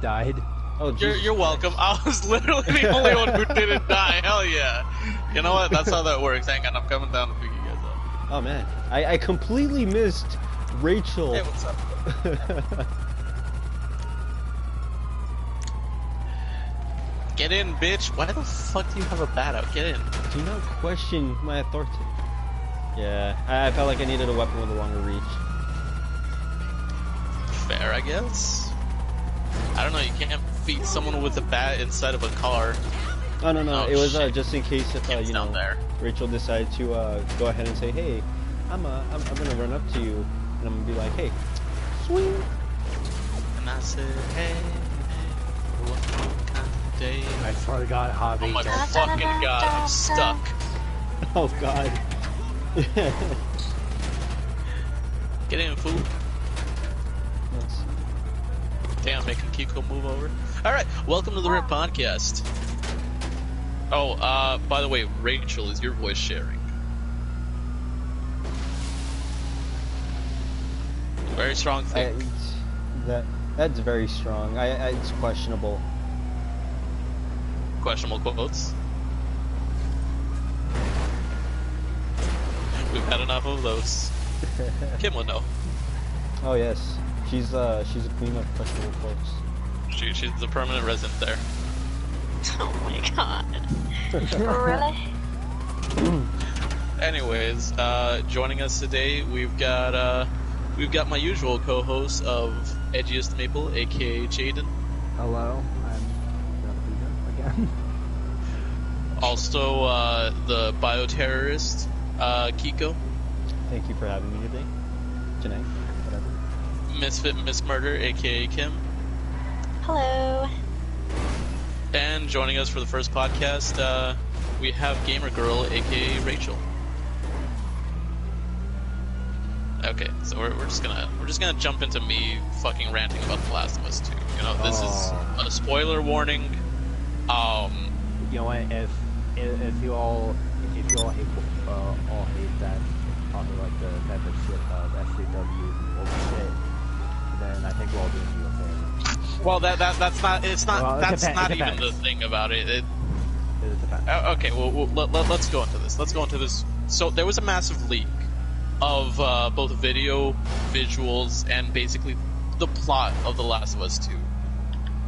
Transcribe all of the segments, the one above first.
died. Oh, you're welcome. I was literally the only one who didn't die. Hell yeah. You know what? That's how that works. Hang on, I'm coming down to pick you guys up. Oh man, I completely missed Rachel. Hey, what's up? Get in, bitch. Why the fuck do you have a bat out? Get in. Do not question my authority. Yeah, I felt like I needed a weapon with a longer reach. Fair, I guess. I don't know, you can't beat someone with a bat inside of a car. Oh no, it was just in case if you know, there. Rachel decided to go ahead and say, hey, I'm gonna run up to you, and I'm gonna be like, hey, swing. And I said, hey, what kind of day? I swear to God, Javi. Oh my fucking god, I'm stuck. Oh god. Get in, fool. Damn, making Kiko move over. Alright, welcome to the RIP Podcast. Oh, by the way, Rachel, is your voice sharing? Very strong thing. That's very strong. It's questionable. Questionable quotes. We've had enough of those. Kim would know. Oh yes, she's a queen of questionable quotes. She's the permanent resident there. Oh my god. Really? Anyways, joining us today, we've got my usual co-host of Edgiest Maple, aka Jaden. Hello, I'm gonna be here again. Also, the bioterrorist, Kiko. Thank you for having me today. Janae, whatever. Misfit Miss Murder, aka Kim. Hello. And joining us for the first podcast, we have Gamer Girl, aka Rachel. Okay, so we're just gonna jump into me fucking ranting about The Last of Us 2. You know, this is a spoiler warning. You know what? If you all hate that talking like the membership of SJW and bullshit, then I think we're all doing you a favor. Well, that's not even the thing about it. It depends. Okay, well, let's go into this. So there was a massive leak of both video, visuals, and basically the plot of The Last of Us 2,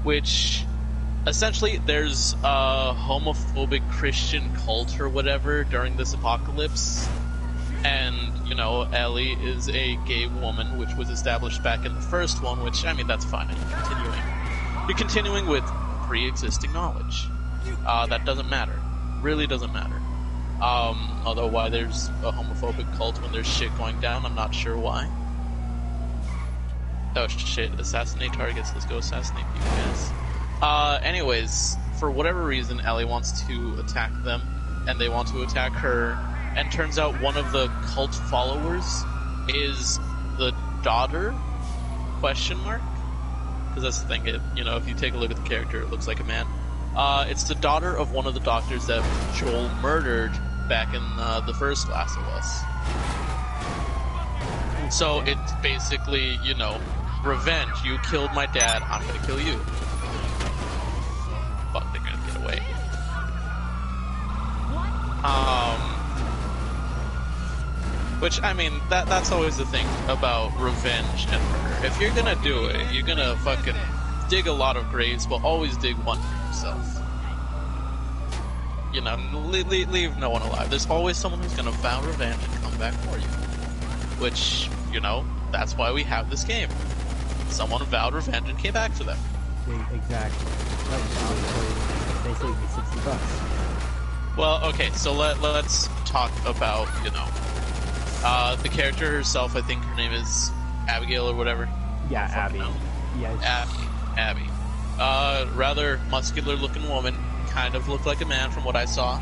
which essentially there's a homophobic Christian cult or whatever during this apocalypse, and you know, Ellie is a gay woman, which was established back in the first one, which, I mean, that's fine. You're continuing with pre-existing knowledge. That doesn't matter. Really doesn't matter. Although why there's a homophobic cult when there's shit going down, I'm not sure why. Oh shit, assassinate targets, let's go assassinate people, guys. Anyways, for whatever reason, Ellie wants to attack them, and they want to attack her, and turns out one of the cult followers is the daughter, question mark? Because that's the thing, you know, if you take a look at the character, it looks like a man. It's the daughter of one of the doctors that Joel murdered back in the first Last of Us. So it's basically, you know, revenge. You killed my dad, I'm gonna kill you. Fuck, they're gonna get away. Which, I mean, that's always the thing about revenge and murder. If you're gonna do it, you're gonna fucking dig a lot of graves, but always dig one for yourself. You know, leave no one alive. There's always someone who's gonna vow revenge and come back for you. Which, you know, that's why we have this game. Someone vowed revenge and came back for them. Exactly. They saved me $60. Well, okay, so let's talk about, you know, the character herself. I think her name is Abigail or whatever. Yeah, Abby. Yeah, Abby. Rather muscular-looking woman. Kind of looked like a man from what I saw.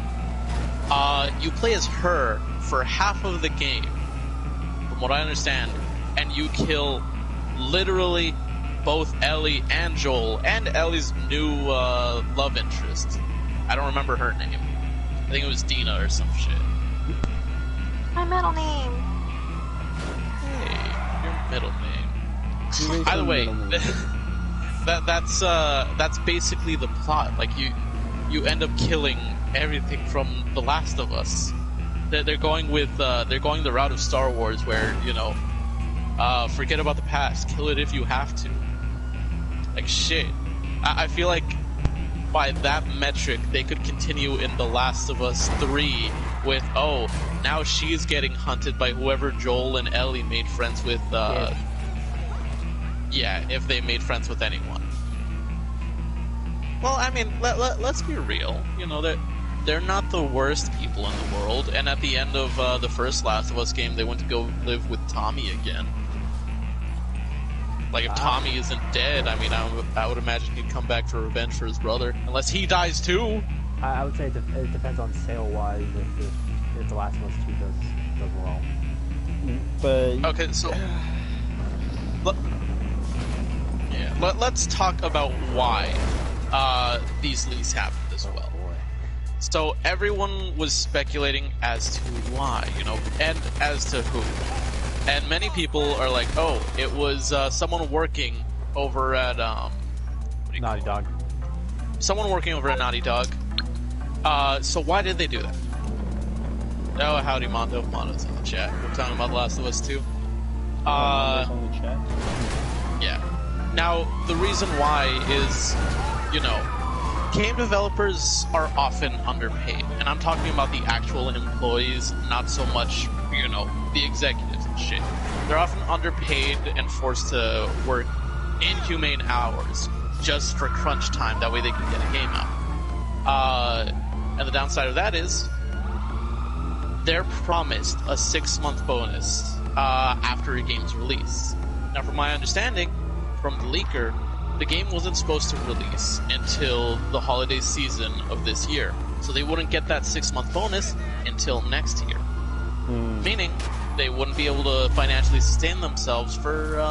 You play as her for half of the game, from what I understand, and you kill literally both Ellie and Joel, and Ellie's new love interest. I don't remember her name. I think it was Dina or some shit. My middle name. Hey, your middle name. By the way, that's basically the plot. Like you end up killing everything from The Last of Us. They're going the route of Star Wars, where forget about the past, kill it if you have to. Like shit. I feel like by that metric, they could continue in The Last of Us 3 with, now she's getting hunted by whoever Joel and Ellie made friends with. If they made friends with anyone. Well, I mean, let's be real. They're not the worst people in the world, and at the end of the first Last of Us game, they went to go live with Tommy again. Like, if Tommy isn't dead, I mean, I would imagine he'd come back for revenge for his brother. Unless he dies too! I would say it depends on sale-wise if The Last of Us 2 does well. But... Okay, so... Let's talk about why these leaks happened as well. So everyone was speculating as to why, and as to who. And many people are like, it was someone working over at Naughty Dog. Someone working over at Naughty Dog. So why did they do that? Oh, howdy, Mondo. Mondo's in the chat. We're talking about The Last of Us 2. Mondo's on the chat? Yeah. Now, the reason why is, game developers are often underpaid. And I'm talking about the actual employees, not so much, the executives and shit. They're often underpaid and forced to work inhumane hours just for crunch time. That way they can get a game out. And the downside of that is they're promised a 6-month bonus after a game's release. Now, from my understanding, from the leaker, the game wasn't supposed to release until the holiday season of this year. So they wouldn't get that 6-month bonus until next year. Meaning, they wouldn't be able to financially sustain themselves for,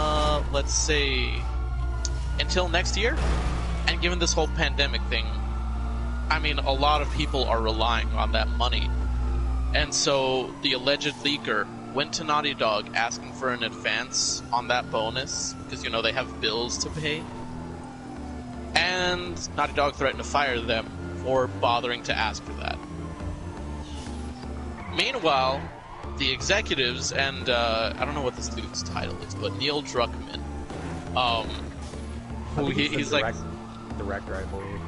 let's say, until next year. And given this whole pandemic thing, I mean, a lot of people are relying on that money. And so, the alleged leaker went to Naughty Dog asking for an advance on that bonus, because, they have bills to pay. And Naughty Dog threatened to fire them for bothering to ask for that. Meanwhile, the executives, and I don't know what this dude's title is, but Neil Druckmann, he's like... Director, I believe.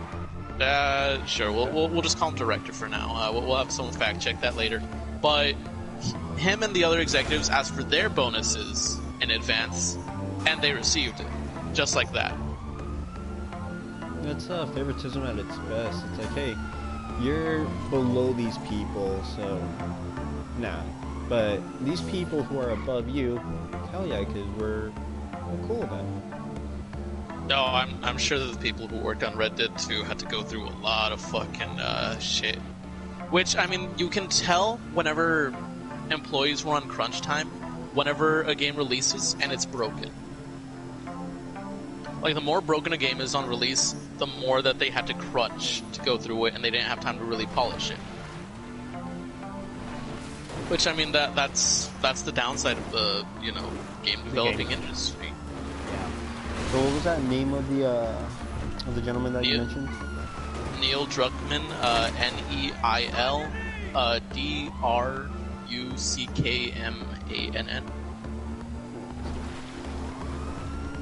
Sure, we'll just call him director for now. We'll have someone fact check that later. But him and the other executives asked for their bonuses in advance, and they received it, just like that. That's favoritism at its best. It's like, hey, you're below these people, so nah. But these people who are above you, hell yeah, because we're cool then. No, I'm sure that the people who worked on Red Dead 2 had to go through a lot of fucking shit. Which, I mean, you can tell whenever employees were on crunch time, whenever a game releases and it's broken. Like, the more broken a game is on release, the more that they had to crunch to go through it, and they didn't have time to really polish it. Which, I mean, that's the downside of the, game developing industry. So what was that name of the gentleman that you mentioned? Neil Druckmann, Neil Druckmann.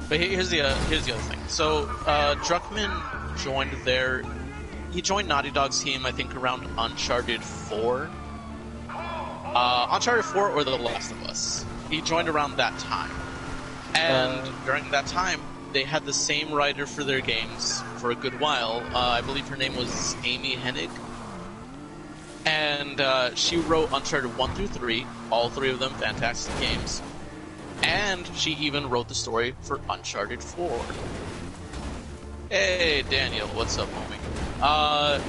But here's the other thing. So Druckmann joined Naughty Dog's team, I think, around Uncharted 4. Uncharted 4 or The Last of Us. He joined around that time. And during that time, they had the same writer for their games for a good while. I believe her name was Amy Hennig. And she wrote Uncharted 1 through 3, all three of them fantastic games. And she even wrote the story for Uncharted 4. Hey, Daniel, what's up, homie?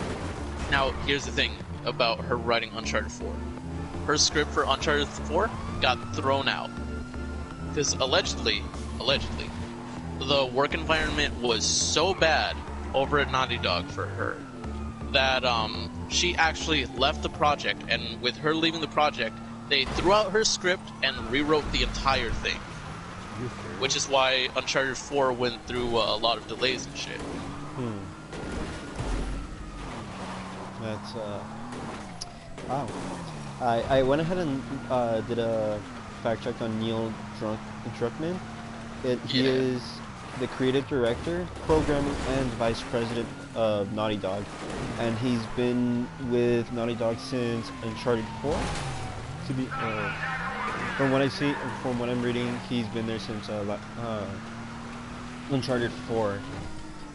Now, here's the thing about her writing Uncharted 4. Her script for Uncharted 4 got thrown out. Because allegedly, the work environment was so bad over at Naughty Dog for her that she actually left the project, and with her leaving the project, they threw out her script and rewrote the entire thing. which is why Uncharted 4 went through a lot of delays and shit. That's wow. I went ahead and did a fact check on Neil Druckmann. He is the creative director, programmer, and vice president of Naughty Dog, and he's been with Naughty Dog since Uncharted 4. To be from what I see, from what I'm reading, he's been there since Uncharted 4.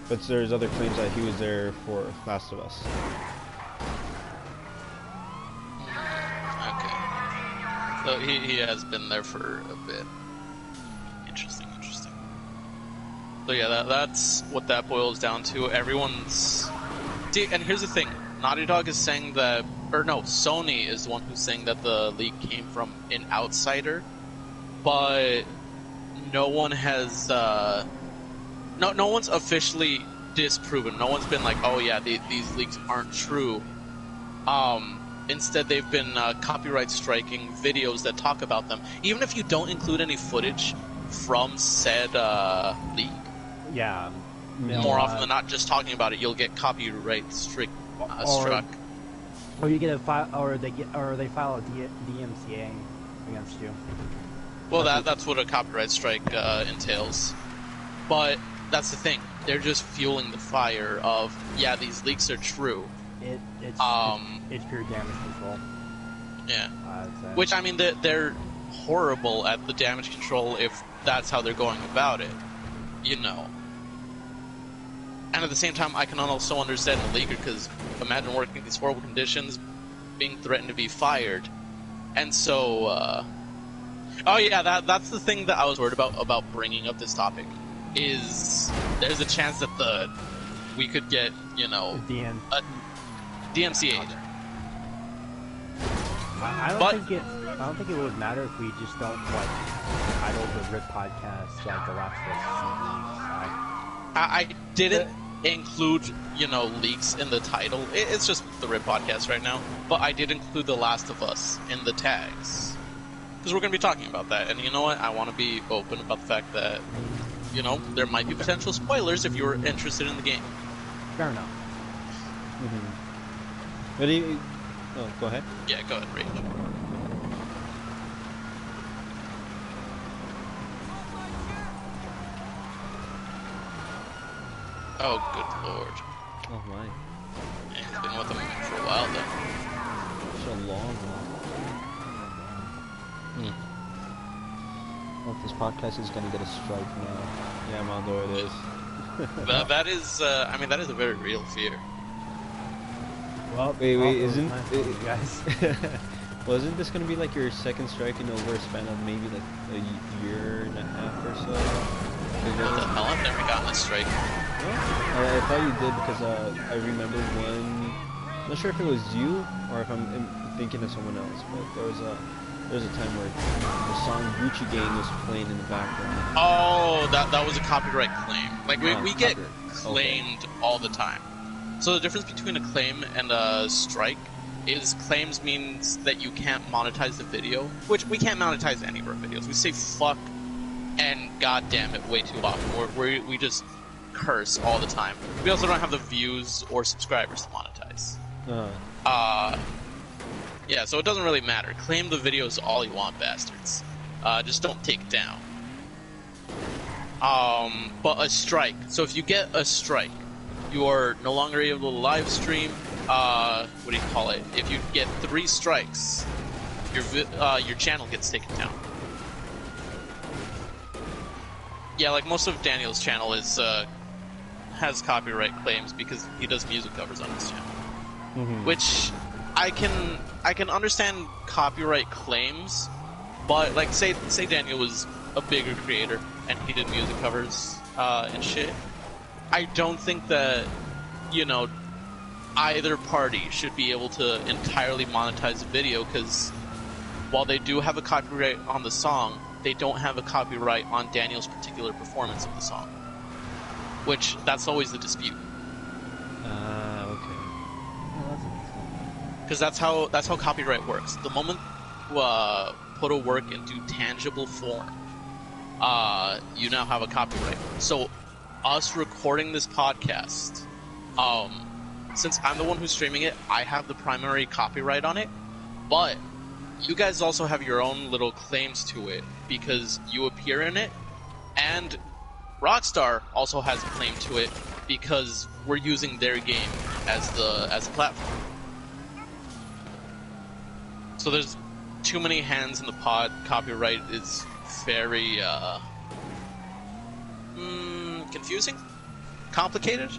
But there's other claims that he was there for Last of Us. Okay. So he has been there for a bit. Interesting. So yeah, that's what that boils down to. Everyone's... See, and here's the thing. Naughty Dog is saying that... Or no, Sony is the one who's saying that the leak came from an outsider. But no one has... No one's officially disproven. No one's been like, oh yeah, these leaks aren't true. Instead, they've been copyright striking videos that talk about them. Even if you don't include any footage from said leak, yeah, more often than not, just talking about it, you'll get copyright struck. Or you get a file, or they file a DMCA against you. Well, that's what a copyright strike entails. But that's the thing; they're just fueling the fire of these leaks are true. It's pure damage control. Yeah. Which, I mean, they're horrible at the damage control if that's how they're going about it. You know. And at the same time, I can also understand the leaker, because imagine working in these horrible conditions, being threatened to be fired. And so, oh yeah, that's the thing that I was worried about bringing up this topic, is there's a chance that we could get, DMCA'd. I don't think it would matter if we just don't title the RIP podcast like The Last of Us series. I didn't include leaks in the title. It's just the RIP podcast right now, but I did include The Last of Us in the tags because we're going to be talking about that. And you know what? I want to be open about the fact that there might be potential spoilers if you're interested in the game. Fair enough. What do you... Oh, go ahead. Yeah, go ahead, Rage. Oh, good lord. Oh, my. Yeah, he's been with them for a while, then. So long. Well, this podcast is going to get a strike now. Yeah, Mondo, it is. that is a very real fear. Well, wait, isn't you guys? Well, isn't this gonna be like your second strike in over a span of maybe like a year and a half or so? What the hell? I've never gotten a strike. I thought you did because I remember one. I'm not sure if it was you or if I'm thinking of someone else, but there was a time where the song Gucci Gang was playing in the background. Oh, that was a copyright claim. Like we get claimed all the time. So the difference between a claim and a strike is claims means that you can't monetize the video, which we can't monetize any of our videos. We say fuck and goddamn it way too often. We just curse all the time. We also don't have the views or subscribers to monetize. Yeah, so it doesn't really matter. Claim the videos all you want, bastards. Just don't take it down. But a strike. So if you get a strike, you are no longer able to live stream. What do you call it? If you get 3 strikes, your channel gets taken down. Yeah, like most of Daniel's channel has copyright claims because he does music covers on his channel. Which I can understand copyright claims, but like say Daniel was a bigger creator and he did music covers and shit. I don't think that, either party should be able to entirely monetize a video, because while they do have a copyright on the song, they don't have a copyright on Daniel's particular performance of the song. Which, that's always the dispute. Okay. Because that's how copyright works. The moment you put a work into tangible form, you now have a copyright. So, us recording this podcast, since I'm the one who's streaming it, I have the primary copyright on it, but you guys also have your own little claims to it because you appear in it, and Rockstar also has a claim to it because we're using their game as the platform. So there's too many hands in the pot. Copyright is very confusing, complicated.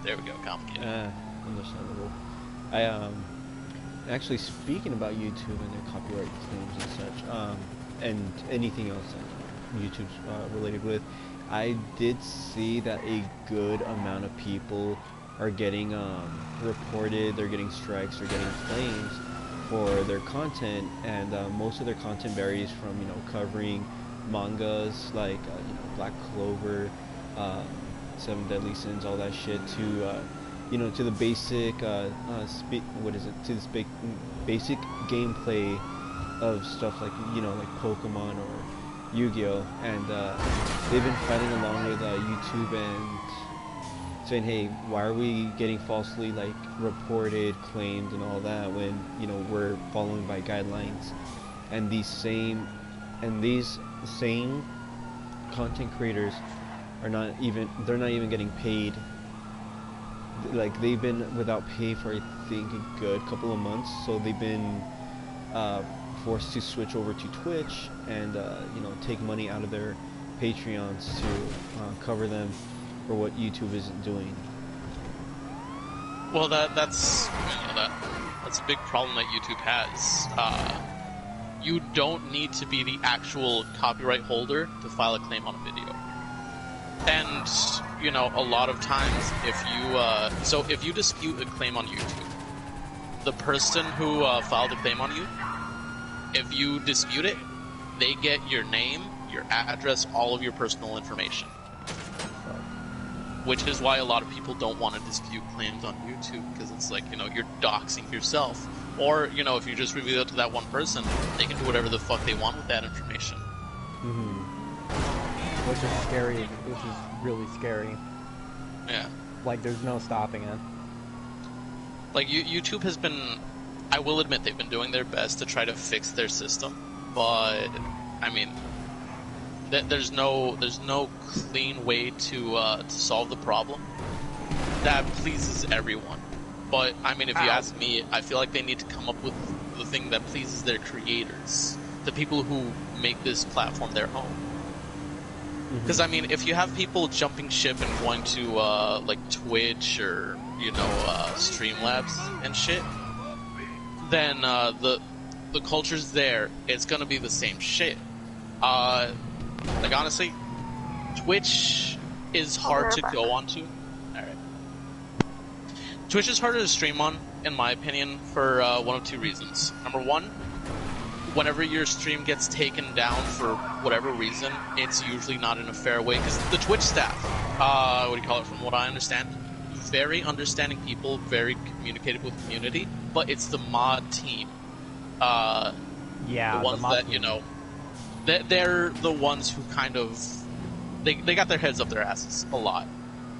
There we go, complicated. Understandable. I actually, speaking about YouTube and their copyright claims and such, and anything else that YouTube's related with, I did see that a good amount of people are getting reported. They're getting strikes. They're getting claims for their content, and most of their content varies from covering mangas like Black Clover, Seven Deadly Sins, all that shit, to to the basic to this basic gameplay of stuff like like Pokemon or Yu-Gi-Oh, and they've been fighting along with YouTube and saying, hey, why are we getting falsely reported, claimed, and all that when we're following by guidelines? And these same content creators are not even getting paid. Like, they've been without pay for, I think, a good couple of months, so they've been forced to switch over to Twitch and take money out of their Patreons to cover them for what YouTube isn't doing. Well, that's a big problem that YouTube has. You don't need to be the actual copyright holder to file a claim on a video. And a lot of times, if you dispute a claim on YouTube, the person who filed a claim on you, if you dispute it, they get your name, your address, all of your personal information. Which is why a lot of people don't want to dispute claims on YouTube, because it's like, you're doxing yourself. Or, if you just reveal it to that one person, they can do whatever the fuck they want with that information. Mm-hmm. Which is scary, which is really scary. Yeah. Like, there's no stopping it. Like, YouTube has been, I will admit, they've been doing their best to try to fix their system, but, I mean, there's no clean way to solve the problem that pleases everyone. But I mean, if you ask me, I feel like they need to come up with the thing that pleases their creators, the people who make this platform their home. Because I mean, if you have people jumping ship and going to like Twitch or Streamlabs and shit, then the culture's there. It's gonna be the same shit. Like, honestly, Twitch is hard to go onto. Alright. Twitch is harder to stream on, in my opinion, for one of two reasons. Number one, whenever your stream gets taken down for whatever reason, it's usually not in a fair way, because the Twitch staff, from what I understand, very understanding people, very communicative with community, but it's the mod team. The ones that, they're the ones who kind of, they got their heads up their asses a lot.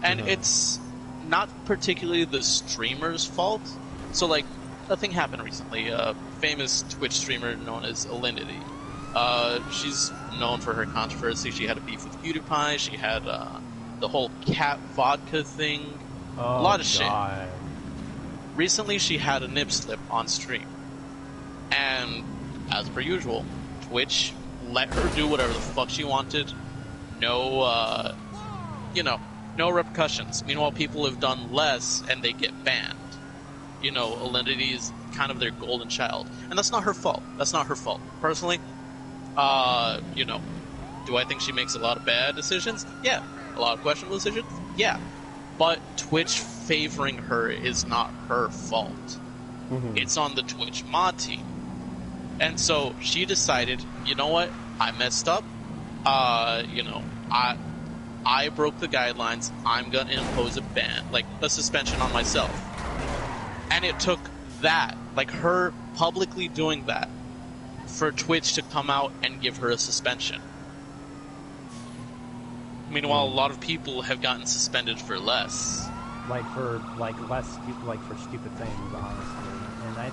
And it's not particularly the streamer's fault. So, like, a thing happened recently. A famous Twitch streamer known as Alinity. She's known for her controversy. She had a beef with PewDiePie. She had the whole cat vodka thing. A lot of shit. Recently, she had a nip slip on stream. And, as per usual, Twitch let her do whatever the fuck she wanted. No, no repercussions. Meanwhile, people have done less and they get banned. Alinity is kind of their golden child. And that's not her fault. Personally, do I think she makes a lot of bad decisions? Yeah. A lot of questionable decisions? Yeah. But Twitch favoring her is not her fault. It's on the Twitch mod team. And so she decided, you know what? I messed up. I broke the guidelines. I'm going to impose a ban, like a suspension on myself. And it took that, like her publicly doing that, for Twitch to come out and give her a suspension. Meanwhile, a lot of people have gotten suspended for less. Like for stupid things, honestly. And I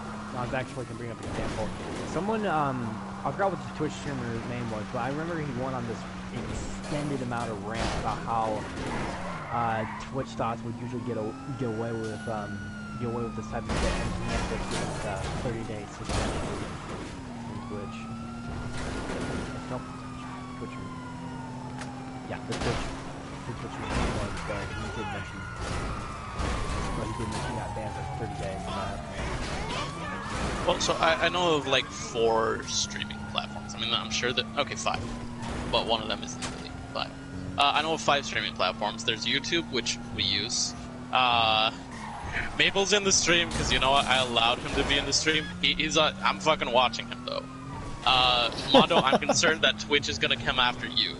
actually can bring up an example. Someone I forgot what the Twitch streamer's name was, but I remember he went on this extended amount of rant about how Twitch thoughts would usually get away with this type of shit, and he had to get 30-day suspension from Twitch. Nope. Twitch. Yeah, the Twitch was, but he did mention that ban for 30 days. Well, so I know of like 4 streaming platforms. I mean, I'm sure that... Okay, 5. But one of them isn't really 5. I know of 5 streaming platforms. There's YouTube, which we use. Maple's in the stream, because you know what? I allowed him to be in the stream. I'm fucking watching him, though. Mondo, I'm concerned that Twitch is going to come after you.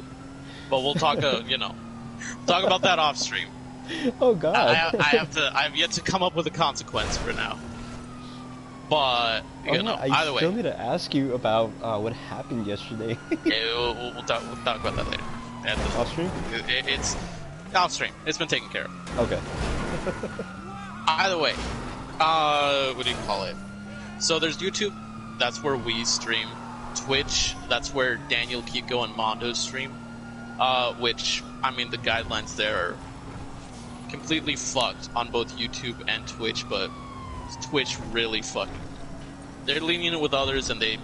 But we'll talk, talk about that off stream. Oh god. I have yet to come up with a consequence for now. But either way, I still need to ask you about what happened yesterday. Yeah, we'll talk about that later. Off stream? It's off stream. It's been taken care of. Okay. Either way, what do you call it? So there's YouTube. That's where we stream. Twitch. That's where Daniel, Kiko, and Mondo stream. Which, I mean, the guidelines there are completely fucked on both YouTube and Twitch, but Twitch really fucking... They're lenient with others, and they,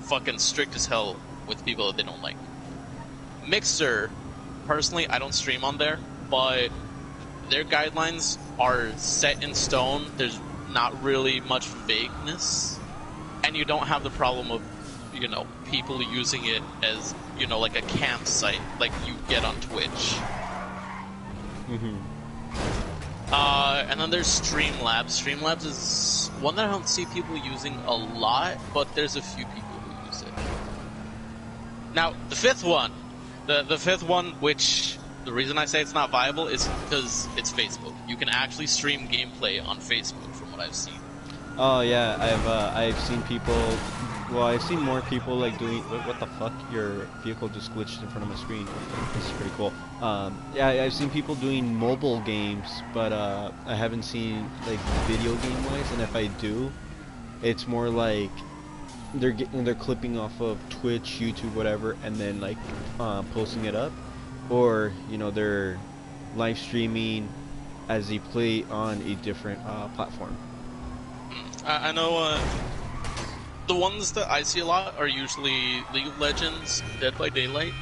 fucking strict as hell with people that they don't like. Mixer, personally, I don't stream on there, but their guidelines are set in stone. There's not really much vagueness, and you don't have the problem of, people using it as, like a campsite, like you get on Twitch. Mm-hmm. And then there's Streamlabs. Streamlabs is one that I don't see people using a lot, but there's a few people who use it. Now, the fifth one, which the reason I say it's not viable is because it's Facebook. You can actually stream gameplay on Facebook, from what I've seen. Oh yeah, I've seen people. Well, I've seen more people like doing. What the fuck? Your vehicle just glitched in front of my screen. This is pretty cool. Yeah, I've seen people doing mobile games, but I haven't seen like video game wise. And if I do, it's more like they're clipping off of Twitch, YouTube, whatever, and then like posting it up, or they're live streaming as they play on a different platform. I know. The ones that I see a lot are usually League of Legends, Dead by Daylight,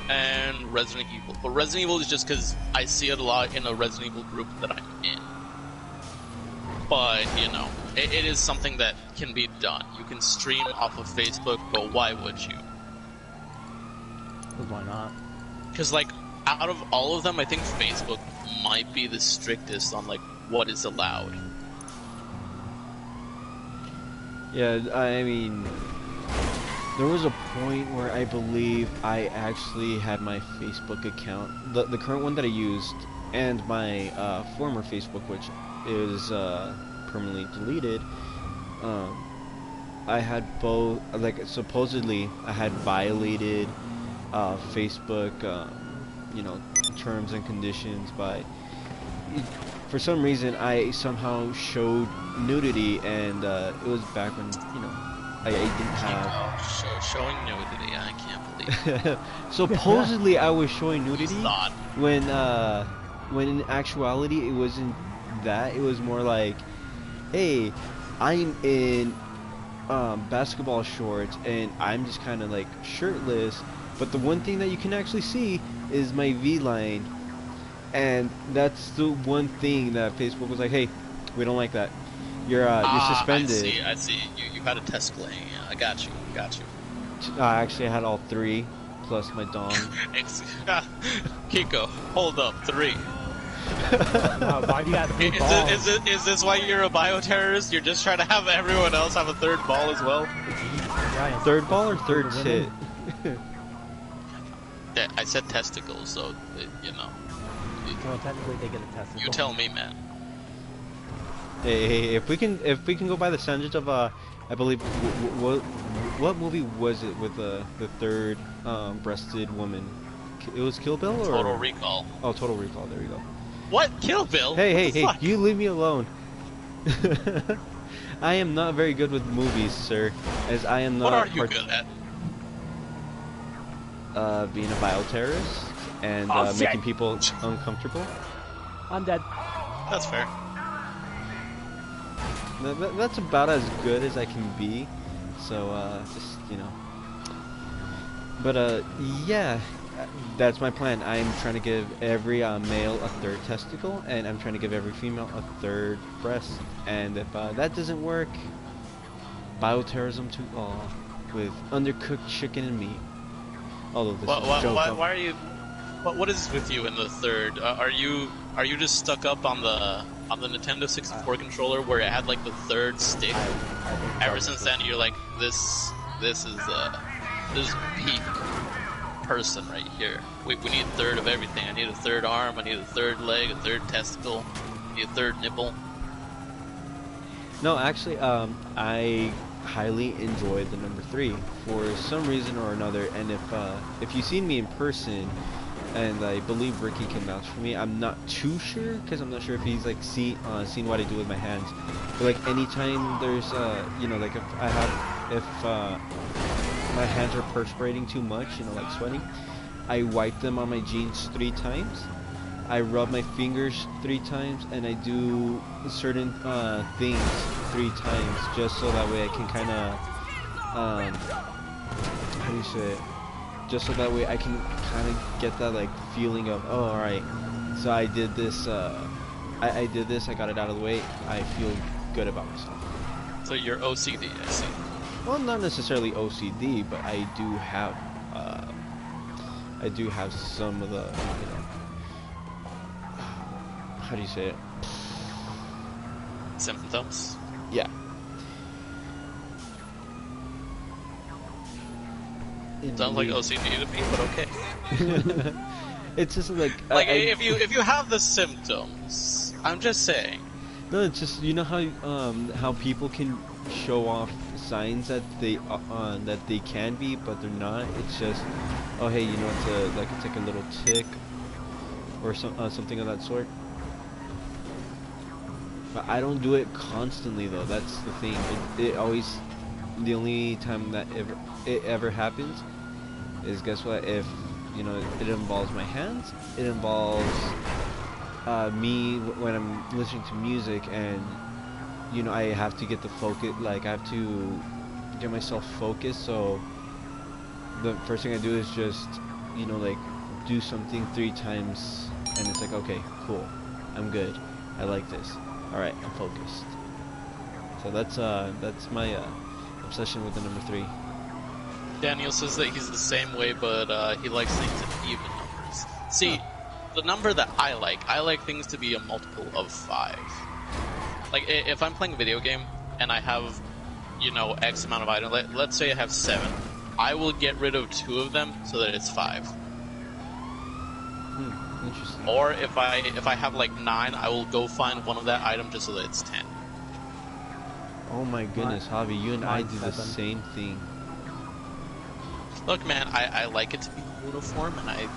and Resident Evil. But Resident Evil is just because I see it a lot in a Resident Evil group that I'm in. But, it is something that can be done. You can stream off of Facebook, but why would you? Why not? Because, out of all of them, I think Facebook might be the strictest on, what is allowed. Yeah, I mean, there was a point where I believe I actually had my Facebook account, the current one that I used, and my former Facebook, which is permanently deleted. I had both, supposedly I had violated Facebook, terms and conditions by... For some reason, I somehow showed nudity, and it was back when, I didn't have... Showing nudity, I can't believe it. Supposedly, I was showing nudity, Not. when in actuality, it wasn't that. It was more like, hey, I'm in basketball shorts, and I'm just kind of, shirtless, but the one thing that you can actually see is my V-line. And that's the one thing that Facebook was like, hey, we don't like that. You're suspended. I see. You had a test play. Yeah, I got you. Actually, I had all 3, plus my dong. Kiko, hold up, 3. Why do you have 3 balls? Is this why you're a bioterrorist? You're just trying to have everyone else have a 3rd ball as well? Third ball or third tit? I said testicles, so, Well, technically they get a testicle. You tell me, man. Hey, if we can go by the standards of I believe what movie was it with the 3rd breasted woman? It was Kill Bill or Total Recall. Oh, Total Recall. There you go. What? Kill Bill? Hey, Fuck? you leave me alone. I am not very good with movies, sir. As I am not. What are you good at? Being a bioterrorist and making people uncomfortable. I'm dead. That's fair. That's about as good as I can be. So just But yeah, that's my plan. I'm trying to give every male a third testicle, and I'm trying to give every female a third breast. And if that doesn't work, bioterrorism to all with undercooked chicken and meat. Although this is a joke. Why are you? What is with you in the third? Are you just stuck up on the Nintendo 64 controller where it had like the third stick? Ever since then, you're like this is peak person right here. We need a third of everything. I need a third arm. I need a third leg. A third testicle. I need a third nipple. No, actually, I highly enjoyed the number 3 for some reason or another. And if you've seen me in person, and I believe Ricky can vouch for me, I'm not too sure because I'm not sure if he's like seen what I do with my hands. But like anytime there's like if my hands are perspirating too much, like sweating, I wipe them on my jeans 3 times. I rub my fingers 3 times, and I do certain things 3 times, just so that way I can kind of, how do you say it? Just so that way I can kind of get that like feeling of, oh, all right, so I did this, I did this, I got it out of the way, I feel good about myself. So you're OCD, I see. Well, not necessarily OCD, but I do have some of the, how do you say it? Symptoms? Yeah. Sounds like OCD to me, but okay. It's just like if you have the symptoms, I'm just saying. No, it's just how people can show off signs that they can be, but they're not. It's just, oh hey, it's like a little tick or something of that sort. But I don't do it constantly though. That's the thing. It always, the only time that it ever happens is, guess what? If it involves my hands, it involves me when I'm listening to music, and I have to get the focus. Like I have to get myself focused. So the first thing I do is just like do something 3 times, and it's like, okay, cool, I'm good. I like this. All right, I'm focused. So that's my obsession with the number 3. Daniel says that he's the same way, but he likes things in even numbers. See, the number that I like things to be a multiple of 5. Like, if I'm playing a video game and I have, X amount of items, let's say I have 7, I will get rid of 2 of them so that it's 5. Interesting. Or if I have like 9, I will go find one of that item just so that it's 10. Oh my goodness, Javi, you and I do the same thing. Look, man, I like it to be uniform, and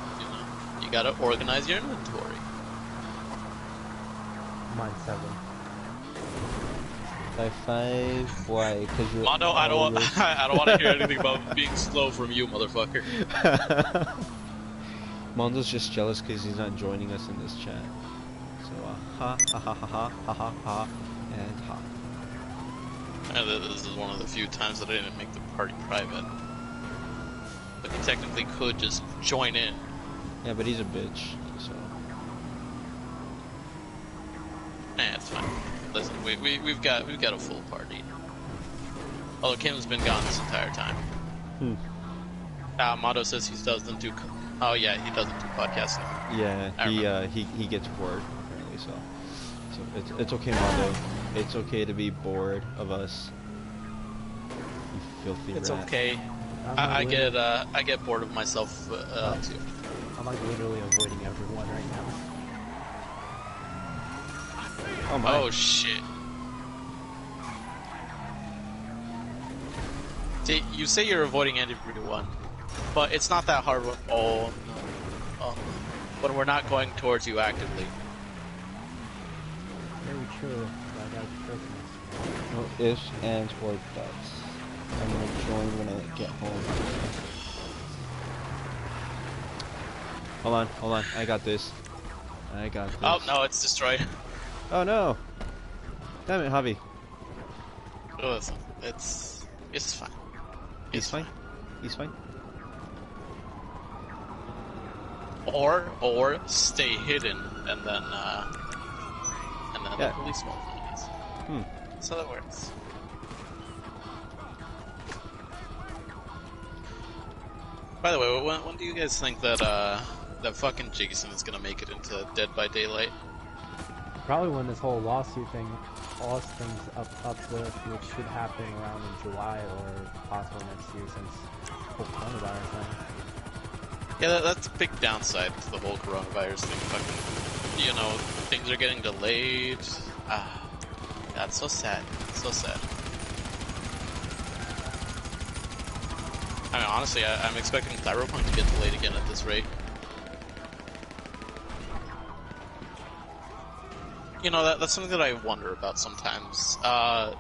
you gotta organize your inventory. Mine's 7. By 5, why? Because you're. Mondo, I don't want to hear anything about being slow from you, motherfucker. Mondo's just jealous because he's not joining us in this chat. So, ha ha ha ha ha ha ha ha, and ha. This is one of the few times that I didn't make the party private. But he technically could just join in. Yeah, but he's a bitch, so. It's fine. Listen, we've got a full party. Although Kim's been gone this entire time. Mondo says he doesn't do. Oh yeah, he doesn't do podcasts anymore. Yeah, he gets bored apparently. So it's okay, Mondo. It's okay to be bored of us. You filthy It's rat. okay. I get bored of myself too. I'm like literally avoiding everyone right now. Oh my. Oh shit. See, you say you're avoiding everyone, but it's not that hard. Oh no. when we're not going towards you actively. Very true. But that's Christmas. No ifs, ands, or buts. I'm gonna join when I get home. Hold on. I got this. Oh no, it's destroyed. Oh no! Damn it, Javi. Oh, it's fine. He's fine. He's fine. Or stay hidden and then the police won't notice. So that works. By the way, when do you guys think that that fucking Jason is gonna make it into Dead by Daylight? Probably when this whole lawsuit thing's uplift, which should happen around in July or possibly next year since the whole coronavirus thing. Yeah, that's a big downside to the whole coronavirus thing. Fucking, you know, things are getting delayed. That's so sad. So sad. I mean, honestly, I'm expecting Cyberpunk to get delayed again at this rate. You know, that's something that I wonder about sometimes.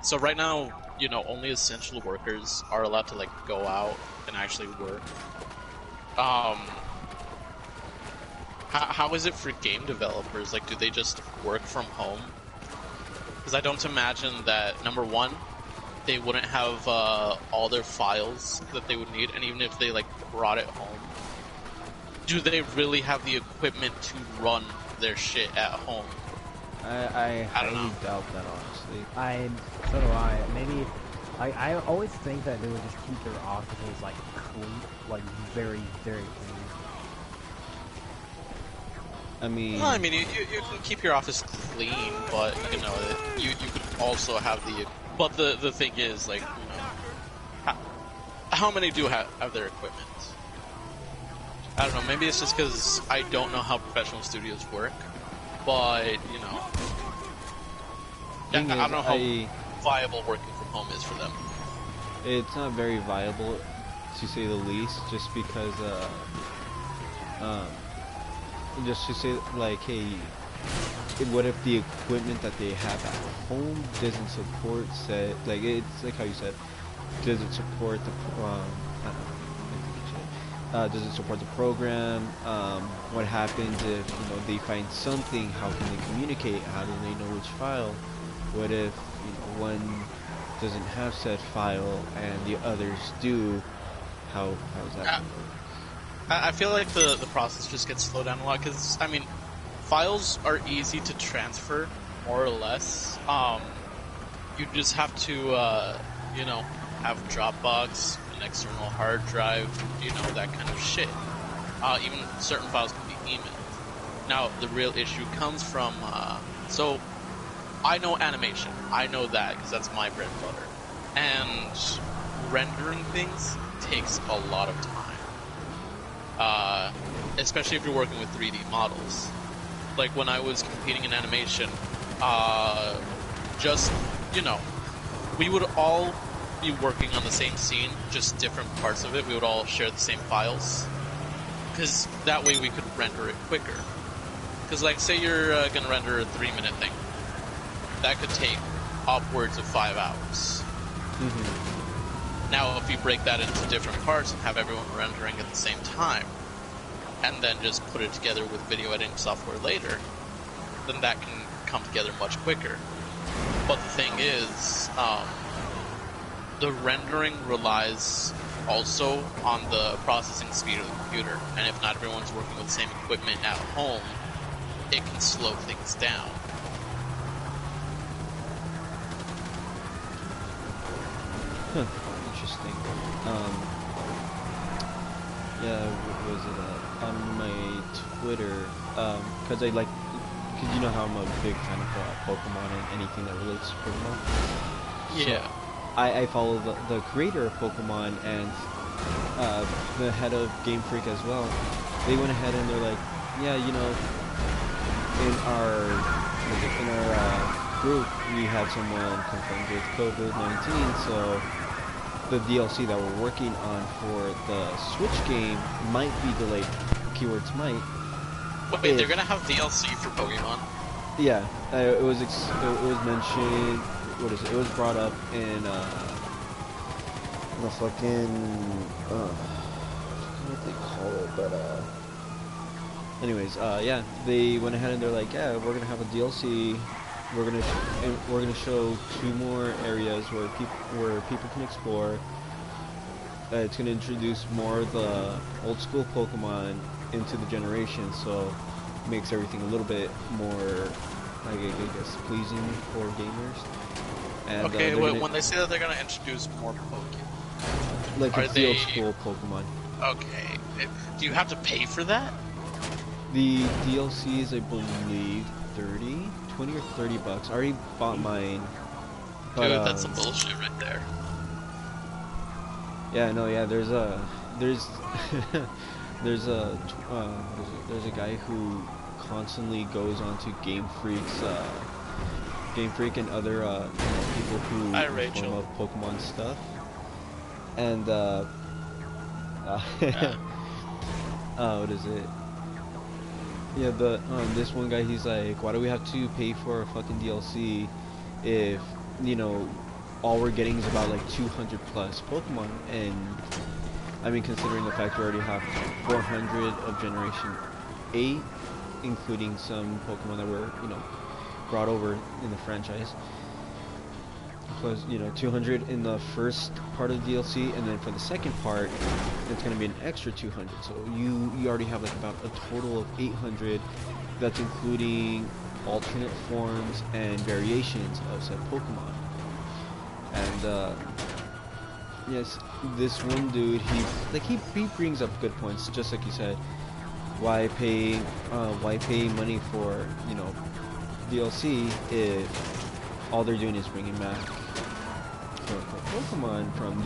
So right now, you know, only essential workers are allowed to, like, go out and actually work. How is it for game developers? Like, do they just work from home? Because I don't imagine that, number one, they wouldn't have all their files that they would need, and even if they, like, brought it home, do they really have the equipment to run their shit at home? I don't know. doubt that, honestly. So do I. Maybe, I always think that they would just keep their offices, like, clean, like, very, very clean. I mean... Well, I mean, you can keep your office clean, but, you know, you could also have the... But the thing is, like, you know, how many do have their equipment? I don't know, maybe it's just because I don't know how professional studios work, but, you know, I don't know how viable working from home is for them. It's not very viable, to say the least, just because, just to say, like, hey, what if the equipment that they have at home doesn't support said, like, it's like how you said, doesn't support the does it support the program? What happens if, you know, they find something? How can they communicate? How do they know which file? What if, you know, one doesn't have said file and the others do? How is that going to work? I feel like the process just gets slowed down a lot because, I mean, files are easy to transfer, more or less. You just have to, you know, have Dropbox, an external hard drive, you know, that kind of shit. Even certain files can be emailed. Now, the real issue comes from, so, I know animation. I know that, because that's my bread and butter. And rendering things takes a lot of time. Especially if you're working with 3D models. Like, when I was competing in animation, just, you know, we would all be working on the same scene, just different parts of it. We would all share the same files, because that way we could render it quicker. Because, like, say you're gonna render a 3-minute thing, that could take upwards of 5 hours. Now, if you break that into different parts and have everyone rendering at the same time, and then just put it together with video editing software later, then that can come together much quicker. But the thing is, the rendering relies also on the processing speed of the computer, and if not everyone's working with the same equipment at home, it can slow things down. Interesting. Yeah, what was it? On my Twitter, because you know how I'm a big fan of Pokemon and anything that relates to Pokemon. Yeah. So I follow the creator of Pokemon and the head of Game Freak as well. They went ahead and they're like, yeah, you know, in our group we had someone confirmed with COVID-19, so the DLC that we're working on for the Switch game might be delayed, keywords might, Wait, they're gonna have DLC for Pokemon? Yeah, it was mentioned. What is it? It was brought up in the fucking what they call it, but anyways, yeah, they went ahead and they're like, yeah, we're gonna have a DLC. We're gonna show 2 more areas where people can explore. It's gonna introduce more of the old school Pokemon into the generation, so it makes everything a little bit more, I guess, pleasing for gamers. And, okay, when they say that they're gonna introduce more Pokemon, like it's the old school Pokemon. Okay, do you have to pay for that? The DLC is, I believe, 20 or 30 bucks. I already bought mine. But, dude, that's some bullshit right there. Yeah, no, yeah. There's a there's a guy who constantly goes on to Game Freak and other people who inform of Pokemon stuff, and what is it? Yeah, this one guy, he's like, why do we have to pay for a fucking DLC if, you know, all we're getting is about like 200 plus Pokemon? And I mean, considering the fact we already have 400 of Generation 8, including some Pokemon that were, you know, brought over in the franchise, plus, you know, 200 in the first part of the DLC, and then for the second part, it's going to be an extra 200. So you already have like about a total of 800. That's including alternate forms and variations of said Pokemon. And yes, this one dude, he brings up good points, just like you said. Why pay money for, you know, DLC if all they're doing is bringing back Pokemon from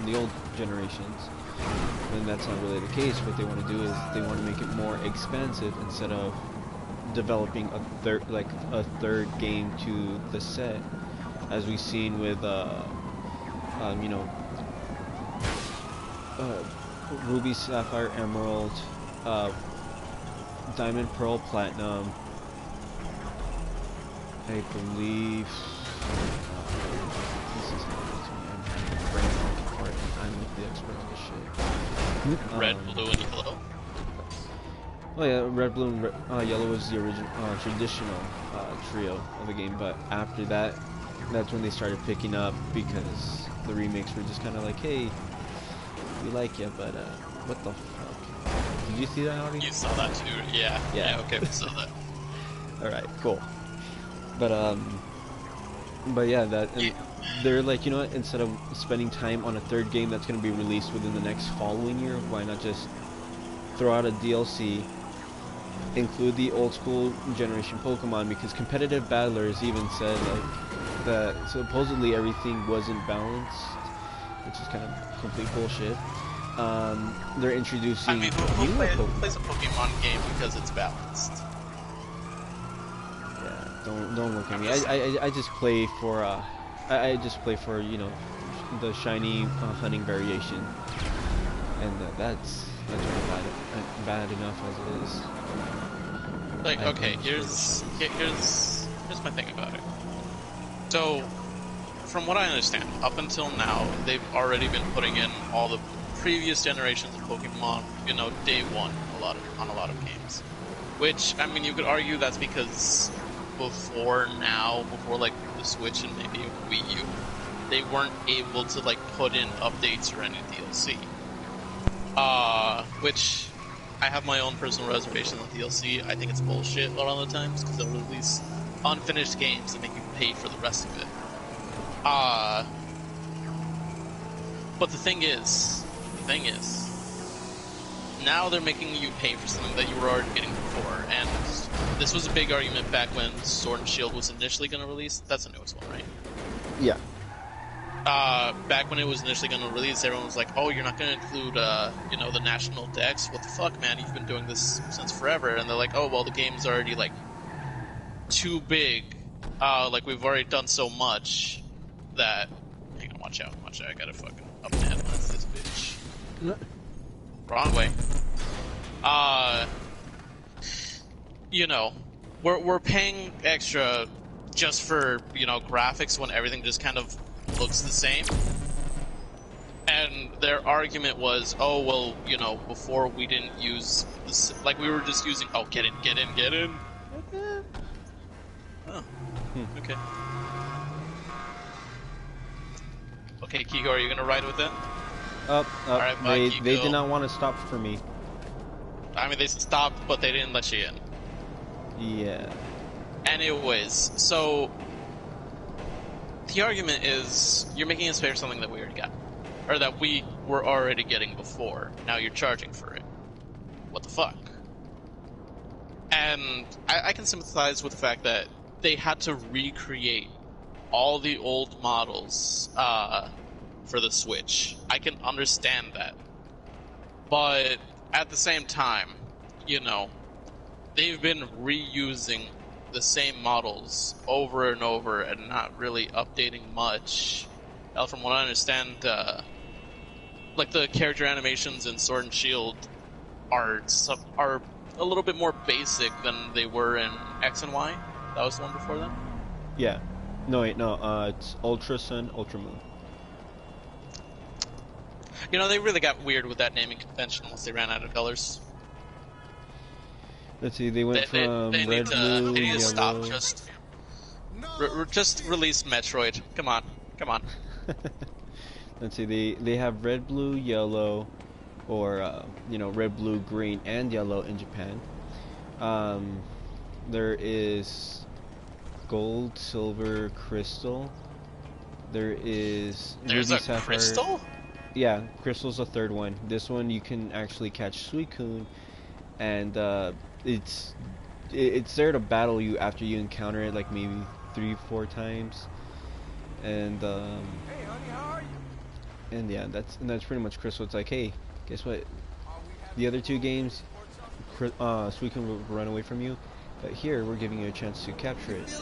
the old generations? And that's not really the case. What they want to do is they want to make it more expansive instead of developing a third game to the set, as we've seen with you know, Ruby, Sapphire, Emerald, Diamond, Pearl, Platinum. I believe this is I'm brain fucking part. I'm the expert on this shit. Red, blue, and yellow. Oh yeah, red, blue, and yellow was the original traditional trio of the game, but after that, that's when they started picking up, because the remakes were just kind of like, hey, we like you, but what the fuck? Did you see that already? You saw that too, yeah. Yeah, okay, we saw that. Alright, cool. But yeah, they're like, you know what, instead of spending time on a third game that's going to be released within the next following year, why not just throw out a DLC, include the old school generation Pokemon, because competitive battlers even said like that supposedly everything wasn't balanced, which is kind of complete bullshit. They're introducing. I mean, who plays a Pokemon game because it's balanced? Yeah, don't look at me. I just play for I just play for, you know, the shiny hunting variation, and that's really bad enough as it is. Like, okay, here's my thing about it. So, from what I understand, up until now, they've already been putting in all the previous generations of Pokemon, you know, day one, on a lot of games. Which, I mean, you could argue that's because before like the Switch and maybe Wii U, they weren't able to like put in updates or any DLC. Which I have my own personal reservation on DLC. I think it's bullshit a lot of the times, because they'll release unfinished games and make you pay for the rest of it. But the thing is, now they're making you pay for something that you were already getting before, and this was a big argument back when Sword and Shield was initially going to release. That's the newest one, right? Yeah. Back when it was initially going to release, everyone was like, oh, you're not going to include, you know, the national decks? What the fuck, man? You've been doing this since forever. And they're like, oh, well, the game's already, like, too big. Like, we've already done so much that... Hang on, watch out. I gotta fucking up and headlines this bitch. Wrong way. you know, we're paying extra just for, you know, graphics when everything just kind of looks the same. And their argument was, oh, well, you know, before we didn't use this, like, we were just using, oh, get in. Oh, okay. Okay, Kiko, are you gonna ride with it? Alright, bye, they Kiko. did not want to stop for me. I mean, they stopped, but they didn't let you in. Yeah. Anyways, so the argument is you're making us pay for something that we already got, or that we were already getting before. Now you're charging for it. What the fuck? And I can sympathize with the fact that they had to recreate all the old models for the Switch. I can understand that. But at the same time, you know, they've been reusing the same models over and over and not really updating much. From what I understand, like the character animations in Sword and Shield are a little bit more basic than they were in X and Y. That was the one before that? Yeah. No, wait, no, it's Ultra Sun, Ultra Moon. You know, they really got weird with that naming convention once they ran out of colors. Let's see, they went from they red, blue, they need yellow. to stop. Just release Metroid. Come on. Let's see, they have red, blue, yellow, or you know, red, blue, green, and yellow in Japan. There is gold, silver, crystal. There's a ruby, sapphire. crystal? Yeah, crystal's the third one. This one you can actually catch Suicune, and it's there to battle you after you encounter it, like maybe 3-4 times, and and yeah, that's pretty much crystal. It's like, hey, guess what? The other two games, Suicune will run away from you, but here we're giving you a chance to capture it.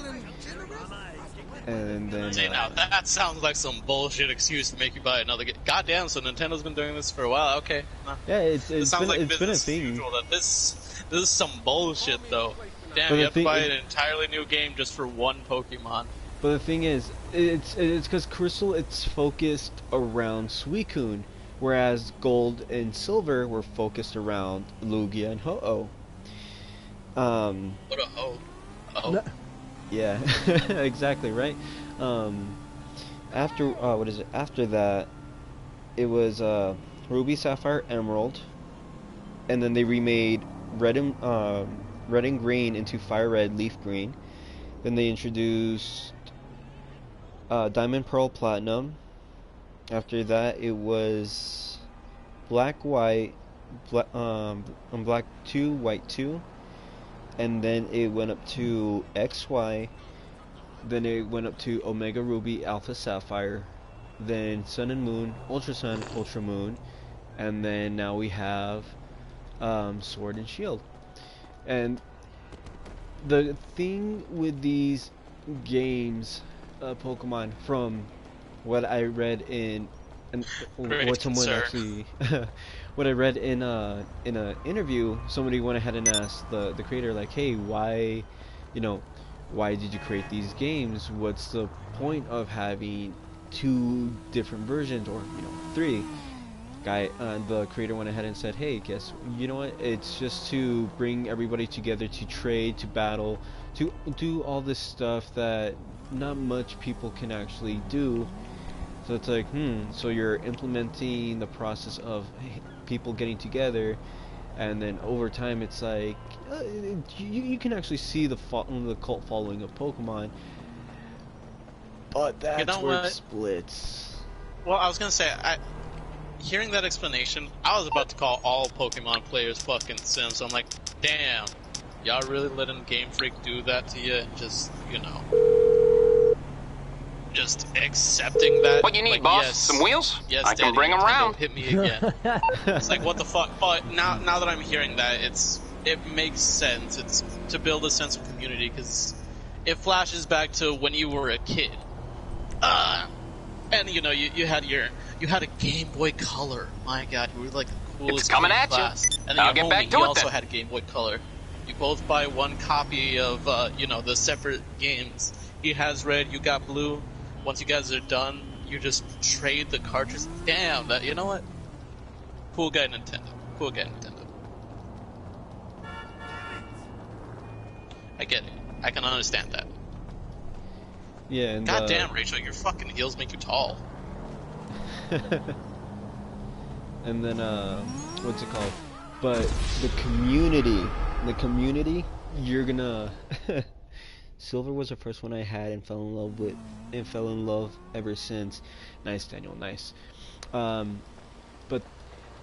And then Now that sounds like some bullshit excuse to make you buy another game. Goddamn, so Nintendo's been doing this for a while. Okay. No. yeah, it's been like a thing. Usual. This is some bullshit though. Damn, But you have to buy an entirely new game just for one Pokemon. But the thing is, it's because Crystal, it's focused around Suicune, whereas Gold and Silver were focused around Lugia and Ho-Oh. What a hoe. Oh. Yeah, exactly right. After what is it? After that, it was Ruby, Sapphire, Emerald, and then they remade Red and Green into Fire Red, Leaf Green. Then they introduced Diamond, Pearl, Platinum. After that, it was Black, White, Black 2, White 2. And then it went up to XY, then it went up to Omega Ruby, Alpha Sapphire, then Sun and Moon, Ultra Sun, Ultra Moon, and then now we have Sword and Shield. And the thing with these games, Pokemon, from what I read in what someone actually what I read in an interview, somebody went ahead and asked the creator, like, hey, why did you create these games? What's the point of having 2 different versions, or 3? The creator went ahead and said, hey, you know what, it's just to bring everybody together, to trade, to battle, to do all this stuff that not much people can actually do. So it's like, so you're implementing the process of people getting together, and then over time it's like, you can actually see the cult following of Pokemon, but that's where it splits. Well, I was gonna say, hearing that explanation, I was about to call all Pokemon players fucking Sims, so I'm like, damn, y'all really letting Game Freak do that to you, and just, just accepting that. What you need, like, boss? yes, some wheels? Yes, I can Daddy, bring them Nintendo, around. Hit me again. It's like, what the fuck? But now that I'm hearing that, it makes sense. It's to build a sense of community, because it flashes back to when you were a kid. And you had a Game Boy Color. My God, you were like the coolest It's coming kid in at you. class. And then I'll your get homie, back to he it also then. had a Game Boy Color. You both buy one copy of, you know, the separate games. He has red, you got blue. Once you guys are done, you just trade the cartridges. Damn, that, you know what? Cool guy Nintendo. Cool guy Nintendo. I get it. I can understand that. Yeah, and God damn, Rachel, your fucking heels make you tall. and then what's it called? But the community, you're gonna. Silver was the first one I had and fell in love with, and fell in love ever since. Nice, Daniel, nice. But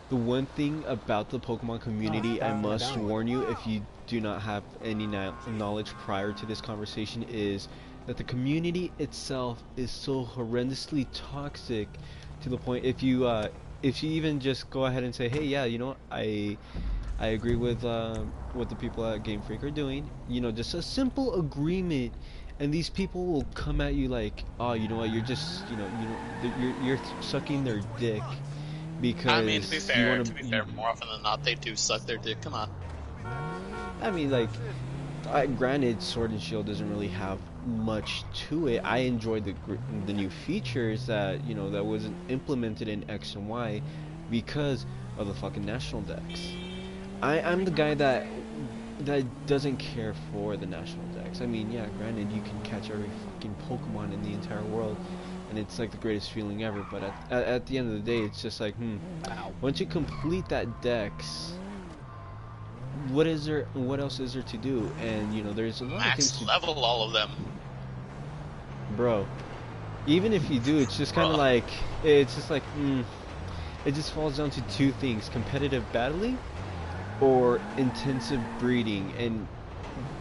the one thing about the Pokemon community, I must warn you, if you do not have any knowledge prior to this conversation, is that the community itself is so horrendously toxic to the point if you even just go ahead and say, hey, yeah, you know what, I agree with what the people at Game Freak are doing, you know, just a simple agreement, and these people will come at you like, oh, you know what, you're just, you know, you're sucking their dick because I mean, to be fair, more often than not, they do suck their dick. Come on. I mean, like, granted, Sword and Shield doesn't really have much to it. I enjoyed the new features that, you know, that wasn't implemented in X and Y because of the fucking national decks. I'm the guy that doesn't care for the national decks. I mean, yeah, granted, you can catch every fucking Pokemon in the entire world, and it's like the greatest feeling ever. But at the end of the day, it's just like, once you complete that dex, what else is there to do? And you know, there's a lot of things to level all of them, bro. Even if you do, it's just kind of like, it's just like, it just falls down to two things: competitive battling or intensive breeding. And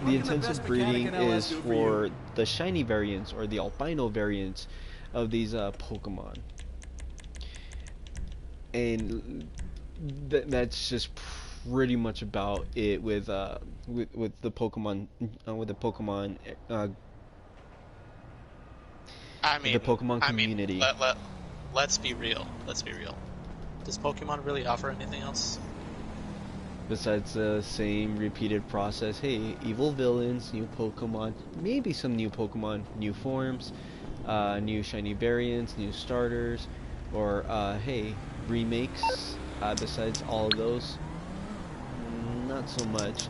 the intensive breeding is for the shiny variants or the albino variants of these Pokemon, and that's just pretty much about it with the Pokemon the Pokemon community. Let's be real. Does Pokemon really offer anything else? Besides the same repeated process, hey, evil villains, new Pokemon, maybe some new Pokemon, new forms, new shiny variants, new starters, or hey, remakes. Besides all of those, not so much.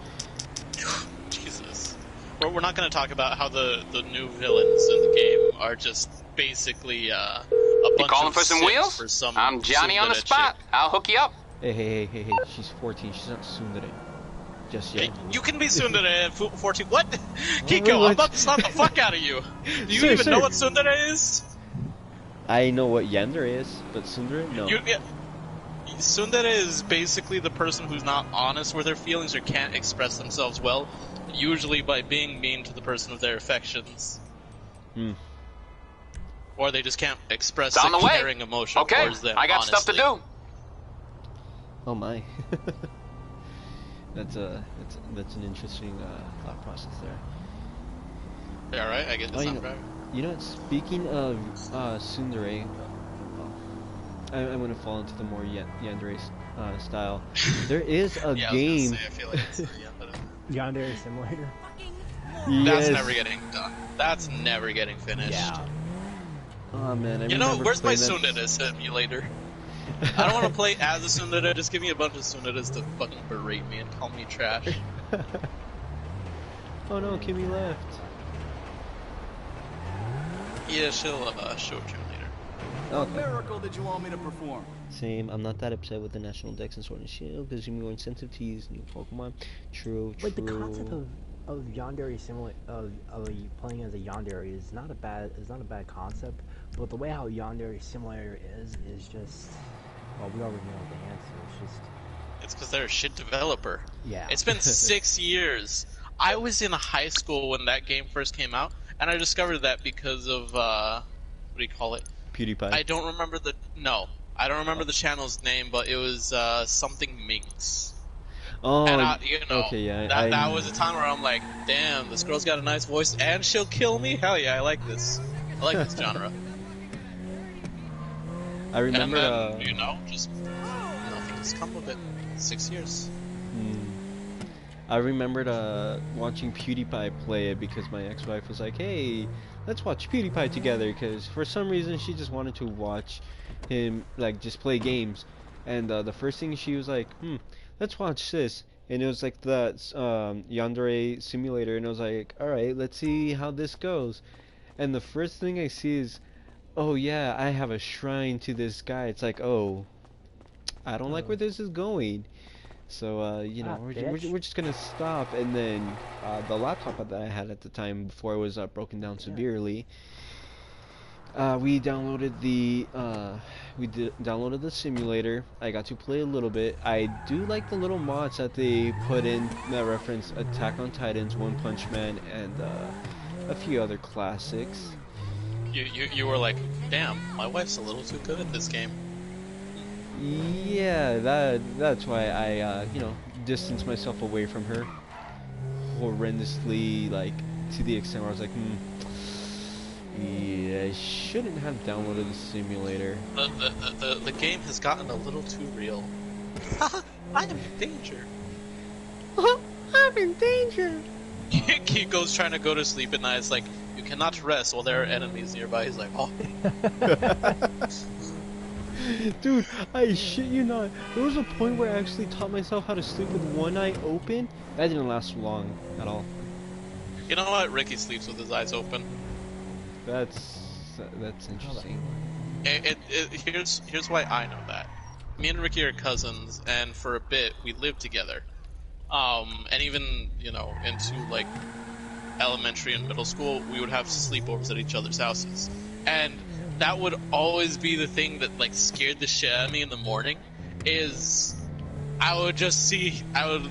Jesus. We're not going to talk about how the new villains in the game are just basically a bunch you calling of for some wheels? For some I'm Johnny on the spot. Chick. I'll hook you up. Hey, she's 14. She's not tsundere. Just yet. You can be tsundere at 14. What? Kiko, I'm about to slap the fuck out of you. Do you even know what tsundere is? I know what yandere is, but tsundere? No. Tsundere is basically the person who's not honest with their feelings or can't express themselves well, usually by being mean to the person of their affections. Or they just can't express a caring emotion towards them. I got stuff to do. Oh my. That's an interesting thought process there. Yeah, right. I get the sound right. You know what? Speaking of tsundere, I'm gonna fall into the more yandere style. There is a game. I feel like it's Yandere Simulator. That's never getting done. That's never getting finished. Yeah. Oh man, you know, where's my tsundere simulator? I don't want to play as a tsundere. Just give me a bunch of tsunderes to fucking berate me and call me trash. Oh no, Kimmy left. Yeah, she'll show it to you later. What miracle did you want me to perform? Same. I'm not that upset with the National Dex and Sword and Shield because you're more incentive to use new Pokemon. True. Like the concept of yandere simulator of playing as a yandere is not a bad concept, but the way how yandere simulator is just, well, we already know the answer. It's because they're a shit developer. Yeah. It's been 6 years. I was in high school when that game first came out, and I discovered that because of what do you call it? PewDiePie. I don't remember the the channel's name, but it was something Minx. Oh, and okay, yeah. That was a time where I'm like, damn, this girl's got a nice voice, and she'll kill me. Hell yeah, I like this. I like this genre. I remember. And then, just nothing has come of it. 6 years. I remembered watching PewDiePie play it because my ex-wife was like, "Hey, let's watch PewDiePie together," because for some reason she just wanted to watch him like just play games. And the first thing she was like, let's watch this." And it was like the Yandere simulator, and I was like, "All right, let's see how this goes." And the first thing I see is, "Oh yeah, I have a shrine to this guy." It's like, "Oh, I don't like where this is going." So, you know, we're just gonna stop. And then the laptop that I had at the time before it was broken down severely, we downloaded the simulator. I got to play a little bit. I do like the little mods that they put in that reference Attack on Titans, One Punch Man, and a few other classics. You were like, damn, my wife's a little too good at this game. Yeah, that's why I distanced myself away from her horrendously, like to the extent where I was like, yeah, I shouldn't have downloaded the simulator. The game has gotten a little too real. I'm in danger. I'm in danger. Kiko's trying to go to sleep at night. It's like, you cannot rest while there are enemies nearby. He's like, oh. Dude, I shit you not. There was a point where I actually taught myself how to sleep with one eye open. That didn't last long at all. You know what? Ricky sleeps with his eyes open. That's interesting. Here's why I know that. Me and Ricky are cousins, and for a bit we lived together. And even into like elementary and middle school, we would have sleepovers at each other's houses, and that would always be the thing that like scared the shit out of me in the morning. Is I would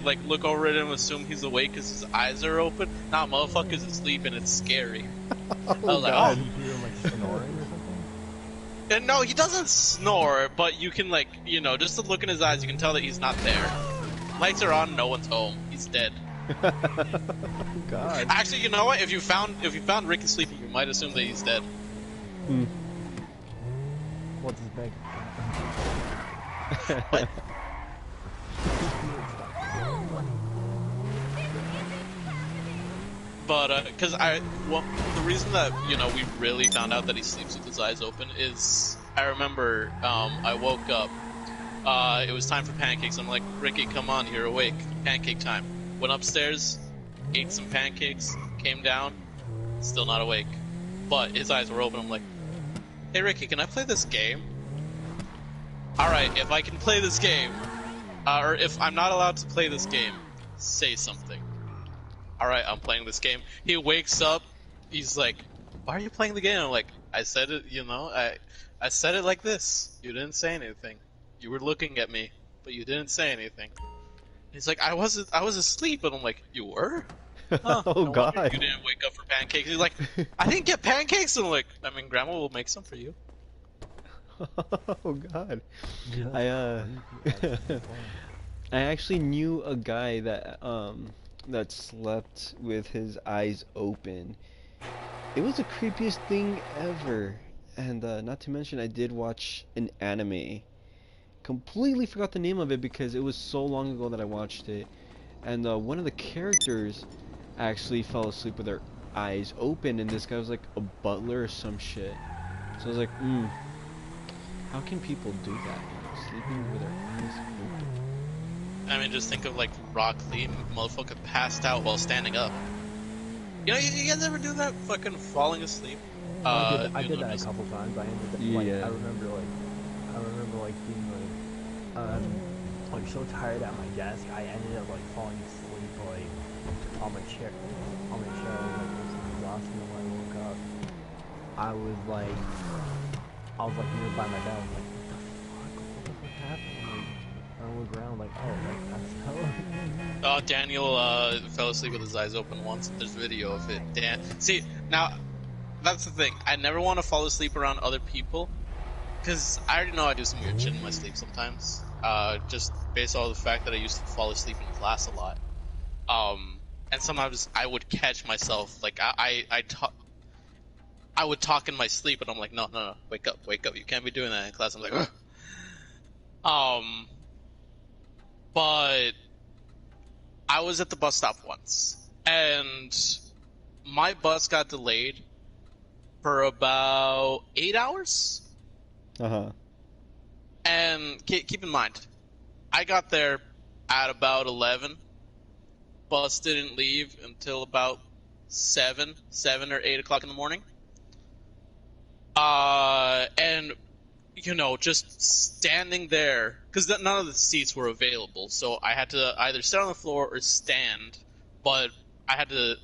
like look over at him, assume he's awake because his eyes are open. Nah, motherfucker's asleep, and it's scary. Oh, I was God. You hear him like snoring or something? And no, he doesn't snore, but you can like just to look in his eyes, you can tell that he's not there. Lights are on, no one's home. He's dead. Oh, God. Actually, you know what? If you found Ricky sleeping, you might assume that he's dead. What's his bag? What? But because the reason that we really found out that he sleeps with his eyes open is I remember I woke up. It was time for pancakes. I'm like, Ricky, come on, you're awake. Pancake time. Went upstairs, ate some pancakes, came down, still not awake. But his eyes were open. I'm like, hey Ricky, can I play this game? Alright, if I can play this game, or if I'm not allowed to play this game, say something. Alright, I'm playing this game. He wakes up, he's like, why are you playing the game? I'm like, I said it, I said it like this. You didn't say anything. You were looking at me, but you didn't say anything. He's like, I was asleep, and I'm like, you were? Huh, Oh, no God. wonder you didn't wake up for pancakes. He's like, I didn't get pancakes, and I'm like, I mean, Grandma will make some for you. Oh, God. Yeah. I actually knew a guy that slept with his eyes open. It was the creepiest thing ever. And not to mention, I did watch an anime. Completely forgot the name of it because it was so long ago that I watched it. And one of the characters actually fell asleep with their eyes open, and this guy was like a butler or some shit. So I was like, how can people do that? Sleeping with their eyes open. I mean, just think of like Rock Lee, motherfucker passed out while standing up. You guys ever do that? Fucking falling asleep. I did that a couple times. I ended up I remember being like so tired at my desk. I ended up like falling asleep like on my chair. I was like exhausted when I woke up. I was like nearby my bed. I was like, what the fuck happened? Like, I look around like, oh, like that's how. Daniel fell asleep with his eyes open once. There's video of it. See, now that's the thing. I never want to fall asleep around other people because I already know I do some weird shit in my sleep sometimes. Just based on the fact that I used to fall asleep in class a lot. And sometimes I would catch myself like I would talk in my sleep, and I'm like, no, wake up, you can't be doing that in class. I'm like, ugh. But I was at the bus stop once, and my bus got delayed for about 8 hours. Uh-huh. And keep in mind, I got there at about 11. Bus didn't leave until about 7 or 8 o'clock in the morning. And, you know, just standing there, because none of the seats were available, so I had to either sit on the floor or stand, but I had to...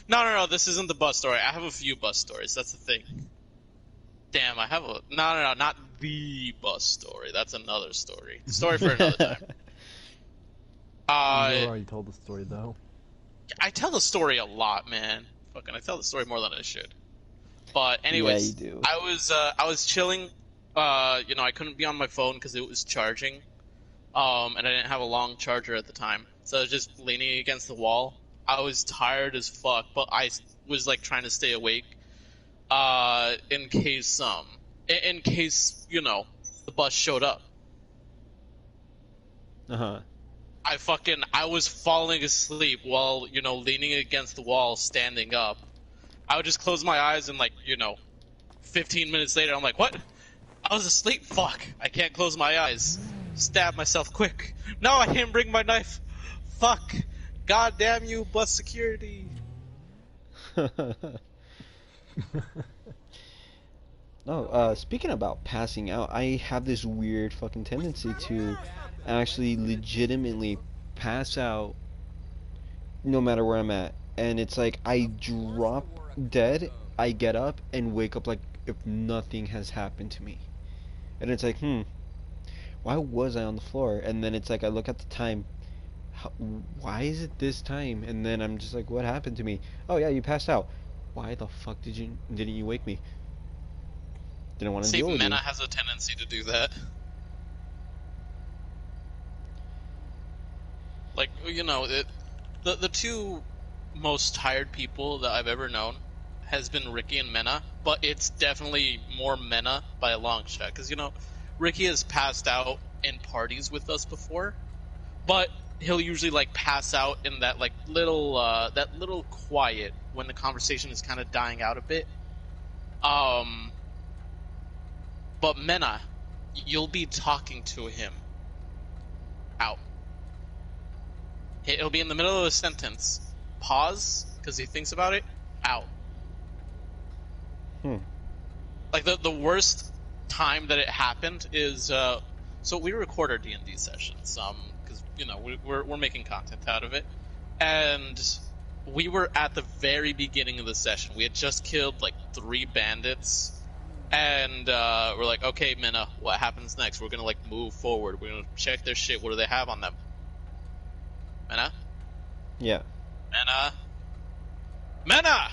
No, this isn't the bus story. I have a few bus stories, that's the thing. Damn, I have a... No, not the bus story. That's another story. Story for another time. You already told the story, though. I tell the story a lot, man. Fucking, I tell the story more than I should. But anyways, yeah, you do. I was chilling. You know, I couldn't be on my phone because it was charging. And I didn't have a long charger at the time, so I was just leaning against the wall. I was tired as fuck, but I was like trying to stay awake. In case you know, the bus showed up. Uh-huh. I was falling asleep while, you know, leaning against the wall, standing up. I would just close my eyes and, like, you know, 15 minutes later, I'm like, what? I was asleep? Fuck. I can't close my eyes. Stab myself quick. No, I didn't bring my knife. Fuck. God damn you, bus security. No, speaking about passing out, I have this weird fucking tendency to actually legitimately pass out no matter where I'm at. And it's like I drop dead, I get up and wake up like if nothing has happened to me. And it's like, why was I on the floor? And then it's like I look at the time, why is it this time? And then I'm just like, what happened to me? Oh yeah, you passed out. Why the fuck didn't you wake me? Didn't want to deal with you. Mena has a tendency to do that. Like, you know, the two most tired people that I've ever known has been Ricky and Mena, but it's definitely more Mena by a long shot. Because, you know, Ricky has passed out in parties with us before, but he'll usually, like, pass out in that, like, little quiet when the conversation is kind of dying out a bit. But Mena, you'll be talking to him out. He'll be in the middle of a sentence. Pause, because he thinks about it. Out. Like, the worst time that it happened is, so we record our D&D sessions, because, you know, we're making content out of it. And we were at the very beginning of the session. We had just killed, like, 3 bandits. And we're like, okay, Mena, what happens next? We're gonna, like, move forward. We're gonna check their shit. What do they have on them? Mena? Yeah. Mena!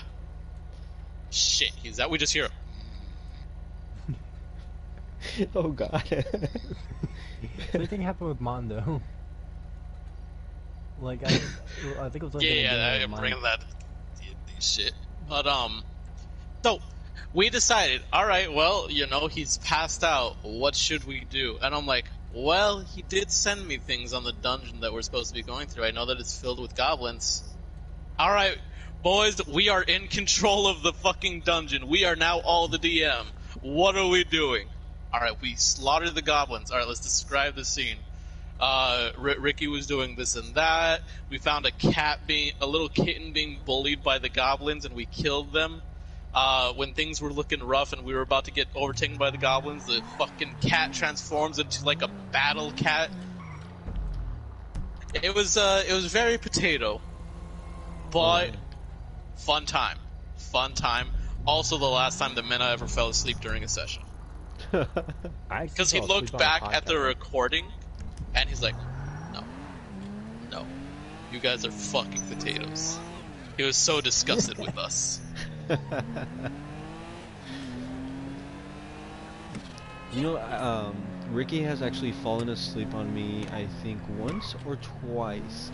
Shit, he's out. We just hear him. Oh god. Same thing happened with Mondo. Like, I think it was like I'm bringing that D&D shit. But, so, we decided, alright, well, you know, he's passed out. What should we do? And I'm like, well, he did send me things on the dungeon that we're supposed to be going through. I know that it's filled with goblins. Alright, boys, we are in control of the fucking dungeon. We are now all the DM. What are we doing? Alright, we slaughtered the goblins. Alright, let's describe the scene. Ricky was doing this and that. We found a little kitten being bullied by the goblins, and we killed them. When things were looking rough and we were about to get overtaken by the goblins, the fucking cat transforms into like a battle cat. It was very potato, but fun time. Also, the last time that Mena ever fell asleep during a session, because he looked back at the recording and he's like, no, you guys are fucking potatoes. He was so disgusted with us. You know, Ricky has actually fallen asleep on me, I think once or twice.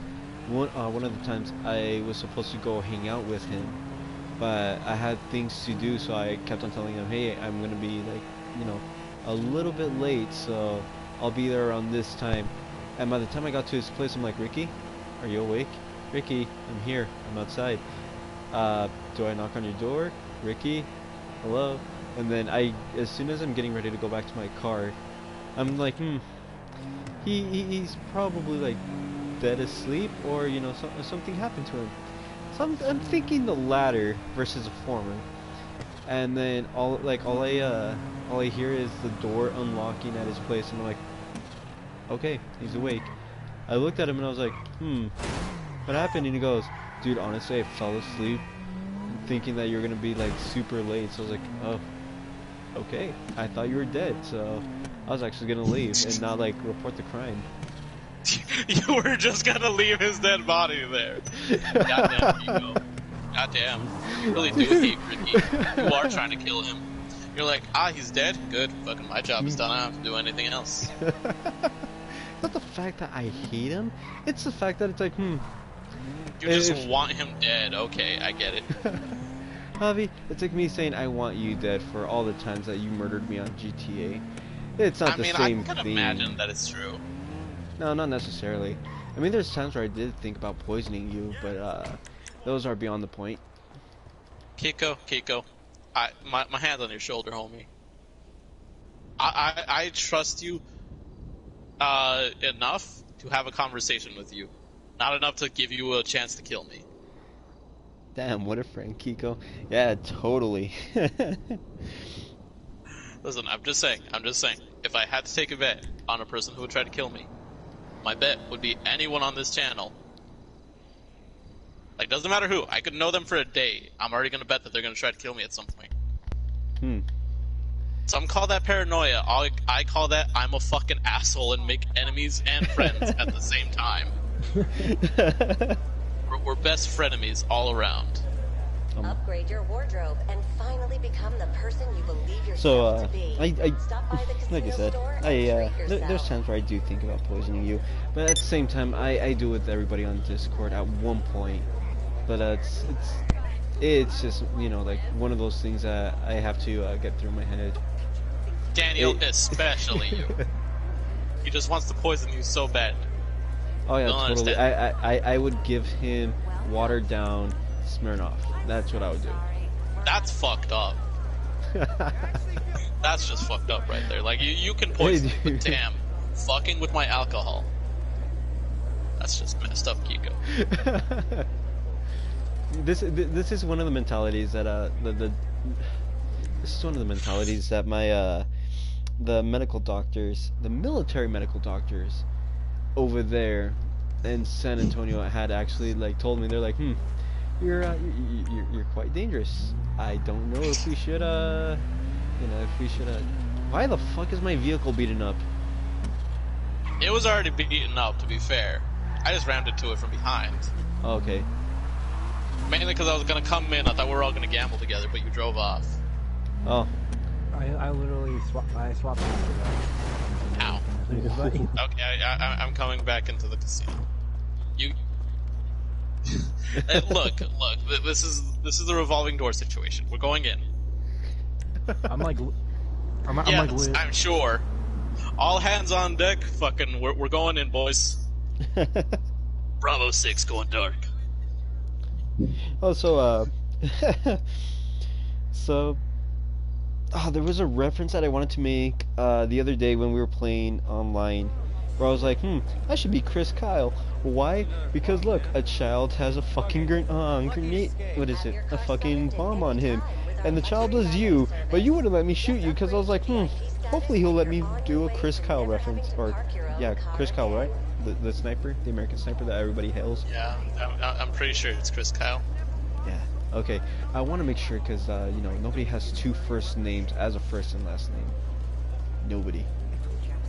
One of the times I was supposed to go hang out with him, but I had things to do, so I kept on telling him, hey, I'm gonna be, like, you know, a little bit late, so I'll be there around this time. And by the time I got to his place, I'm like, Ricky, are you awake? Ricky, I'm here. I'm outside. Do I knock on your door? Ricky? Hello? And then as soon as I'm getting ready to go back to my car, I'm like, he's probably like dead asleep, or you know, something happened to him. So I'm thinking the latter versus the former. And then all I hear is the door unlocking at his place, and I'm like, okay, he's awake. I looked at him and I was like, what happened? And he goes, dude, honestly, I fell asleep thinking that you're gonna be like super late. So I was like, oh, okay, I thought you were dead, so I was actually gonna leave and not like report the crime. You were just gonna leave his dead body there. Goddamn, Kiko. Goddamn. You really do hate Ricky. You are trying to kill him. You're like, he's dead? Good. Fucking my job is done. I don't have to do anything else. It's not the fact that I hate him, it's the fact that it's like, You just want him dead. Okay, I get it. Javi, it's like me saying I want you dead for all the times that you murdered me on GTA. It's not the same thing. I can imagine that it's true. No, not necessarily. I mean, there's times where I did think about poisoning you, but those are beyond the point. Kiko, my hand's on your shoulder, homie. I trust you enough to have a conversation with you, not enough to give you a chance to kill me. Damn, what a friend, Kiko. Yeah, totally. Listen, I'm just saying, if I had to take a bet on a person who would try to kill me, my bet would be anyone on this channel. Like, doesn't matter who. I could know them for a day. I'm already gonna bet that they're gonna try to kill me at some point. Some call that paranoia. I call that I'm a fucking asshole and make enemies and friends at the same time. We're best frenemies all around. Upgrade your wardrobe and finally become the person you believe yourself to be. Like I said, there's times where I do think about poisoning you, but at the same time, I do with everybody on Discord at one point. But it's just, you know, like one of those things that I have to get through my head. Daniel, especially you. He just wants to poison you so bad. Oh yeah, totally. I would give him watered down Smirnoff. That's what I would do. That's fucked up. That's just fucked up right there. Like, you can poison me, but damn, fucking with my alcohol. That's just messed up, Kiko. This is one of the mentalities that this is one of the mentalities that my the medical doctors, the military medical doctors over there in San Antonio had actually like told me. They're like, you're quite dangerous. I don't know if we should why the fuck is my vehicle beaten up? It was already beaten up, to be fair. I just rammed into it from behind. Oh, okay. Mainly because I was gonna come in. I thought we were all gonna gamble together, but you drove off. Oh. I literally swapped after that. Ow. Okay, I'm coming back into the casino. You. Look. This is a revolving door situation. We're going in. I'm sure. All hands on deck. Fucking, we're going in, boys. Bravo 6 going dark. Oh, so there was a reference that I wanted to make the other day when we were playing online, where I was like, I should be Chris Kyle. Why? Because look, a child has a fucking grenade. What is it? A fucking bomb on him, and the child was you, but you wouldn't let me shoot you because I was like, hopefully he'll let me do a Chris Kyle reference, or yeah, Chris Kyle, right? The sniper, the American sniper that everybody hails. Yeah, I'm pretty sure it's Chris Kyle. Yeah. Okay. I want to make sure because you know, nobody has two first names as a first and last name. Nobody,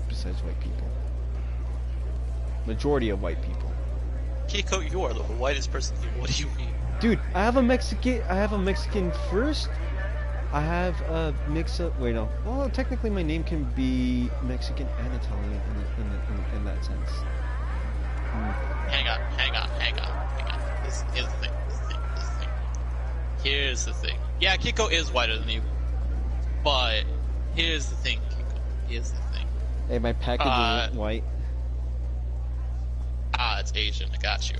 besides white people. Majority of white people. Kiko, you are the whitest person here. What do you mean? Dude, I have a Mexican first. I have a mix up. Wait, no. Well, technically, my name can be Mexican and Italian in that sense. Hang on. Here's the thing. Yeah, Kiko is whiter than you, but here's the thing, Kiko. Here's the thing. Hey, my package isn't white. it's Asian. I got you.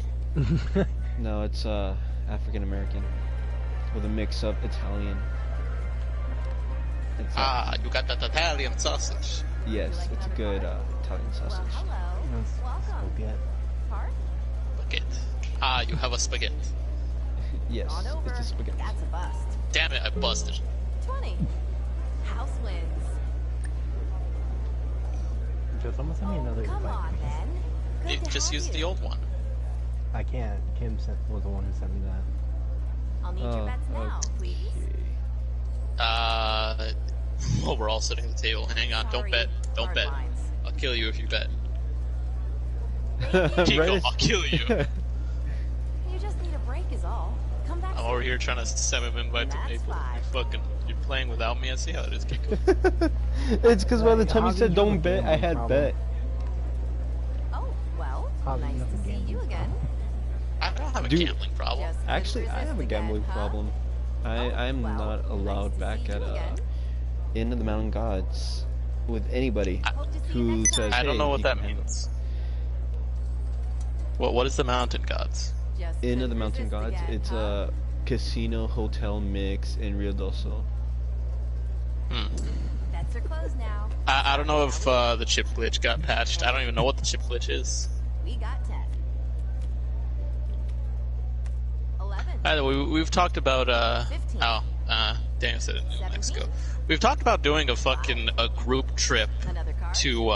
No, it's African American with a mix of Italian. It's, you got that Italian sausage. yes, it's a good Italian sausage. Spaghetti. Spaghetti. You have a spaghetti. Yes, it's a spaghetti. That's a bust. Damn it, I busted. 20. House wins. Joe, someone send me another Come invite, on, please. then. Good to Just have use you. the old one. I can't. Kim was the one who sent me that. I'll need your bets now, please. Well, we're all sitting at the table. Hang on, don't Sorry, bet. Don't hard bet. lines. I'll kill you if you bet. Right? Kiko, I'll kill you. You just need a break is all. Come back I'm soon. over here trying to send him invite to That's Maple. five. You're playing without me. I see how it is, Kiko. It's because by the time How you did said you don't have a bet, I gambling had problem? bet. Oh, well, How do you nice have a to see gambling you again. I don't have a Dude. gambling problem. Just Actually, I have a gambling problem. I'm well, not allowed nice to back see at you again. Inn of the Mountain Gods with anybody Hope to see you who next says, time. I don't "Hey, know what you that can handle means. What is the Mountain Gods? Just Inn to of the Mountain resist Gods. again, It's huh? a casino hotel mix in Rio del Sol. Bets are closed now. I don't know if the chip glitch got patched. I don't even know what the chip glitch is. We got 10. 11. By the way, we've talked about 15. Daniel said it in New 17. Mexico. We've talked about doing a group trip Another card. to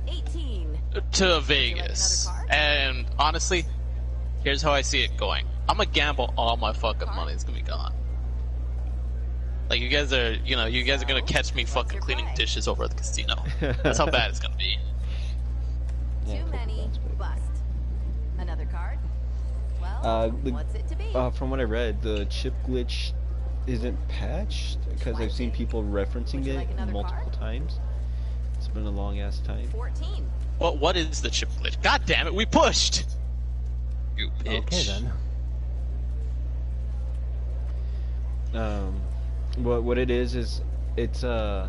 18. Vegas. another card? And honestly, here's how I see it going. I'm gonna gamble all my fucking money. It's gonna be gone. Like you guys are gonna catch me fucking cleaning dishes over at the casino. That's how bad it's gonna be. Yeah, Too couple many. bets, but- Bust. Another card. Well, what's it to be? From what I read, the chip glitch isn't patched because I've seen 20. people referencing Would you it like another multiple card? times. It's been a long ass time. 14. What is the chip glitch? God damn it, we pushed! You bitch. Okay then. What it is it's oh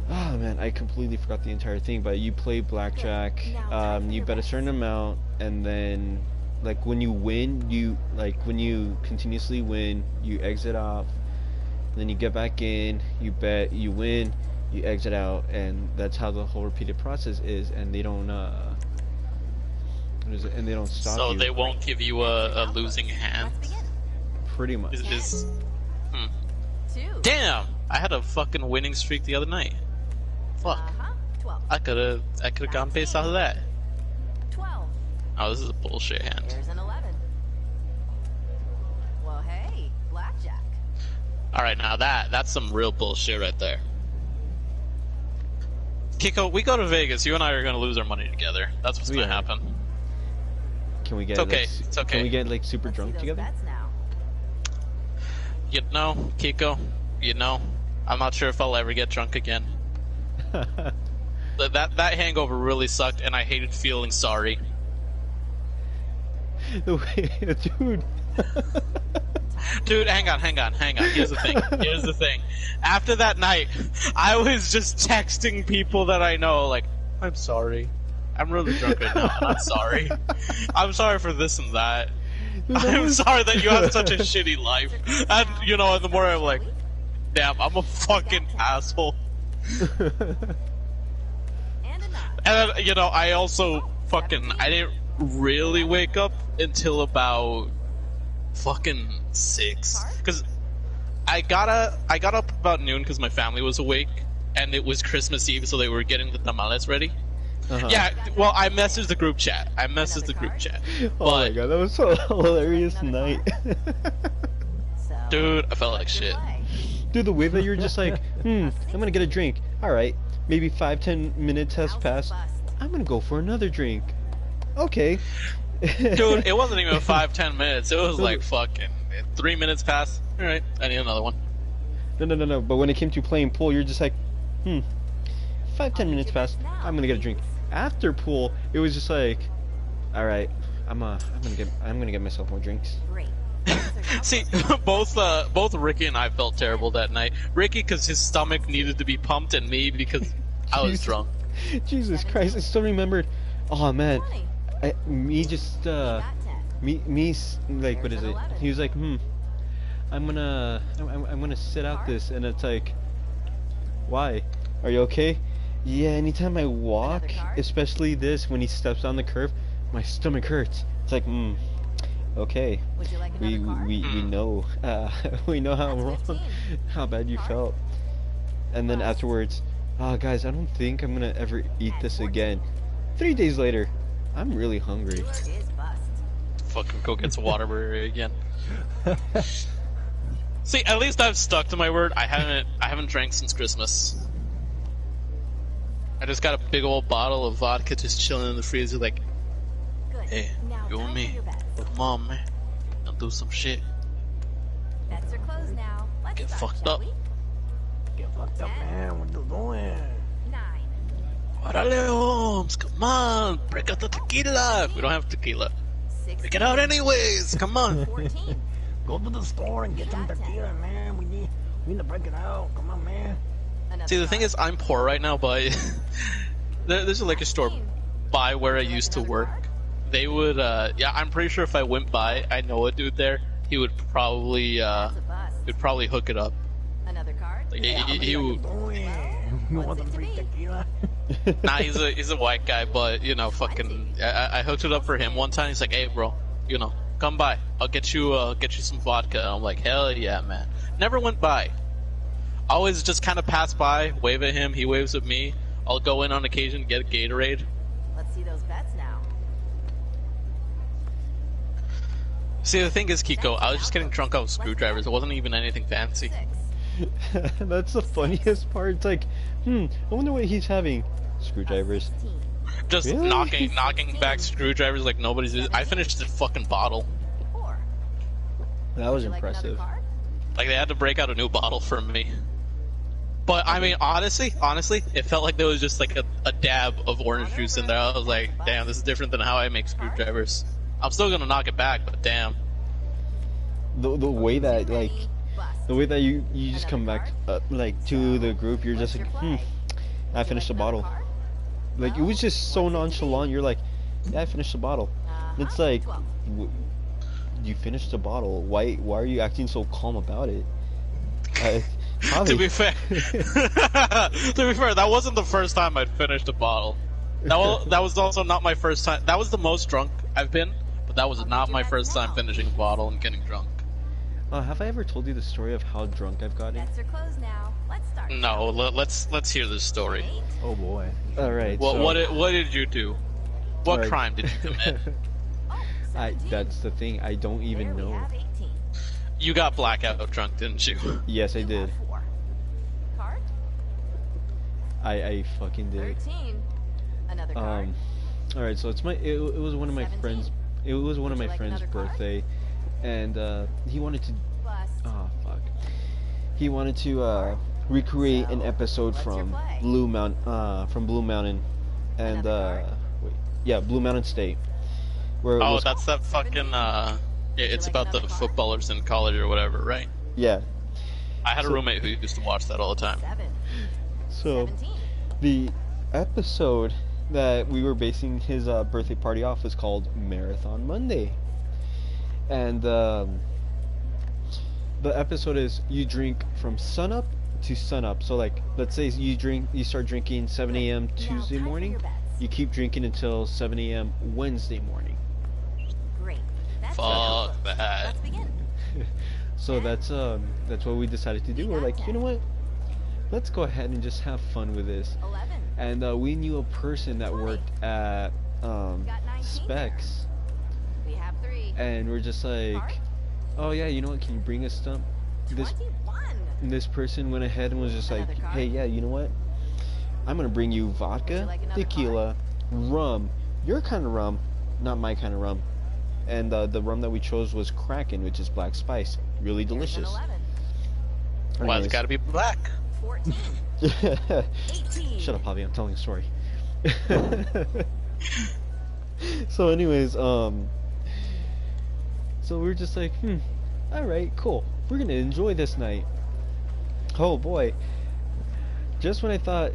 man, I completely forgot the entire thing, but you play blackjack, you bet a certain amount, and then like when you win, when you continuously win, you exit off, then you get back in, you bet, you win, you exit out, and that's how the whole repeated process is, and they don't and they don't stop So you. they won't give you a losing hand? Let's begin. Pretty much. Is 2. Damn! I had a fucking winning streak the other night. Fuck. 12. I could've gone based off of that. 12. Oh, this is a bullshit hand. There's an 11. Well, hey, blackjack. Alright, now that's some real bullshit right there. Kiko, we go to Vegas, you and I are gonna lose our money together. That's what's gonna happen. Can we get It's okay, like, it's okay. Can we get like super Let's see drunk those together? bets now. You know, Kiko, I'm not sure if I'll ever get drunk again. That hangover really sucked, and I hated feeling sorry. The way, dude. Dude, hang on. Here's the thing. After that night, I was just texting people that I know, like, I'm sorry. I'm really drunk right now, and I'm sorry. I'm sorry for this and that. I'm sorry that you have such a shitty life. And, and the more I'm like, damn, I'm a fucking asshole. And And, I also I didn't really wake up until about fucking 6. Because I got up about noon because my family was awake, and it was Christmas Eve, so they were getting the tamales ready. Yeah, well, I messaged the group chat. Oh my But, god, that was so hilarious night. dude, I felt like shit. Dude, the way that you were just like, I'm gonna get a drink. Alright, maybe 5-10 minutes has passed. I'm gonna go for another drink. Okay. Dude, it wasn't even 5-10 minutes. It was like fucking 3 minutes past. Alright, I need another one. No. But when it came to playing pool, you're just like, 5-10 minutes passed. I'm gonna get a drink. After pool, it was just like, all right, I'm gonna get myself more drinks. Great. See, both Ricky and I felt terrible that night. Ricky because his stomach needed to be pumped, and me because I was drunk. Jesus Christ, I still remembered. Oh man, like what is it? He was like, I'm gonna sit out this, and it's like, why? Are you okay? Yeah, anytime I walk, especially this, when he steps on the curve, my stomach hurts. It's like, okay. We know, we know how wrong, how bad you felt. And then afterwards, guys, I don't think I'm gonna ever eat this again. 3 days later, I'm really hungry. Fucking go get some Waterbury again. See, at least I've stuck to my word. I haven't drank since Christmas. I just got a big old bottle of vodka just chilling in the freezer, like, hey, you and me, come on, man, I'll do some shit. Bets are closed now. Get fucked up. Get fucked up, man. What you doing? 9. Órale, Holmes, come on, break out the tequila. We don't have tequila. 16. Break it out anyways. Come on. 14. Go to the store and get some tequila, man. We need to break it out. Come on, man. See, the thing is, I'm poor right now, but there's a liquor store by where I used to work. They would, yeah, I'm pretty sure if I went by, I know a dude there. He would probably, hook it up. Another card. Like, he would. You want some free tequila? Nah, he's a white guy, but you know, fucking, I hooked it up for him one time. He's like, hey, bro, you know, come by. I'll get you some vodka. And I'm like, hell yeah, man. Never went by. Always just kind of pass by, wave at him, he waves at me. I'll go in on occasion, get a Gatorade. Let's see those bets now. See, the thing is, Kiko, I was just getting drunk off screwdrivers. It wasn't even anything fancy. 6. That's the funniest part. It's like, I wonder what he's having. Screwdrivers. 16. Just Really? knocking back screwdrivers like nobody's. I finished the fucking bottle. 4. That was Would you like another impressive. card? Like they had to break out a new bottle for me. But I mean, honestly, it felt like there was just like a dab of orange juice in there. I was like, damn, this is different than how I make screwdrivers. I'm still gonna knock it back, but damn. The way that like the way that you just come back like to the group, you're just like, I finished the bottle. Like it was just so nonchalant. You're like, yeah, I finished the bottle. And it's like, you finished the bottle. Why are you acting so calm about it? To be fair, that wasn't the first time I'd finished a bottle. That was also not my first time. That was the most drunk I've been, but that was not my first time finishing a bottle and getting drunk. Have I ever told you the story of how drunk I've gotten? Bets are closed now. Let's start. No, let's hear this story. 8. Oh boy. All right. Well, so, what did you do? What Right. crime did you commit? Oh, 17. that's the thing. I don't even There we know. have 18. You got blackout drunk, didn't you? Yes, I You did. have 4. Card. I fucking did. 13. Another card. All right. So it was one of my 17. friends. It was one of Would you my like friend's another card? birthday, and he wanted to. Bust. Oh fuck. He wanted to recreate an episode what's your from play? Blue Mountain, and Another wait, yeah, Blue Mountain State. Where it Oh, was, that's that fucking. It's like about the another card? footballers in college or whatever, right? yeah. I had a So- roommate who used to watch that all the time. 7. So 17. the episode that we were basing his birthday party off was called Marathon Monday, and the episode is you drink from sunup to sunup. So like, let's say you start drinking 7 a.m. Now, Tuesday time for morning. your bets. You keep drinking until 7 a.m. Wednesday morning. Great. That's Fuck it. that. Let's begin. So that's what we decided to do. We're like, you know what? Let's go ahead and just have fun with this. 11. And we knew a person that worked at Got 19 Specs, We have 3. and we're just like, Card? oh yeah, you know what? Can you bring us some? This 21. person went ahead and was just like, Another card? hey, yeah, you know what? I'm gonna bring you vodka, like another tequila, rum, your kind of rum, not my kind of rum. And the rum that we chose was Kraken, which is black spice. Really Here's an delicious. 11. Why it's Anyways. gotta be black? 14. 18. Shut up, Javi. I'm telling a story. So, anyways, so we're just like, all right, cool. We're gonna enjoy this night. Oh boy! Just when I thought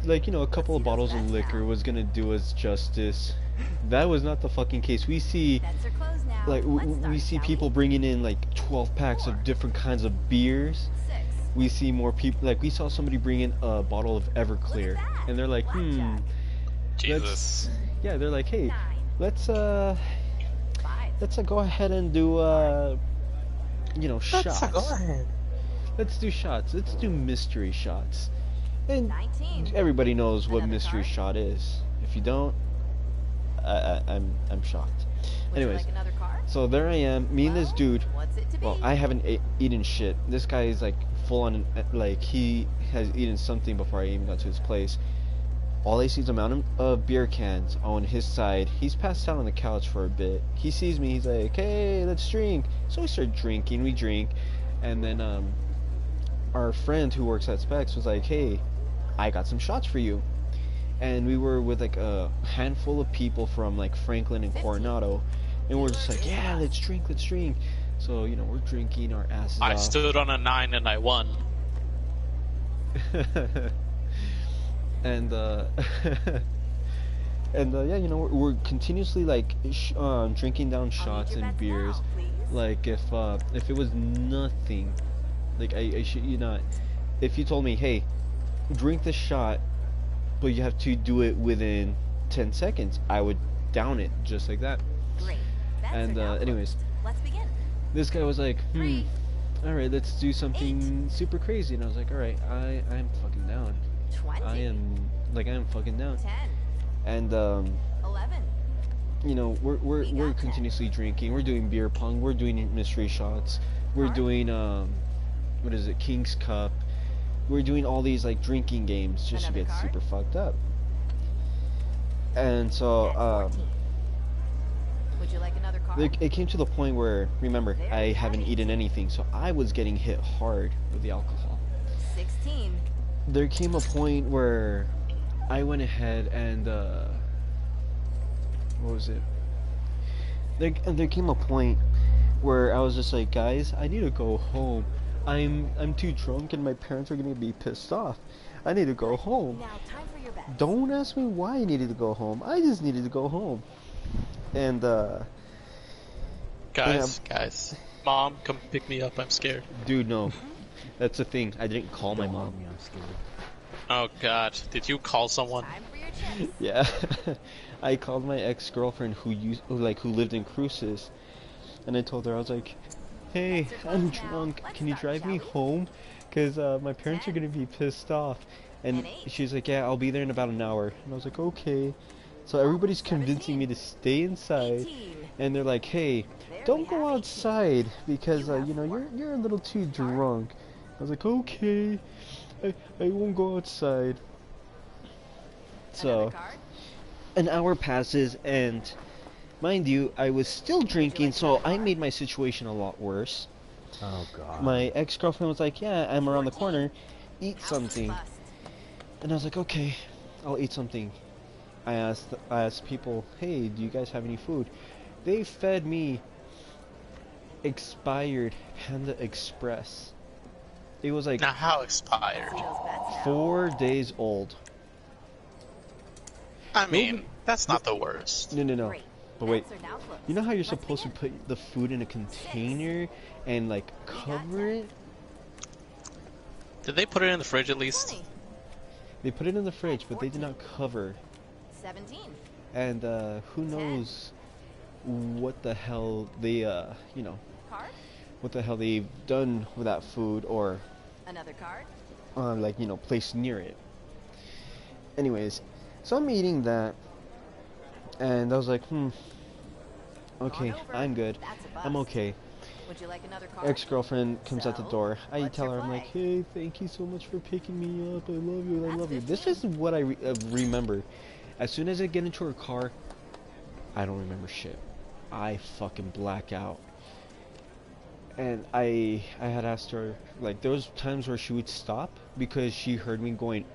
like, you know, a couple of bottles of liquor was gonna do us justice. That was not the fucking case. We see, like, we see people bringing in like 12 packs of different kinds of beers. We see more people, like, we saw somebody bring in a bottle of Everclear, and they're like, Jesus. Yeah, they're like, hey, let's go ahead and do, you know, shots. Go ahead. Let's do shots. Let's do mystery shots. And everybody knows what mystery shot is. If you don't, I'm shocked. Anyways, so there I am, me and this dude. Well, I haven't eaten shit. This guy is like full on, like, he has eaten something before I even got to his place. All I see is a mountain of beer cans on his side. He's passed out on the couch for a bit. He sees me, he's like, hey, let's drink. So we start drinking, we drink. And then our friend who works at Specs was like, hey, I got some shots for you. And we were with like a handful of people from like Franklin and Coronado. And we're just like, yeah, let's drink. So, you know, we're drinking our asses off. I stood on a 9 and I won. And yeah, you know, we're continuously like drinking down shots and beers. Like, if it was nothing, like, I should you not, if you told me, hey, drink this shot, but you have to do it within 10 seconds, I would down it just like that. Great. And anyways, Let's begin. this guy was like, alright, let's do something super crazy. And I was like, alright, I'm fucking down. 20. I am fucking down. 10. And 11. you know, we're continuously drinking. We're doing beer pong. We're doing mystery shots. We're doing what is it, King's Cup. We're doing all these like drinking games just to get super fucked up. And so Would you like another card? it came to the point where, remember, I haven't eaten anything, so I was getting hit hard with the alcohol. 16. There came a point where I went ahead and what was it? There came a point where I was just like, guys, I need to go home. I'm too drunk and my parents are gonna be pissed off. I need to go home. Now, time for your bets. Don't ask me why I needed to go home. I just needed to go home. And Guys, Mom, come pick me up. I'm scared. dude, no. That's the thing. I didn't call my mom. I'm scared. Oh God, did you call someone? Time for your chase. Yeah. I called my ex-girlfriend who lived in Cruces, and I told her, I was like, hey, I'm drunk, can you drive me home? Because my parents are going to be pissed off. And she's like, yeah, I'll be there in about an hour. And I was like, okay. So everybody's convincing me to stay inside, and they're like, hey, don't go outside because you know, you're a little too drunk. I was like, okay, I won't go outside. So an hour passes, and mind you, I was still drinking, so I made my situation a lot worse. Oh God. My ex-girlfriend was like, yeah, I'm around the corner, eat something. And I was like, okay, I'll eat something. I asked people, hey, do you guys have any food? They fed me expired Panda Express. It was like Now, how expired? 4 days old. I mean, that's not the worst. No. But wait, you know how you're supposed to put the food in a container and like cover it? Did they put it in the fridge at least? They put it in the fridge, but they did not cover. 17. And who knows what the hell they you know, what the hell they've done with that food, or Another card. like, you know, placed near it. Anyways, so I'm eating that, and I was like, okay, I'm good, I'm okay. Would you like another card? Ex-girlfriend comes at the door. I tell her, I'm like, hey, thank you so much for picking me up. I love you, I love you. This is what I remember. As soon as I get into her car, I don't remember shit. I fucking black out. And I had asked her, like, there was times where she would stop because she heard me going,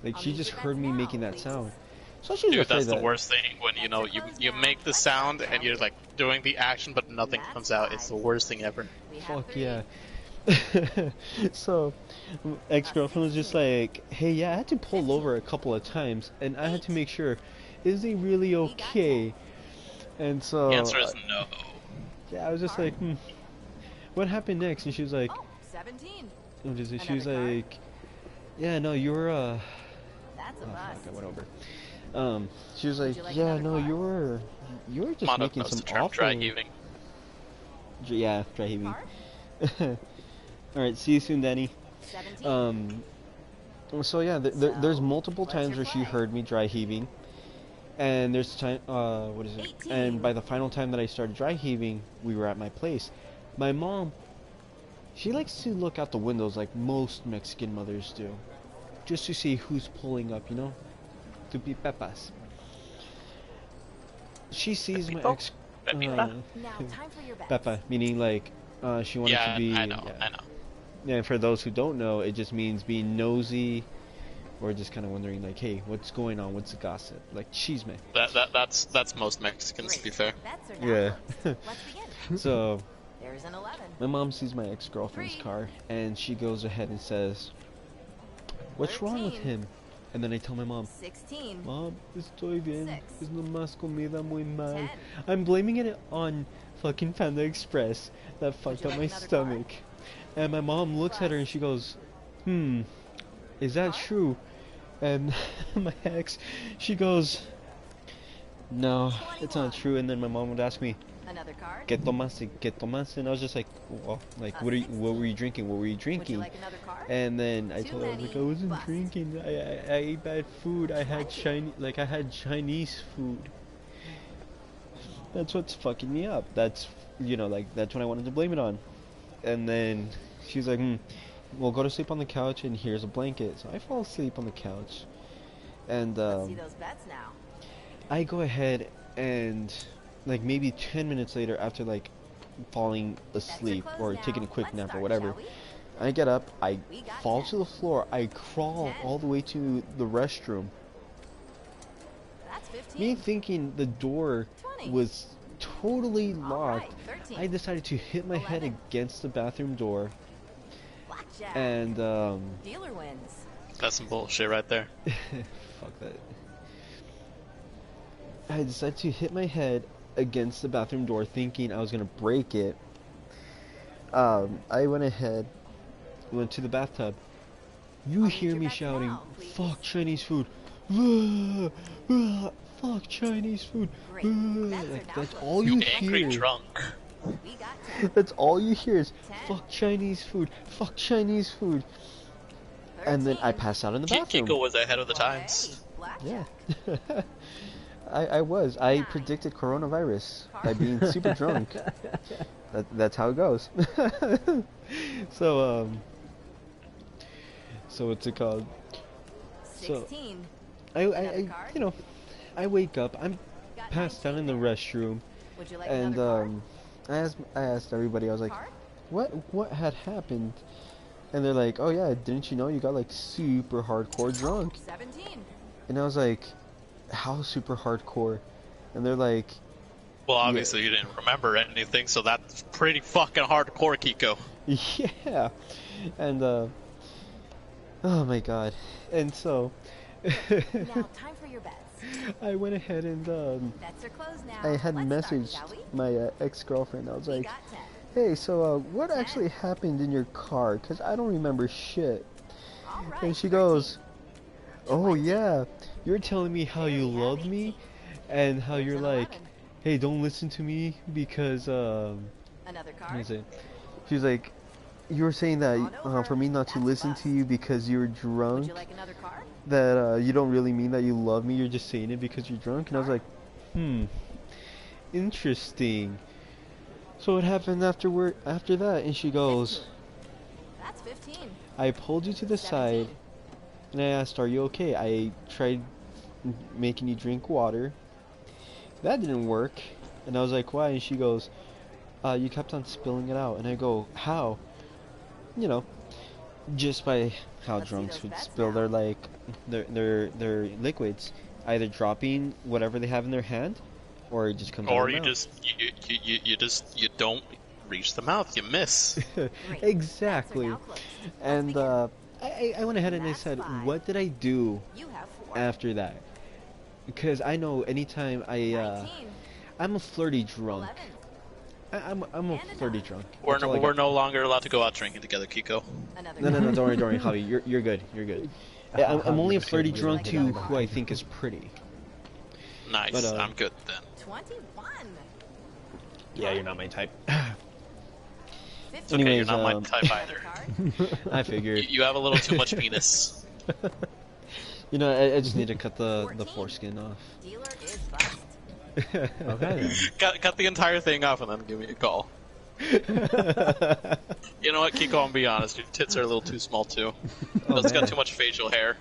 like, she just heard me making that sound. So she was Dude, afraid that's the that, worst thing when, you know, you make the sound and you're like doing the action but nothing comes out. It's the worst thing ever. fuck yeah. So, ex-girlfriend was just like, hey, yeah, I had to pull over a couple of times, and I had to make sure, is he really okay? And so... The answer is no. Yeah, I was just like, what happened next? And she was like... 17. She was like, yeah, no, you were, That's a oh, bust. fuck, I went over. She was like, yeah, no, you were just Mono making knows some the term awful... dry heaving. Yeah, dry heaving. Alright, see you soon, Danny. 17. So yeah, there's multiple times where she heard me dry heaving. And there's time, what is it? 18. And by the final time that I started dry heaving, we were at my place. My mom, she likes to look out the windows like most Mexican mothers do. Just to see who's pulling up, you know? To be pepas. She sees my ex... Now, time for your bets. Pepa, meaning like, she wanted to be... I know. Yeah, and for those who don't know, it just means being nosy, or just kind of wondering like, hey, what's going on? What's the gossip? Like, chisme. That's most Mexicans, to be fair. Yeah. Let's begin. So, There's an 11. my mom sees my ex-girlfriend's car, and she goes ahead and says, what's wrong with 13. him? And then I tell my mom, 16. Mom, estoy bien. 6. Es nomás comida muy mal. 10. I'm blaming it on fucking Panda Express that fucked you up like my another stomach. And my mom looks at her and she goes, is that true? And my ex, she goes, no, it's not true. And then my mom would ask me, Another card. ¿Qué tomaste? ¿Qué tomaste? And I was just like, well, like, what were you drinking? What were you Would you drinking? like another card? And then I Too told her, I was like, I many wasn't busts. drinking. I ate bad food. I had Chinese food. That's what's fucking me up. That's, you know, like, that's what I wanted to blame it on. And then she was like, well, go to sleep on the couch and here's a blanket. So I fall asleep on the couch. And, Let's see those bets now. I go ahead and, like, maybe 10 minutes later after, like, falling asleep or taking a quick nap or whatever, I get up, I fall to the floor, I crawl all the way to the restroom. That's 15. Me thinking the door 20. was totally locked, All right, 13. I decided to hit my head 11. against the bathroom door, Blackjack. and, Dealer wins. That's some bullshit right there. fuck that. I decided to hit my head against the bathroom door thinking I was gonna break it. I went ahead, went to the bathtub. You hear me shouting, now, please. fuck Chinese food. Fuck Chinese food. Great. Bets are Like, now that's closed. all you Angry hear. drunk. We got 10. That's all you hear is 10. fuck Chinese food. Fuck Chinese food. And then I 13. pass out in the bathroom. Kiko was ahead of the Well, times. hey, blackjack. Yeah. I predicted coronavirus by being super drunk. That's how it goes. So what's it called? So 16. I Another card? you know, I wake up, I'm Got passed out 19 in the there. restroom, Would you like and another card? I asked everybody, I was like, Card? what had happened? And they're like, oh yeah, didn't you know you got like super hardcore drunk? 17. And I was like, how super hardcore? And they're like, Well, obviously you didn't remember anything, so that's pretty fucking hardcore, Kiko. yeah. And oh my god. And so Now, time for your bets. I went ahead and Bets are closed now. I had Let's start, messaged shall we? my ex-girlfriend. I was We like, got 10. hey, so what actually happened in your car? Because I don't remember shit. All right, And she 13. goes, oh yeah, you're telling me how you love me and how There's you're an like, 11. hey, don't listen to me because Another what card. is it? She was like, you were saying that On over. for me not to That's a listen bust. to you because you're Would drunk, you like another card? that you don't really mean that you love me, you're just saying it because you're drunk. And I was like, interesting. So what happened after that? And she goes, That's 15. I pulled you to the 17. side and I asked, are you okay? I tried making you drink water. That didn't work. And I was like, why? And she goes, you kept on spilling it out. And I go, how? You know, just by how Let's see drunks those would bets spill now. their like their liquids, either dropping whatever they have in their hand, or it just comes out Or of you their mouth. just you don't reach the mouth, you miss. Exactly. And I went ahead and I said, what did I do after that? Because I know anytime I'm a flirty drunk. I'm a flirty drunk. We're no longer allowed to go out drinking together, Kiko. No, don't worry, Javi. You're good. Yeah, I'm only a flirty drunk to who I think is pretty. Nice. But, I'm good then. 21. Yeah, you're not my type. It's okay, you're not my type either. I figured. You have a little too much penis. You know, I just need to cut the foreskin off. Dealer is bust. Okay. Cut the entire thing off and then give me a call. You know what, Kiko, I'll be honest, your tits are a little too small too. It's got too much facial hair.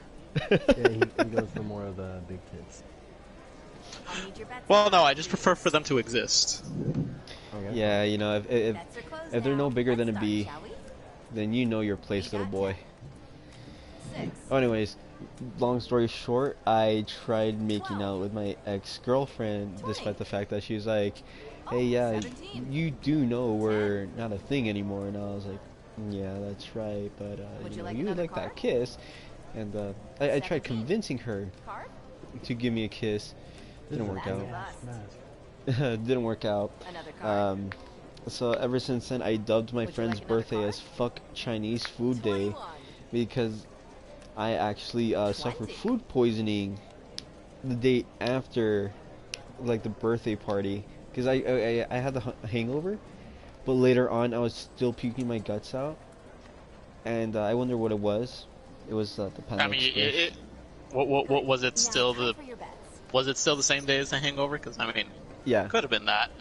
Yeah, he goes for more of the big tits. Well, no, I just prefer for them to exist. Okay. Yeah, you know, if they're no bigger than a bee, then you know your place, little boy. Oh, anyways, long story short, I tried making out with my ex-girlfriend, despite the fact that she was like, hey, yeah, you do know we're not a thing anymore. And I was like, yeah, that's right, but you know, you like that kiss. And I tried convincing her to give me a kiss. Didn't work out. Didn't work out. So ever since then, I dubbed my friend's birthday as Fuck Chinese Food Day, because I actually suffered food poisoning the day after, like, the birthday party, because I had the hangover, but later on I was still puking my guts out, and I wonder what it was. It was the Panic Express. What was it still the? Was it still the same day as the hangover? Because I mean, yeah, could have been that.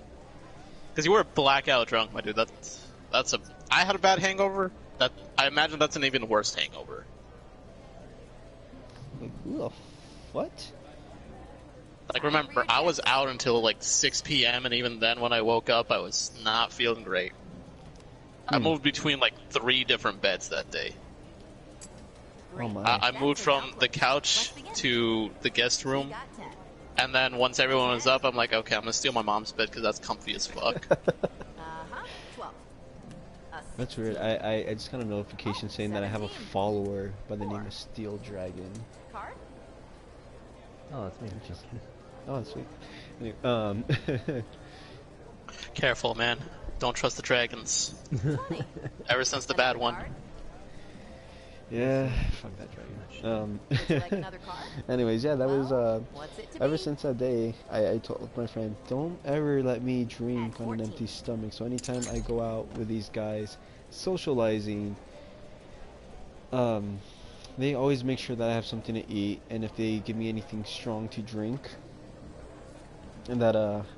Because you were blackout drunk, my dude. That's a. I had a bad hangover. That I imagine that's an even worse hangover. Ooh, what? Like, remember, I was out until like 6 p.m. and even then, when I woke up, I was not feeling great. I moved between like 3 different beds that day. Oh my. I moved from the couch to the guest room, and then once everyone was up, I'm like, okay, I'm gonna steal my mom's bed because that's comfy as fuck. That's weird. I just got a notification saying that I have a follower by the name of Steel Dragon. Oh, that's me. Oh, that's sweet. Anyway, Careful, man. Don't trust the dragons. Ever since the bad one. Yeah, fuck that dragon. Anyways, yeah, that was, ever since that day, I told my friend, don't ever let me drink on an empty stomach. So anytime I go out with these guys, socializing, they always make sure that I have something to eat, and if they give me anything strong to drink, and that,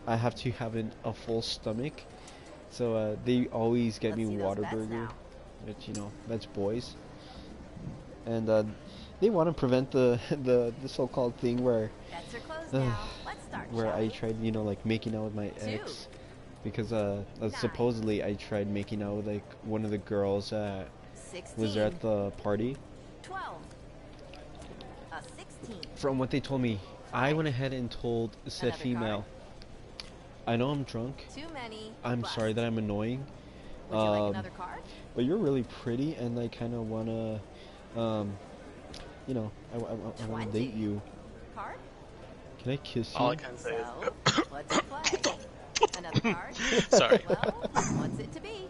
I have to have a full stomach, so, they always get me Whataburger, which, you know, that's boys. And they want to prevent the so-called thing where I tried, you know, like making out with my ex, because supposedly I tried making out with like one of the girls that was there at the party. 12. 16. From what they told me, I went ahead and told said female, I know I'm drunk. Too many. I'm sorry that I'm annoying. Would you like another card? But you're really pretty, and I kind of wanna. You know, I want to date you. Card? Can I kiss you? All I can say is... Let's play. Another card? Sorry. Well, what's it to be?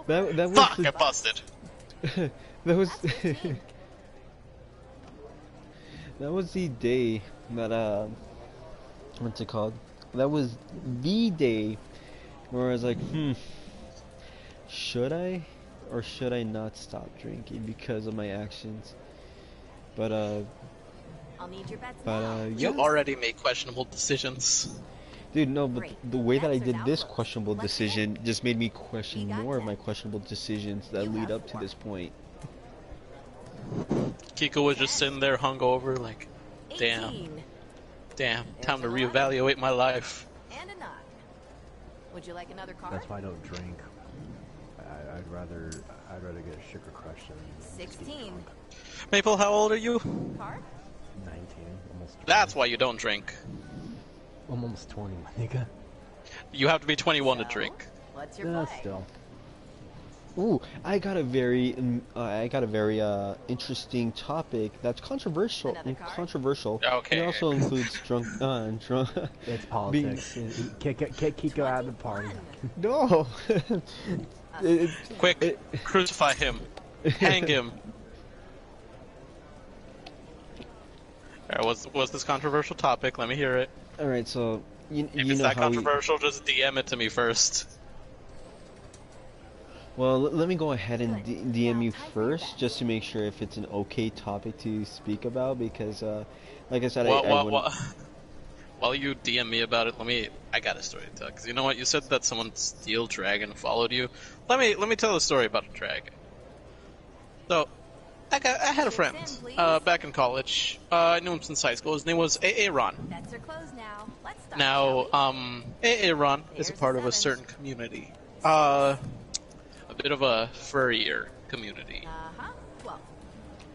that was Fuck, I busted. that was... that was the day that, what's it called? That was the day where I was like, should I? Or should I not stop drinking because of my actions? But I'll need your bets yeah. You already make questionable decisions. Dude, no, but the way that I did this questionable decision just made me question more of my questionable decisions that lead up to this point. Kiko was just sitting there hungover like, damn, time to reevaluate my life. And a 9. Would you like another card? That's why I don't drink. I'd rather get a sugar crush than 16. Maple, how old are you? Card? 19, almost 20. That's why you don't drink. I'm almost 20, my nigga. You have to be 21 to drink. What's your play? Still. Ooh, I got a very interesting topic that's controversial. Okay. It also includes drunk. It's politics. Kick Kiko out of the party. No. Quick, crucify him. Hang him. Alright, what's this controversial topic? Let me hear it. Alright, so if it's that controversial, just DM it to me first. Well, let me go ahead and DM you first, just to make sure if it's an okay topic to speak about, because, like I said, while you DM me about it, I got a story to tell, because you know what, you said that someone steel dragon followed you. Let me tell a story about a dragon. So, I had a friend, back in college. I knew him since high school. His name was A.A. Ron. Bets are closed now. Let's start, Now, A.A. Ron is a part of a certain community. A bit of a furrier community. 12.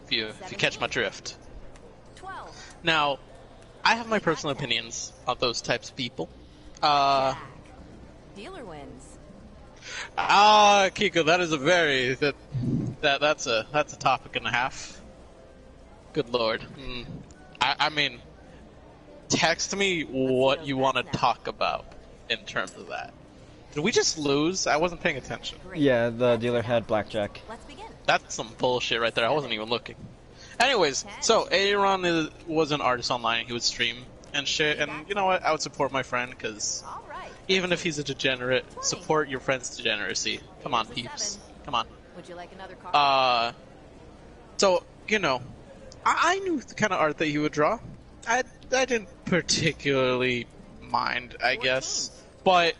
If you catch my drift. 12. Now, I have my personal opinions of those types of people. Jack. Dealer wins. Kiko, that is a very that's a topic and a half. Good lord. I mean, text me what you want to talk about in terms of that. Did we just lose? I wasn't paying attention. Yeah, the dealer had blackjack. Let's begin. That's some bullshit right there. I wasn't even looking. Anyways, so Aaron was an artist online. He would stream and shit, and you know what? I would support my friend because even if he's a degenerate, support your friend's degeneracy. Come on, peeps. Come on. Would you like another card? So you know, I knew the kind of art that he would draw. I didn't particularly mind, I guess, but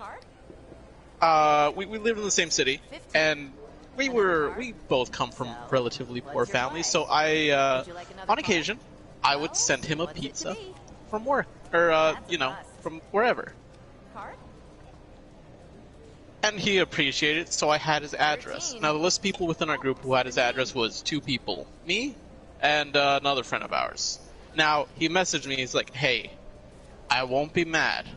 we lived in the same city, and we both come from relatively poor families, so on occasion, I would send him a pizza from work, or, you know, from wherever. And he appreciated it, so I had his address. Now, the list of people within our group who had his address was 2 people. Me, and another friend of ours. Now, he messaged me, he's like, hey, I won't be mad.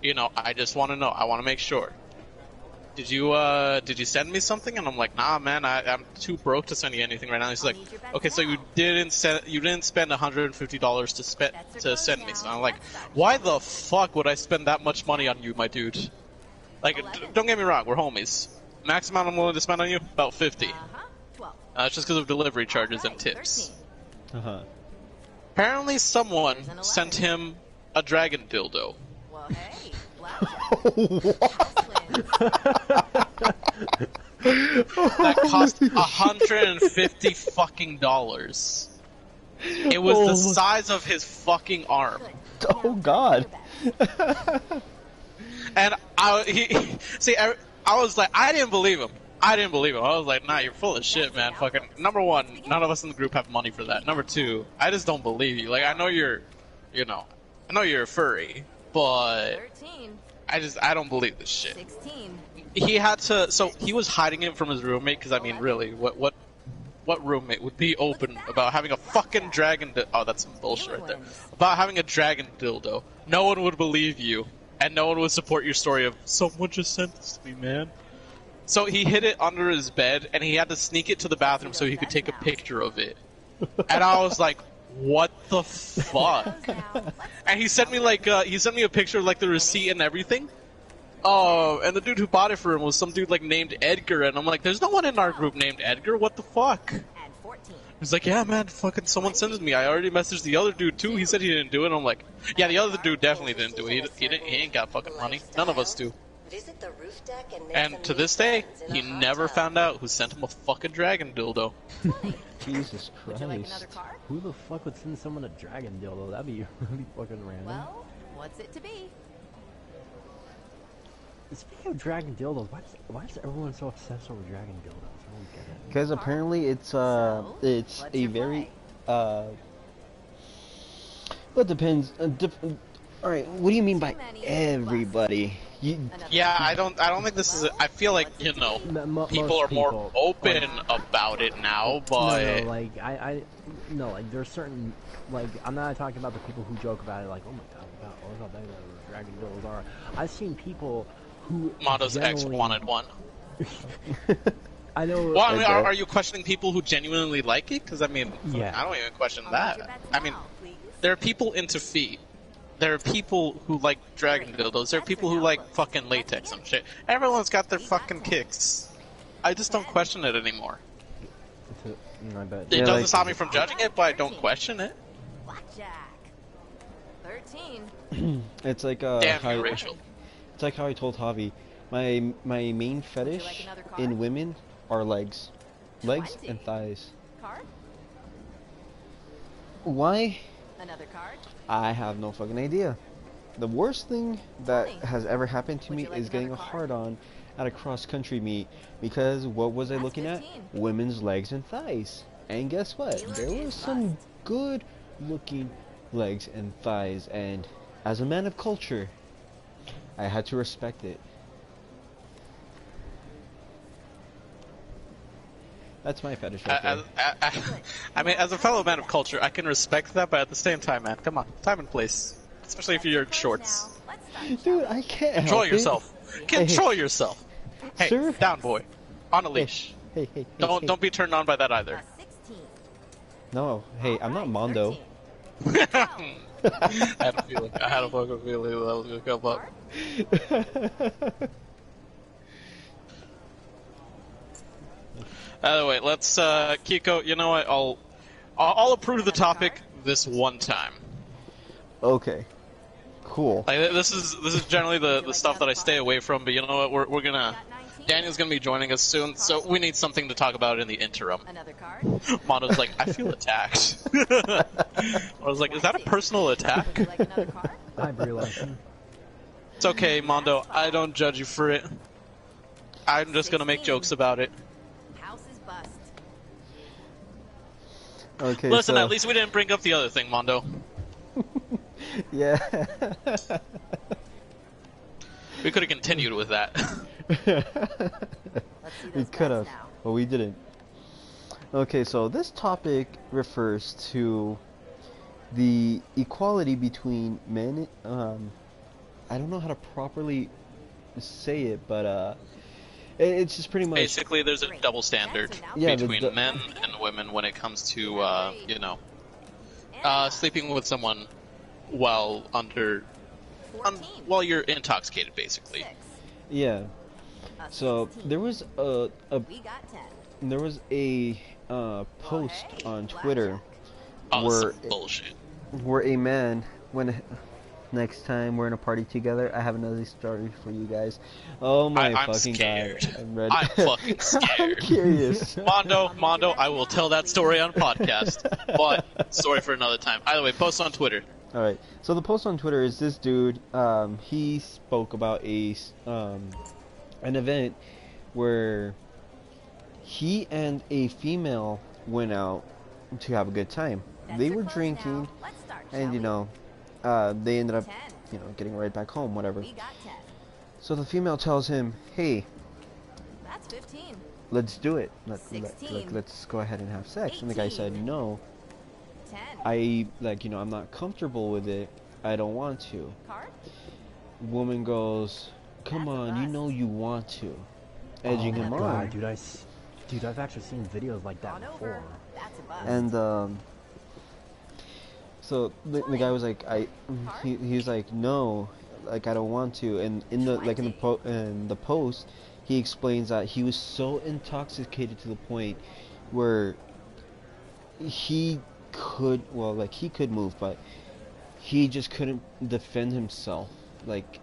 You know, I just want to know, I want to make sure. Did you send me something? And I'm like, nah, man, I'm too broke to send you anything right now. He's like, okay, so you didn't spend $150 to send me. So I'm like, why the fuck would I spend that much money on you, my dude? Like, don't get me wrong, we're homies. Max amount I'm willing to spend on you, about 50. It's just because of delivery charges and tips. Apparently, someone sent him a dragon dildo. Well, hey, that cost $150 fucking dollars. It was the size of his fucking arm. Oh god. And I was like, I didn't believe him. I was like, nah, you're full of shit, man. Fucking, number one, none of us in the group have money for that. Number two, I just don't believe you. Like, I know you're a furry, but I don't believe this shit. 16. He had to, so he was hiding it from his roommate, because I mean, really, what roommate would be open about having a fucking dragon oh, that's some bullshit right there. About having a dragon dildo. No one would believe you, and no one would support your story of, someone just sent this to me, man. So he hid it under his bed, and he had to sneak it to the bathroom so he could take a picture of it. And I was like, what the fuck? And he sent me a picture of like the receipt and everything. Oh, and the dude who bought it for him was some dude like named Edgar, and I'm like, there's no one in our group named Edgar, what the fuck? He's like, yeah man, fucking someone sent it to me, I already messaged the other dude too, he said he didn't do it, and I'm like, yeah, the other dude definitely didn't do it, he ain't got fucking money, none of us do. And to this day, he never found out who sent him a fucking dragon dildo. Jesus Christ. Who the fuck would send someone a dragon dildo? That'd be fucking random. Well, what's it to be? Speaking of dragon dildos, why is everyone so obsessed over dragon dildos? I don't get it. Because apparently it's a very well, it depends. All right, what do you mean by everybody? Yeah, I don't think this is. I feel like, you know, people are more open about it now, but like there's certain, like, I'm not talking about the people who joke about it, like, oh my god, what about that? dragon dildos are. I've seen people who Mondo's ex wanted one. I know. Well, I mean, are you questioning people who genuinely like it? Because I mean, yeah. I don't even question that. I mean, there are people into feet. There are people who like dragon dildos. There are people who like fucking latex and shit. Everyone's got their fucking kicks. I just don't question it anymore. It doesn't stop me from judging it, but I don't question it. Blackjack. 13. It's like Damn you, Rachel. It's like how I told Javi, my main fetish in women are legs, and thighs. Card? Why? Another card? I have no fucking idea. The worst thing that has ever happened to me is getting a hard-on at a cross-country meet, because what was I looking at? Women's legs and thighs. And guess what? There were some good-looking legs and thighs, and as a man of culture, I had to respect it. That's my fetish right there. I mean, as a fellow man of culture, I can respect that, but at the same time, man, come on, time and place. Especially if you're in shorts. Dude, I can't Control help yourself. it. Control yourself. Hey, sir? down boy. On a leash. Hey. Don't be turned on by that either. 16. No, hey, I'm not Mondo. I had a feeling. I had a fucking feeling that was gonna come up. By the way, let's Kiko. You know what? I'll approve the topic this one time. Okay. Cool. Like, this is generally the stuff that I stay away from, but you know what? We're gonna. Daniel's gonna be joining us soon, so we need something to talk about in the interim. Another card? Mondo's like, I feel attacked. I was like, is that a personal attack? Would you like another card? I'm realizing. It's okay, Mondo. I don't judge you for it. I'm just gonna make jokes about it. House is bust. Okay. Listen, so... at least we didn't bring up the other thing, Mondo. Yeah. We could have continued with that. We could have, but we didn't. Okay, so this topic refers to the equality between men. I don't know how to properly say it, but it's just pretty much. Basically, there's a double standard between men and women when it comes to, you know, sleeping with someone while while you're intoxicated, basically. Yeah. So there was a post on Twitter where a man, when next time we're in a party together, I have another story for you guys. Oh my fucking god! I'm ready. I'm fucking scared. I'm curious. Mondo, I will tell that story on podcast, but story for another time. Either way, post on Twitter. All right. So the post on Twitter is this dude. He spoke about an event where he and a female went out to have a good time. They were drinking, and you know, they ended up, you know, getting right back home, whatever. So the female tells him, "Hey, that's 15. Let's do it. Let's go ahead and have sex." 18. And the guy said, "No, 10. I'm not comfortable with it. I don't want to." Card? Woman goes, "Come on, you know you want to," edging him on. Dude, I've actually seen videos like that before. And so the guy was like, he was like, "No, like I don't want to." And in the post, he explains that he was so intoxicated to the point where he could move, but he just couldn't defend himself. Like,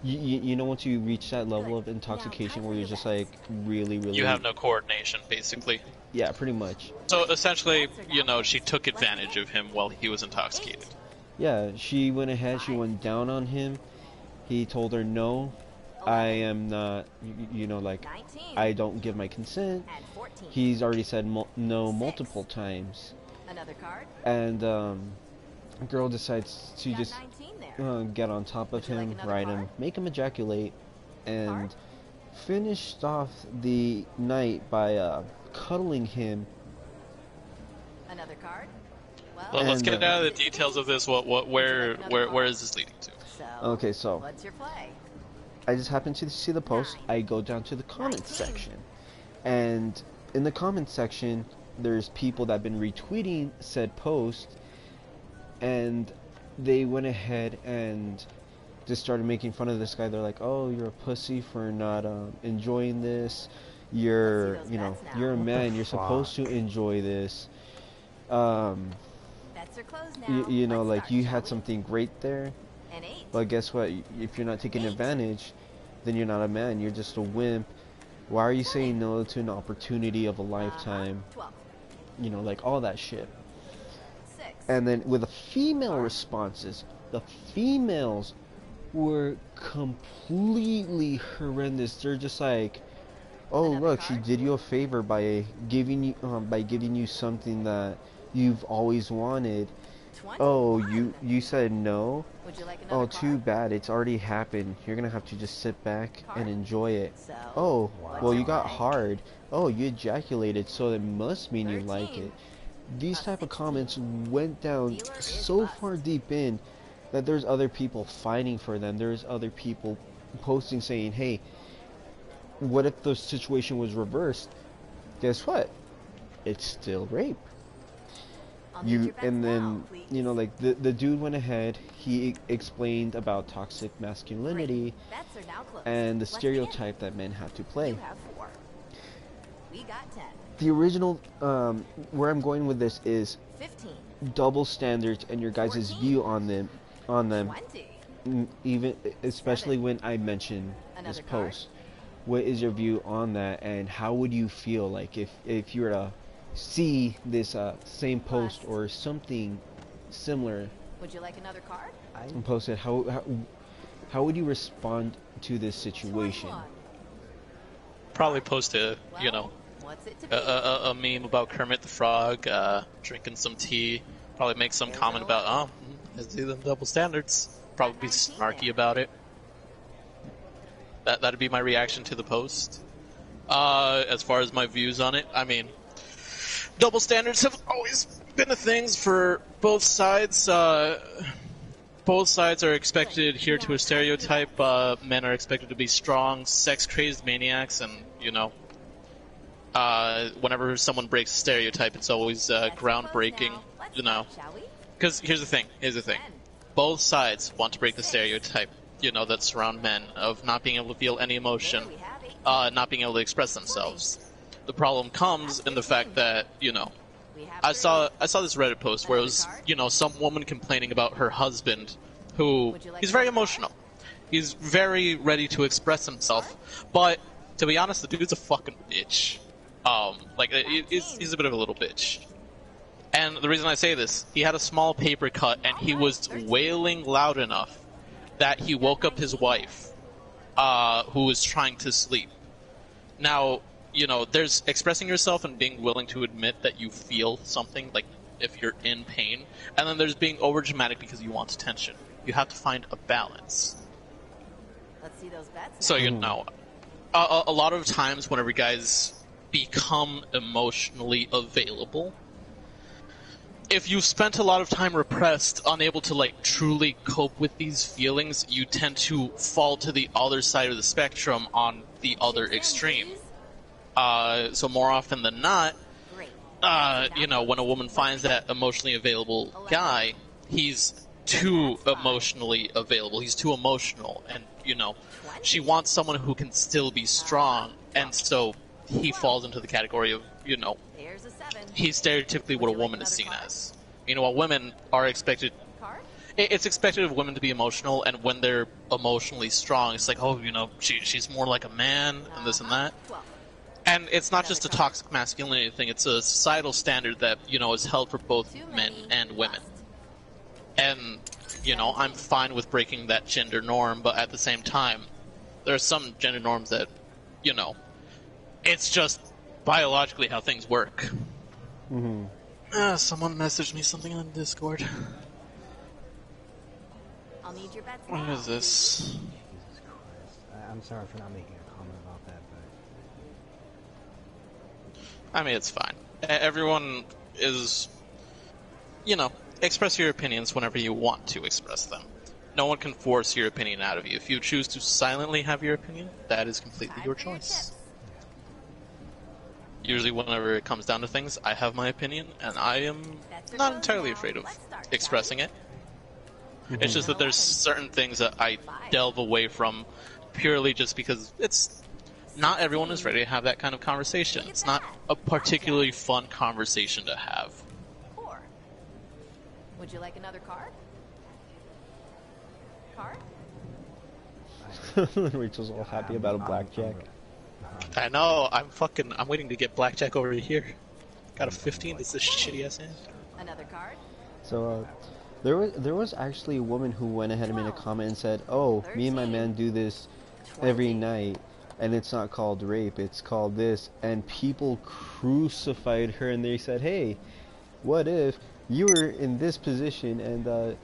you know, once you reach that level of intoxication where you're just like really you have no coordination, basically. Yeah, pretty much. So essentially, you know, she took advantage of him while he was intoxicated. Yeah, she went ahead, she went down on him. He told her, "No, I am not, you know, like, I don't give my consent." He's already said no multiple times. Another card? And the girl decides to just get on top of him, ride him, make him ejaculate, and finished off the night by cuddling him. Another card? Well, let's get into the details of this. Where is this leading to? Okay, so what's your play? I just happened to see the post. I go down to the comments section, and in the comments section, there's people that have been retweeting said post, and they went ahead and just started making fun of this guy. They're like, "Oh, you're a pussy for not enjoying this. You're a man. You're supposed to enjoy this. Like you had something great there, but guess what? If you're not taking advantage, then you're not a man. You're just a wimp. Why are you saying no to an opportunity of a lifetime? Like all that shit." And then with the female responses, the females were completely horrendous. They're just like, "Oh, look, she did you a favor by giving you something that you've always wanted. Oh, you said no? Oh, too bad. It's already happened. You're gonna have to just sit back and enjoy it. Oh, well, you got hard. Oh, you ejaculated, so it must mean you like it." These type of comments went down so far deep in that there's other people fighting for them. There's other people posting saying, "Hey, what if the situation was reversed? Guess what? It's still rape." And then like the dude went ahead, he explained about toxic masculinity and the stereotype that men have to play. The original where I'm going with this is double standards and your guys' view on them, even especially when I mention this post. What is your view on that, and how would you feel like if you were to see this same post or something similar? Would you like another card? Posted, how would you respond to this situation? Probably post a meme about Kermit the Frog drinking some tea. Probably make some comment about let's do them double standards. Probably be snarky about it. That'd be my reaction to the post. As far as my views on it, I mean, double standards have always been a thing for both sides. Both sides are expected to adhere to a stereotype. Men are expected to be strong, sex-crazed maniacs, and whenever someone breaks a stereotype, it's always groundbreaking. Because here's the thing. Both sides want to break the stereotype. That surround men of not being able to feel any emotion, not being able to express themselves. The problem comes in the fact that, I saw this Reddit post where it was, some woman complaining about her husband, who, he's very emotional. He's very ready to express himself, but, to be honest, the dude's a fucking bitch. He's a bit of a little bitch. And the reason I say this, he had a small paper cut, and he was wailing loud enough that he woke up his wife, who was trying to sleep. Now, there's expressing yourself and being willing to admit that you feel something, like if you're in pain, and then there's being overdramatic because you want attention. You have to find a balance. Let's see those bets. So, a lot of times whenever guys become emotionally available, if you've spent a lot of time repressed, unable to truly cope with these feelings, you tend to fall to the other side of the spectrum on the other extreme. So more often than not, when a woman finds that emotionally available guy, he's too emotionally available. He's too emotional, and she wants someone who can still be strong, and so he falls into the category of he's stereotypically what a woman is seen as. While women are expected... It's expected of women to be emotional, and when they're emotionally strong, it's like, she's more like a man, and this and that. And it's not just a toxic masculinity thing, it's a societal standard that, is held for both men and women. And, I'm fine with breaking that gender norm, but at the same time, there are some gender norms that, it's just biologically how things work. Someone messaged me something on Discord. I'll need your bets. What is this? Jesus Christ. I'm sorry for not making a comment about that, but... I mean, it's fine. Everyone is, express your opinions whenever you want to express them. no one can force your opinion out of you. If you choose to silently have your opinion, that is completely your choice. Usually whenever it comes down to things, I have my opinion, and I am not entirely afraid of expressing it. It's just that there's certain things that I delve away from purely just because not everyone is ready to have that kind of conversation. It's not a particularly fun conversation to have. 4. Would you like another card? Card? Rachel's all happy about a blackjack. I know, I'm waiting to get blackjack over here. Got a 15, that's this shitty ass hand. Another card? So, there was actually a woman who went ahead and made a comment and said, "Oh, me and my man do this every night, and it's not called rape, it's called this." And people crucified her, and they said, "Hey, what if you were in this position and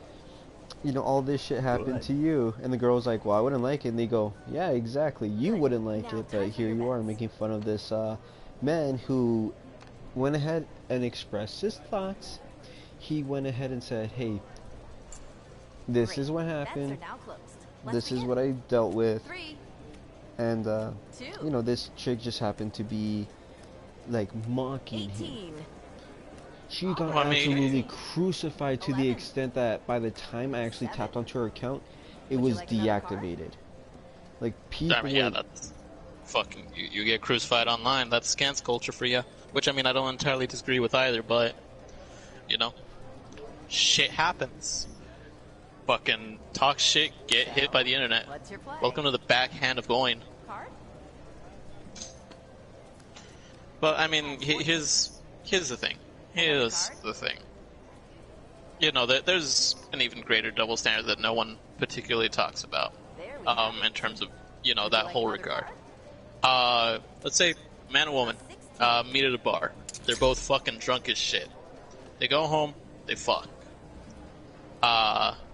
you know, all this shit happened to you?" And the girl's like, "Well, I wouldn't like it." And they go, "Yeah, exactly, you wouldn't like it, but here you are making fun of this man who went ahead and expressed his thoughts. He went ahead and said, hey, this is what happened, this is what I dealt with, and you know, this chick just happened to be like mocking him." She got absolutely crucified to the extent that by the time I actually tapped onto her account, it was deactivated. Like, people... I mean, yeah, that's fucking... You get crucified online, that's scans culture for you. Which, I mean, I don't entirely disagree with either, but... You know, shit happens. Fucking talk shit, get hit by the internet. Welcome to the backhand of going. But, I mean, here's the thing. Here's the thing. You know, there's an even greater double standard that no one particularly talks about, in terms of, you know, that whole regard. Let's say man and woman meet at a bar. They're both fucking drunk as shit. They go home, they fuck.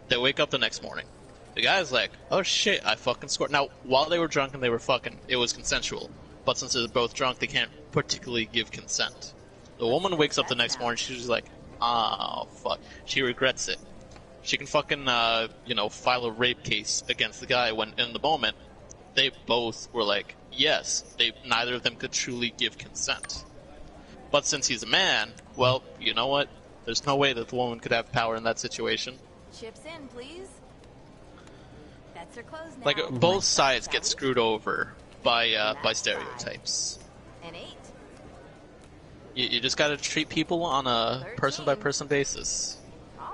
They wake up the next morning. The guy's like, "Oh shit, I fucking scored." Now, while they were drunk and they were fucking, it was consensual. But since they're both drunk, they can't particularly give consent. The woman wakes up the next morning, she's just like, "Oh, fuck." She regrets it. She can fucking, you know, file a rape case against the guy when, in the moment, they both were like, yes, neither of them could truly give consent. But since he's a man, well, you know what? There's no way that the woman could have power in that situation. Chips in, please. Bets are closed now. Like, both sides get screwed over by stereotypes. An 8. You just gotta treat people on a person-by-person basis.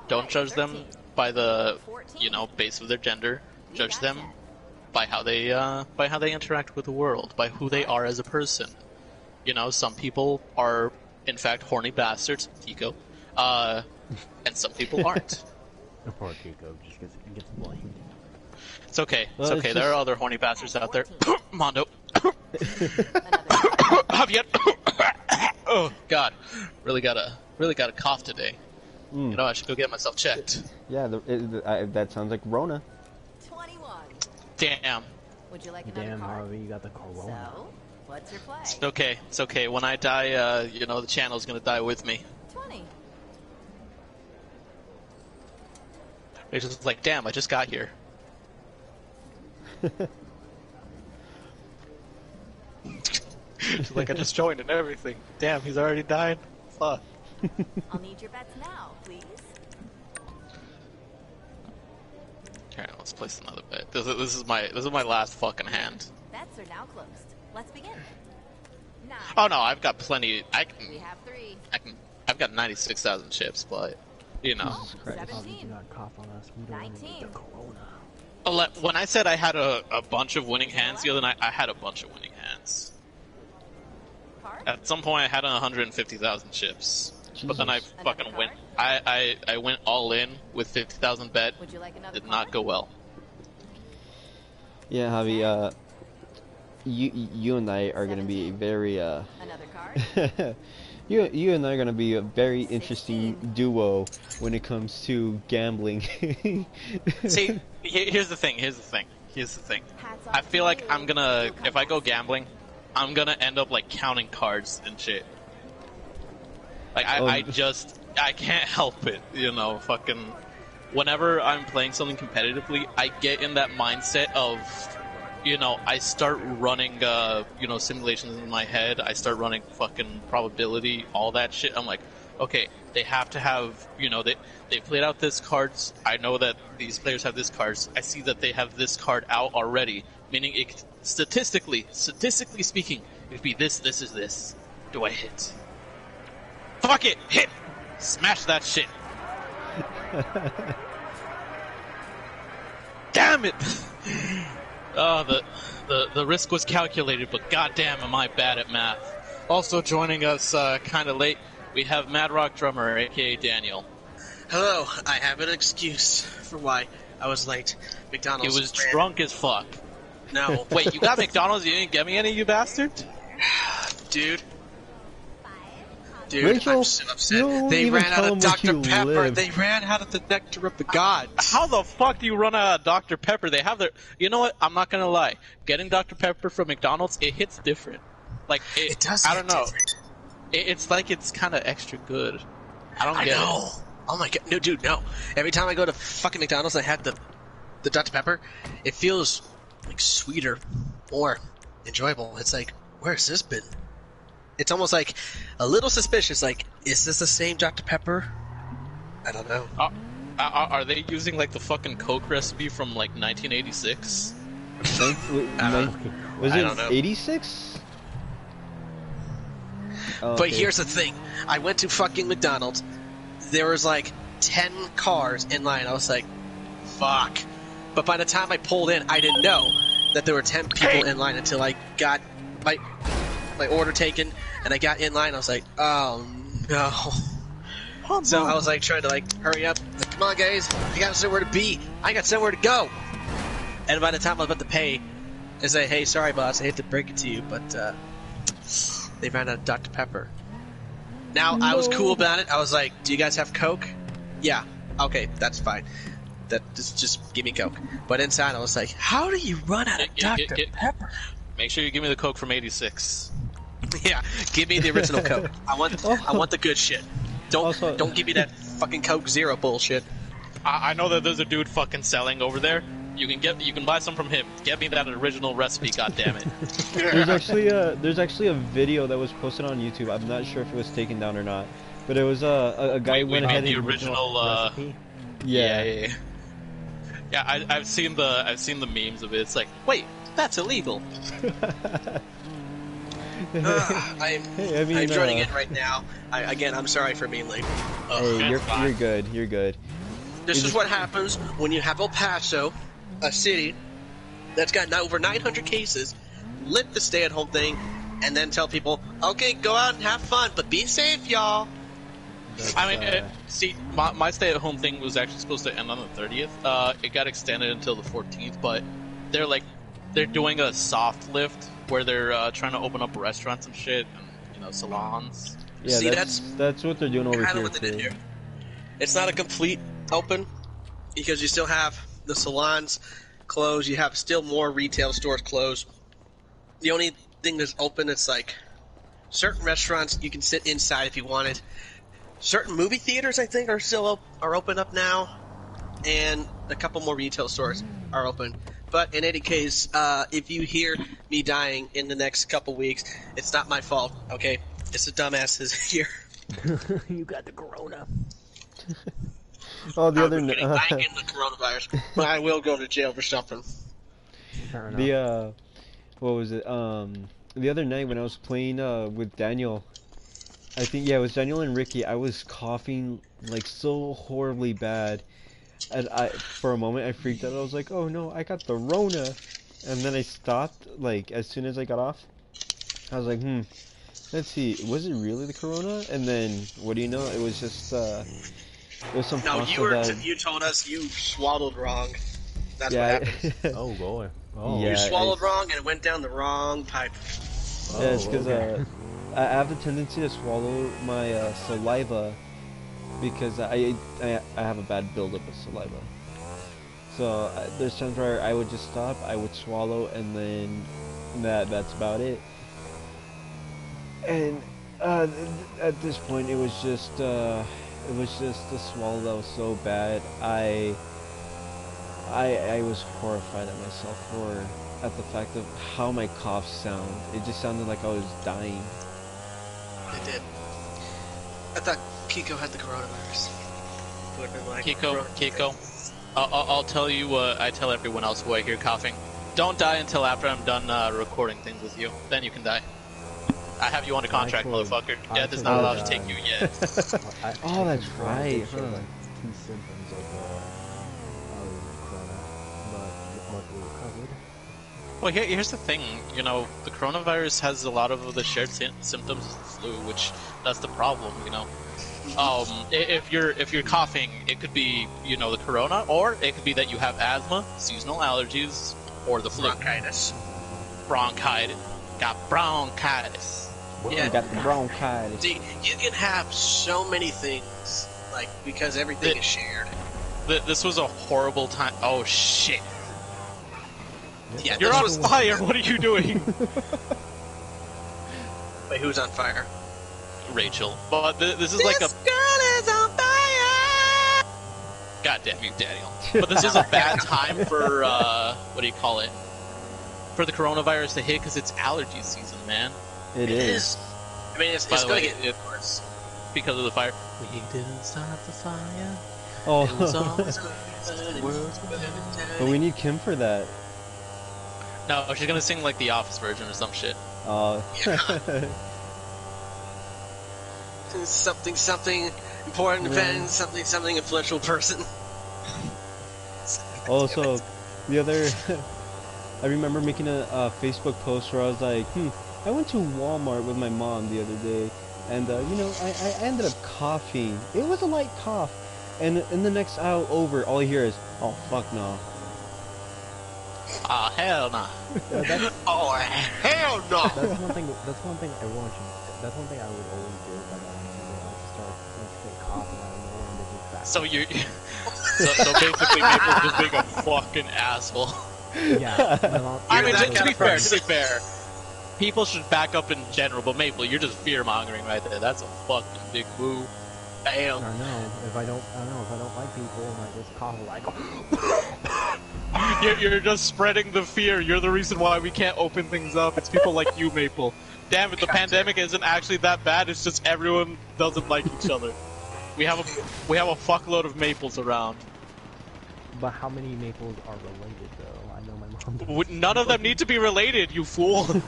Don't judge them by the, you know, base of their gender. Judge them by how they interact with the world, by who they are as a person. You know, some people are, in fact, horny bastards, Kiko, and some people aren't. Poor Kiko just gets blamed. It's okay. It's okay. There are other horny bastards out there. Mondo. Javier. Oh God, really got a cough today. You know, I should go get myself checked. Yeah, that sounds like Rona. 21. Damn. Would you like another Damn, card? Harvey, you got the corona. So, what's your play? It's okay. It's okay. When I die, you know, the channel's gonna die with me. 20. It's just like, damn, I just got here. It's like I just joined and everything. Damn, he's already died. Fuck. I'll need your bets now, please. Alright, let's place another bet. This is my last fucking hand. Bets are now closed. Let's begin. 9. Oh no, I've got plenty. We have 3. I've got 96,000 chips, but you know. 17. Do not cough on us. We don't want to get the corona. When I said I had a bunch of winning hands the other night, I had a bunch of winning hands. At some point, I had 150,000 chips, Jesus. But then I fucking went. I went all in with 50,000 bet. Would you like another Did not go well. Yeah, Javi. You and I are gonna be very Another card. You and I are gonna be a very interesting duo when it comes to gambling. See, here's the thing. I feel like I'm gonna, if I go gambling, I'm gonna end up like counting cards and shit. Like I can't help it, you know, fucking. whenever I'm playing something competitively, I get in that mindset of, you know, I start running, you know, simulations in my head. I start running fucking probability, all that shit. I'm like, okay, they have to have, you know, they played out this cards. I know that these players have this cards. I see that they have this card out already, meaning it statistically speaking, it'd be this is this. Do I hit? Fuck it, hit! Smash that shit. Damn it! Oh, the risk was calculated, but goddamn, am I bad at math. Also joining us kind of late, we have Mad Rock Drummer, aka Daniel. Hello, I have an excuse for why I was late. McDonald's. He was drunk as fuck. No. Wait, you got McDonald's? You didn't get me any, you bastard? Dude, Rachel, I'm so upset. They ran out of Dr. Pepper. Live. They ran out of the nectar of the gods. How the fuck do you run out of Dr. Pepper? They have their... You know what? I'm not gonna lie. Getting Dr. Pepper from McDonald's, it hits different. Like, it does. I don't know. Different. It's like it's kind of extra good. I get know. it. Oh my god, no, dude, no. Every time I go to fucking McDonald's, I had the Dr. Pepper. It feels like sweeter, more enjoyable. It's like, where's this been? It's almost like a little suspicious. Like, is this the same Dr. Pepper? I don't know. Are they using like the fucking Coke recipe from like 1986? Was it 86? Oh, but here's the thing. I went to fucking McDonald's. There was like 10 cars in line. I was like, fuck. But by the time I pulled in, I didn't know that there were 10 people in line until I got my order taken and I got in line. I was like, oh no. So I was like trying to like hurry up. Like, come on guys, I got somewhere to be. I got somewhere to go. And by the time I was about to pay, I say, hey, sorry boss, I hate to break it to you, but they ran out of Dr. Pepper. Now, I was cool about it. I was like, do you guys have Coke? Yeah. Okay, that's fine. Just give me Coke. But inside, I was like, how do you run out of Dr. Pepper? Make sure you give me the Coke from 86. Yeah, give me the original Coke. I want the good shit. Don't give me that fucking Coke Zero bullshit. I know that there's a dude fucking selling over there. You can buy some from him. Get me that original recipe, goddammit. There's actually a video that was posted on YouTube. I'm not sure if it was taken down or not, but it was a guy went ahead the and original recipe. Yeah, I've seen the memes of it. It's like, wait, that's illegal. I'm joining in right now. I'm sorry for being late. Hey, you're good. You're good. This is what happens when you have El Paso, a city that's got over 900 cases, lift the stay-at-home thing, and then tell people, okay, go out and have fun, but be safe, y'all. I mean, see, my stay-at-home thing was actually supposed to end on the 30th. It got extended until the 14th, but they're doing a soft lift where they're trying to open up restaurants and shit, and salons. Yeah, see, that's what they're doing over here, what they did here. It's not a complete open because you still have the salons closed. You have still more retail stores closed. The only thing that's open, it's like certain restaurants you can sit inside if you wanted. Certain movie theaters, I think, are open up now, and a couple more retail stores are open. But in any case, if you hear me dying in the next couple weeks, it's not my fault. Okay, it's the dumbasses here. You got the corona. Oh, the other night. I ain't getting the coronavirus, but I will go to jail for something. What was it? The other night when I was playing with Daniel, I think it was Daniel and Ricky. I was coughing like so horribly bad, and for a moment I freaked out. I was like, "Oh no, I got the Rona," and then I stopped. Like as soon as I got off, I was like, let's see, was it really the Corona? And then what do you know? It was just it was some. No, you told us you swallowed wrong. That's what happened. Oh boy. Oh, yeah, you swallowed wrong and it went down the wrong pipe. Yeah, it's because I have a tendency to swallow my saliva because I have a bad buildup of saliva. So there's times where I would just stop, I would swallow, and then that's about it. And at this point, it was just it was just the swallow that was so bad. I was horrified at myself at the fact of how my coughs sound. It just sounded like I was dying. It did. I thought Kiko had the coronavirus. Like, Kiko. I'll tell you what I tell everyone else who I hear coughing. Don't die until after I'm done recording things with you. Then you can die. I have you on a contract, motherfucker. Death is not allowed to take you yet. Oh, that's right. Huh. Like 2 symptoms of corona, but luckily recovered. Well, here's the thing. You know, the coronavirus has a lot of the shared symptoms as the flu, which that's the problem. You know, if you're coughing, it could be the corona, or it could be that you have asthma, seasonal allergies, or the flu. Bronchitis. Got bronchitis. Yeah, you got the bronchitis. You can have so many things, like, because everything is shared. This was a horrible time. Oh, shit. Yeah, you're on fire! What are you doing? Wait, who's on fire? Rachel. But this is like a... girl is on fire! God damn you, Daniel. But this is a bad time for, what do you call it? For the coronavirus to hit, because it's allergy season, man. It is. I mean, it's going to get worse. Because of the fire. We didn't start the fire. Oh. It was always But we need Kim for that. No, she's gonna sing like the Office version or some shit. Something important event, something influential person. Also, the other... I remember making a Facebook post where I was like, I went to Walmart with my mom the other day, and I ended up coughing. It was a light cough, and in the next aisle over, all I hear is, "Oh fuck no." Ah, hell no. Oh hell no. That's one thing everyone should. That's one thing I would always do if I got anything. I'll just start coughing out of nowhere and then just back. So so basically, Maple's just being a fucking asshole. Yeah. I mean, to be fair, people should back up in general, but Maple, you're just fear-mongering right there. That's a fucking big boo. Damn. I know. If I don't like people, and I just cough like... You're just spreading the fear. You're the reason why we can't open things up. It's people like you, Maple. Damn it, the pandemic isn't actually that bad. It's just everyone doesn't like each other. We have a fuckload of Maples around. But how many Maples are related, though? I know my mom does. None of them need to be related, you fool. Well,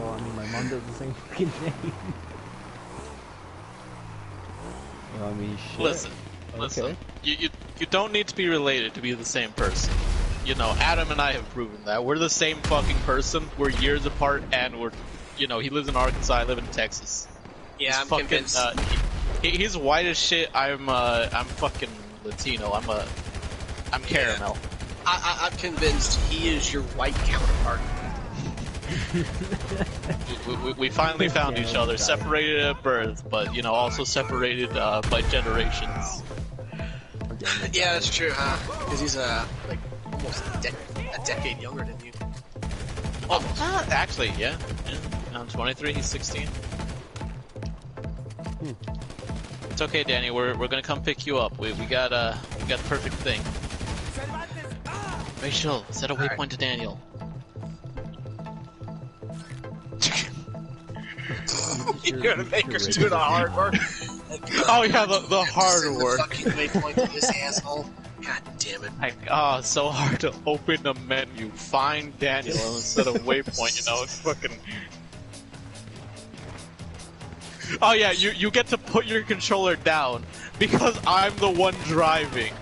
I mean, my mom does the same fucking thing. I mean, shit. Listen. You don't need to be related to be the same person. You know, Adam and I have proven that. We're the same fucking person. We're years apart, and we're, he lives in Arkansas, I live in Texas. Yeah, I'm convinced. He's white as shit. I'm fucking Latino. I'm caramel. I'm convinced he is your white counterpart. we finally found each other, separated at birth, but also separated by generations. Yeah, that's true, huh? Because he's like almost a decade younger than you. Oh, actually, yeah. I'm 23. He's 16. It's okay, Danny. We're gonna come pick you up. We got the perfect thing. Rachel, set a waypoint to Daniel. You're gonna make us do the hard work. Oh yeah, the hard work. Fucking waypoint to this asshole. God damn it. It's so hard to open the menu, find Daniel instead of waypoint. It's fucking. Oh yeah, you get to put your controller down because I'm the one driving.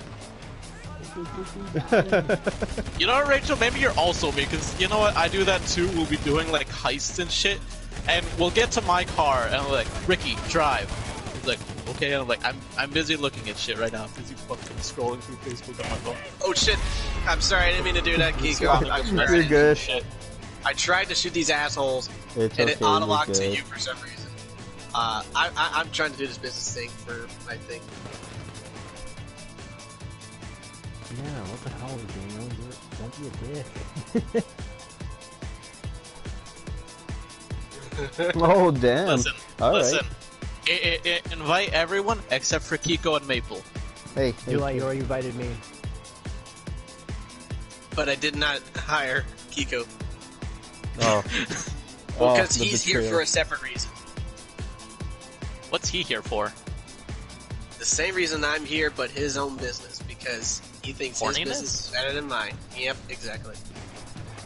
You know what, Rachel? Maybe you're also me, because you know what? I do that too. We'll be doing like heists and shit, and we'll get to my car, and I'm like, Ricky, drive. He's like, okay. And I'm like, I'm busy looking at shit right now. I'm busy fucking scrolling through Facebook on my phone. Oh shit! I'm sorry, I didn't mean to do that, Kiko. You're good. I tried to shoot these assholes, and it auto-locked to you for some reason. I'm trying to do this business thing for my thing. Yeah, what the hell, Daniel? Don't be a dick. Oh, damn. Listen. Invite everyone except for Kiko and Maple. Hey, You already invited me. But I did not hire Kiko. Oh. Well, because the he's here betrayal. for a separate reason. What's he here for? The same reason I'm here, but his own business, because he thinks his Horniness? business is better than mine. Yep, exactly.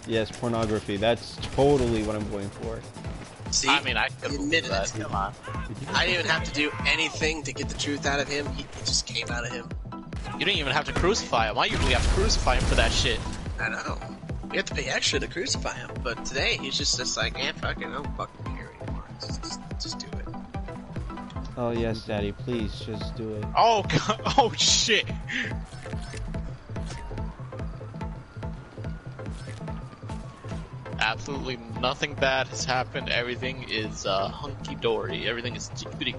Yes, pornography. That's totally what I'm going for. See, I mean, I could believe admitted that. it. Come on. I didn't even have to do anything to get the truth out of him. It just came out of him. You didn't even have to crucify him. I usually have to crucify him for that shit. I know. We have to pay extra to crucify him, but today he's just like, fuck it, I don't fucking care anymore. Just do it. Oh yes, Daddy, please just do it. Oh god! Oh shit! Absolutely nothing bad has happened. Everything is hunky dory. Everything is jiggity.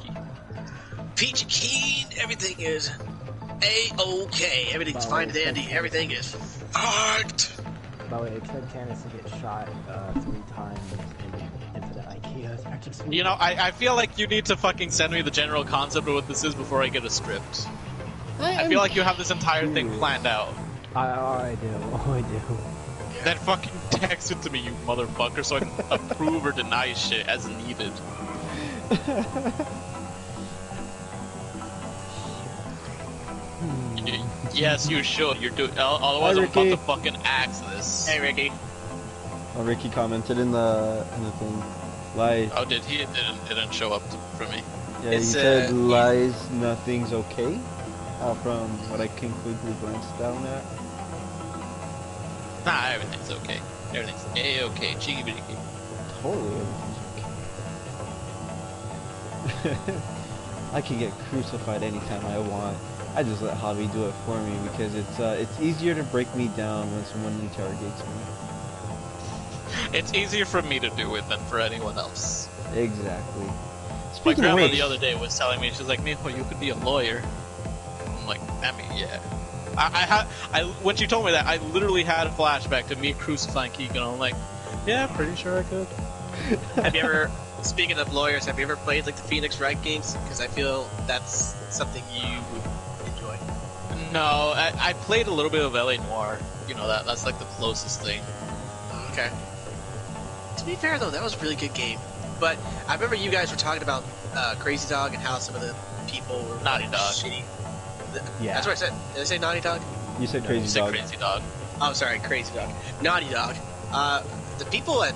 Peachy keen, everything is A-OK. Everything's fine and dandy. Everything is fucked. By the way, expect Candace to get shot 3 times in Infinite IKEA. You know, I feel like you need to fucking send me the general concept of what this is before I get a script. I feel like you have this entire thing planned out. I do. Then fucking text it to me, you motherfucker, so I can approve or deny shit as needed. Yes, you should. You're doing. Otherwise, I'm about to fucking axe this. Hey, Ricky. Oh, Ricky commented in the thing. Lies. Oh, did he? It didn't show up for me. Yeah, he said lies. Nothing's okay. From what I can quickly glance down at. Nah, everything's okay. Everything's A-okay. Cheeky bitty. Totally everything's okay. I can get crucified anytime I want. I just let Hobby do it for me because it's easier to break me down when someone interrogates me. It's easier for me to do it than for anyone else. Exactly. My Speaking of grandma which, the other day was telling me, she's like, Mijo, you could be a lawyer. I'm like, I mean, yeah. When she told me that, I literally had a flashback to me crucifying Kiko, and I'm like, yeah, pretty sure I could. Have you ever, speaking of lawyers, have you ever played like the Phoenix Wright games? Because I feel that's something you would enjoy. No, I played a little bit of LA Noire. You know, that's like the closest thing. Okay. To be fair though, that was a really good game. But I remember you guys were talking about Crazy Dog and how some of the people were Naughty Dog. shitty. Yeah. That's what I said. Did I say Naughty Dog? you said Crazy You said Dog. Crazy Dog. Oh, sorry, Crazy Dog. Naughty Dog. The people at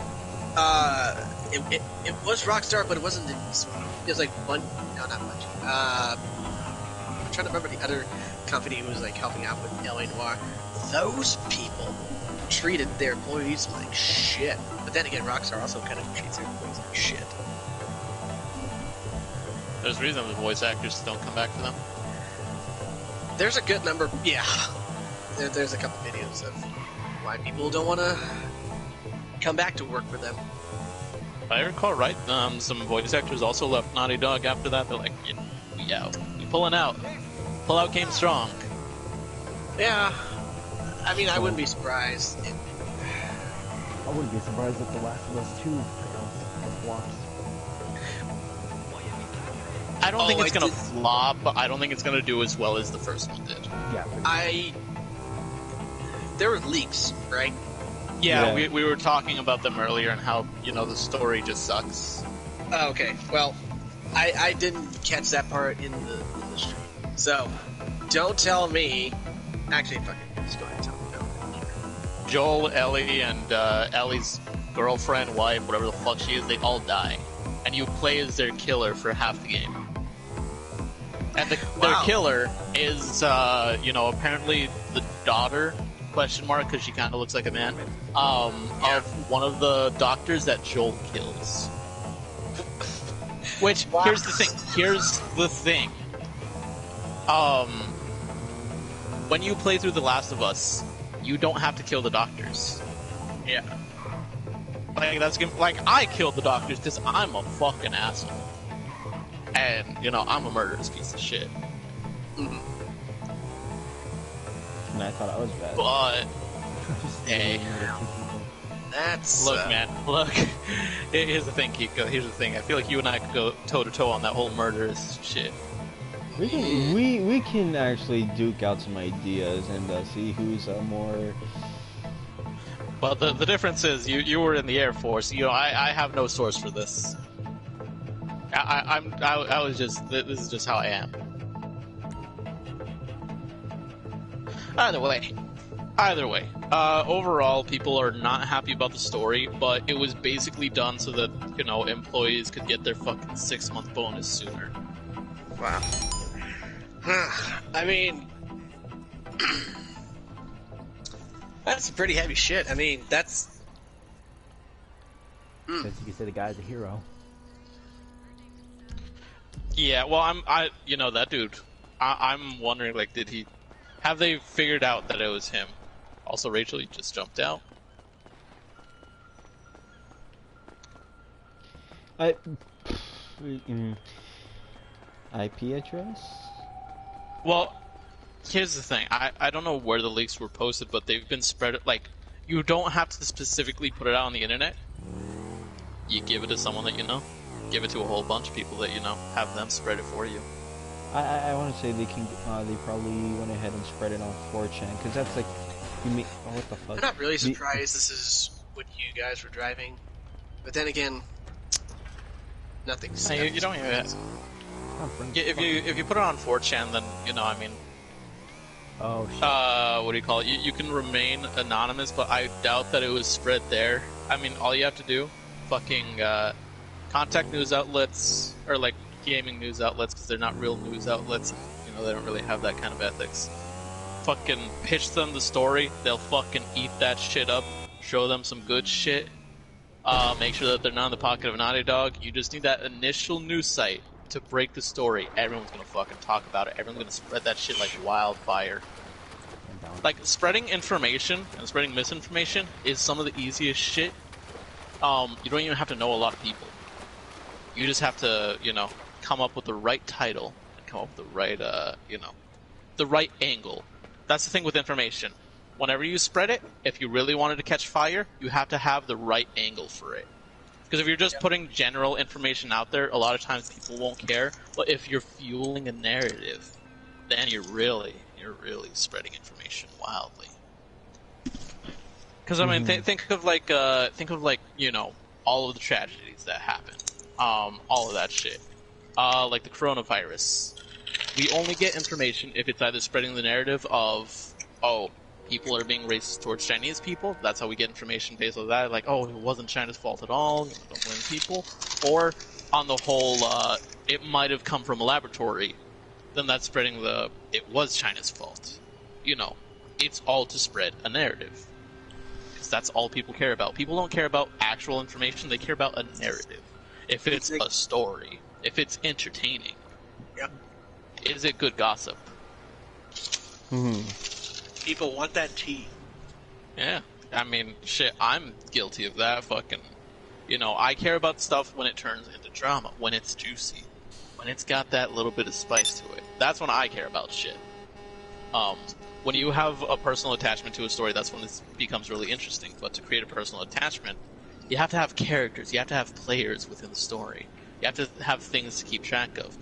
it was Rockstar, but it wasn't. It was like one. No, not much. I'm trying to remember the other company who was like helping out with LA Noire. Those people treated their employees like shit. But then again, Rockstar also kind of treats their employees like shit. There's a reason the voice actors don't come back for them. There's a good number. Yeah. There's a couple videos of why people don't want to come back to work for them. If I recall right, some voice actors also left Naughty Dog after that. They're like, we out. We pulling out. Pullout came strong. Yeah. I mean, I wouldn't be surprised. I wouldn't be surprised if The Last of Us 2 flops. I don't think it's gonna flop, but I don't think it's gonna do as well as the first one did. Yeah. There were leaks, right? Yeah, we were talking about them earlier and how, the story just sucks. Oh, okay. Well, I didn't catch that part in the stream. So, don't tell me. Actually, fucking just go ahead and tell me. No. Joel, Ellie, and Ellie's girlfriend, wife, whatever the fuck she is, they all die. And you play as their killer for half the game. And their killer is, apparently the daughter, because she kind of looks like a man, of one of the doctors that Joel kills. Which, here's the thing. When you play through The Last of Us, you don't have to kill the doctors. Yeah. Like, I killed the doctors because I'm a fucking asshole. And, I'm a murderous piece of shit. Mm-hmm. And I thought I was bad. But, hey. That's look, man. Look. Here's the thing, Kiko. Here's the thing. I feel like you and I could go toe to toe on that whole murderous shit. We can actually duke out some ideas and see who's more. But the difference is you were in the Air Force. You know, I have no source for this. I was just, this is just how I am. Either way, overall, people are not happy about the story, but it was basically done so that, you know, employees could get their fucking 6-month bonus sooner. Wow. I mean, that's pretty heavy shit. I mean, that's... Since you can say the guy's a hero. Yeah, well, you know, that dude, I'm wondering, like, have they figured out that it was him? Also, Rachel, you just jumped out. IP address? Well, here's the thing. I don't know where the leaks were posted, but they've been spread, like, you don't have to specifically put it out on the internet. You give it to someone that you know. Give it to a whole bunch of people that you know. Have them spread it for you. I want to say they probably went ahead and spread it on 4chan, because that's like, oh, what the fuck? I'm not really surprised this is what you guys were driving, but then again, nothing's... You don't even... If you put it on 4chan, then, you know, I mean... Oh, shit. What do you call it? You can remain anonymous, but I doubt that it was spread there. I mean, all you have to do, fucking, contact news outlets, or, like, gaming news outlets, because they're not real news outlets. You know, they don't really have that kind of ethics. Fucking pitch them the story, they'll fucking eat that shit up, show them some good shit, make sure that they're not in the pocket of a Naughty Dog. You just need that initial news site to break the story. Everyone's gonna fucking talk about it. Everyone's gonna spread that shit like wildfire. Like, spreading information and spreading misinformation is some of the easiest shit. You don't even have to know a lot of people. You just have to, you know, come up with the right title and come up with the right, you know, the right angle. That's the thing with information. Whenever you spread it, if you really wanted to catch fire, you have to have the right angle for it. Because if you're just putting general information out there, a lot of times people won't care. But if you're fueling a narrative, then you're really spreading information wildly. Because I mean, think of like you know, all of the tragedies that happen, all of that shit, like the coronavirus. We only get information if it's either spreading the narrative of, oh, people are being racist towards Chinese people. That's how we get information based on that. Like, oh, it wasn't China's fault at all. You know, don't blame people. Or on the whole, it might have come from a laboratory. Then that's spreading it was China's fault. You know, it's all to spread a narrative. Because that's all people care about. People don't care about actual information. They care about a narrative. If it's a story, if it's entertaining, is it good gossip? People want that tea. Yeah, I mean, shit, I'm guilty of that fucking... You know, I care about stuff when it turns into drama, when it's juicy, when it's got that little bit of spice to it. That's when I care about shit. When you have a personal attachment to a story, that's when this becomes really interesting. But to create a personal attachment, you have to have characters, you have to have players within the story. You have to have things to keep track of.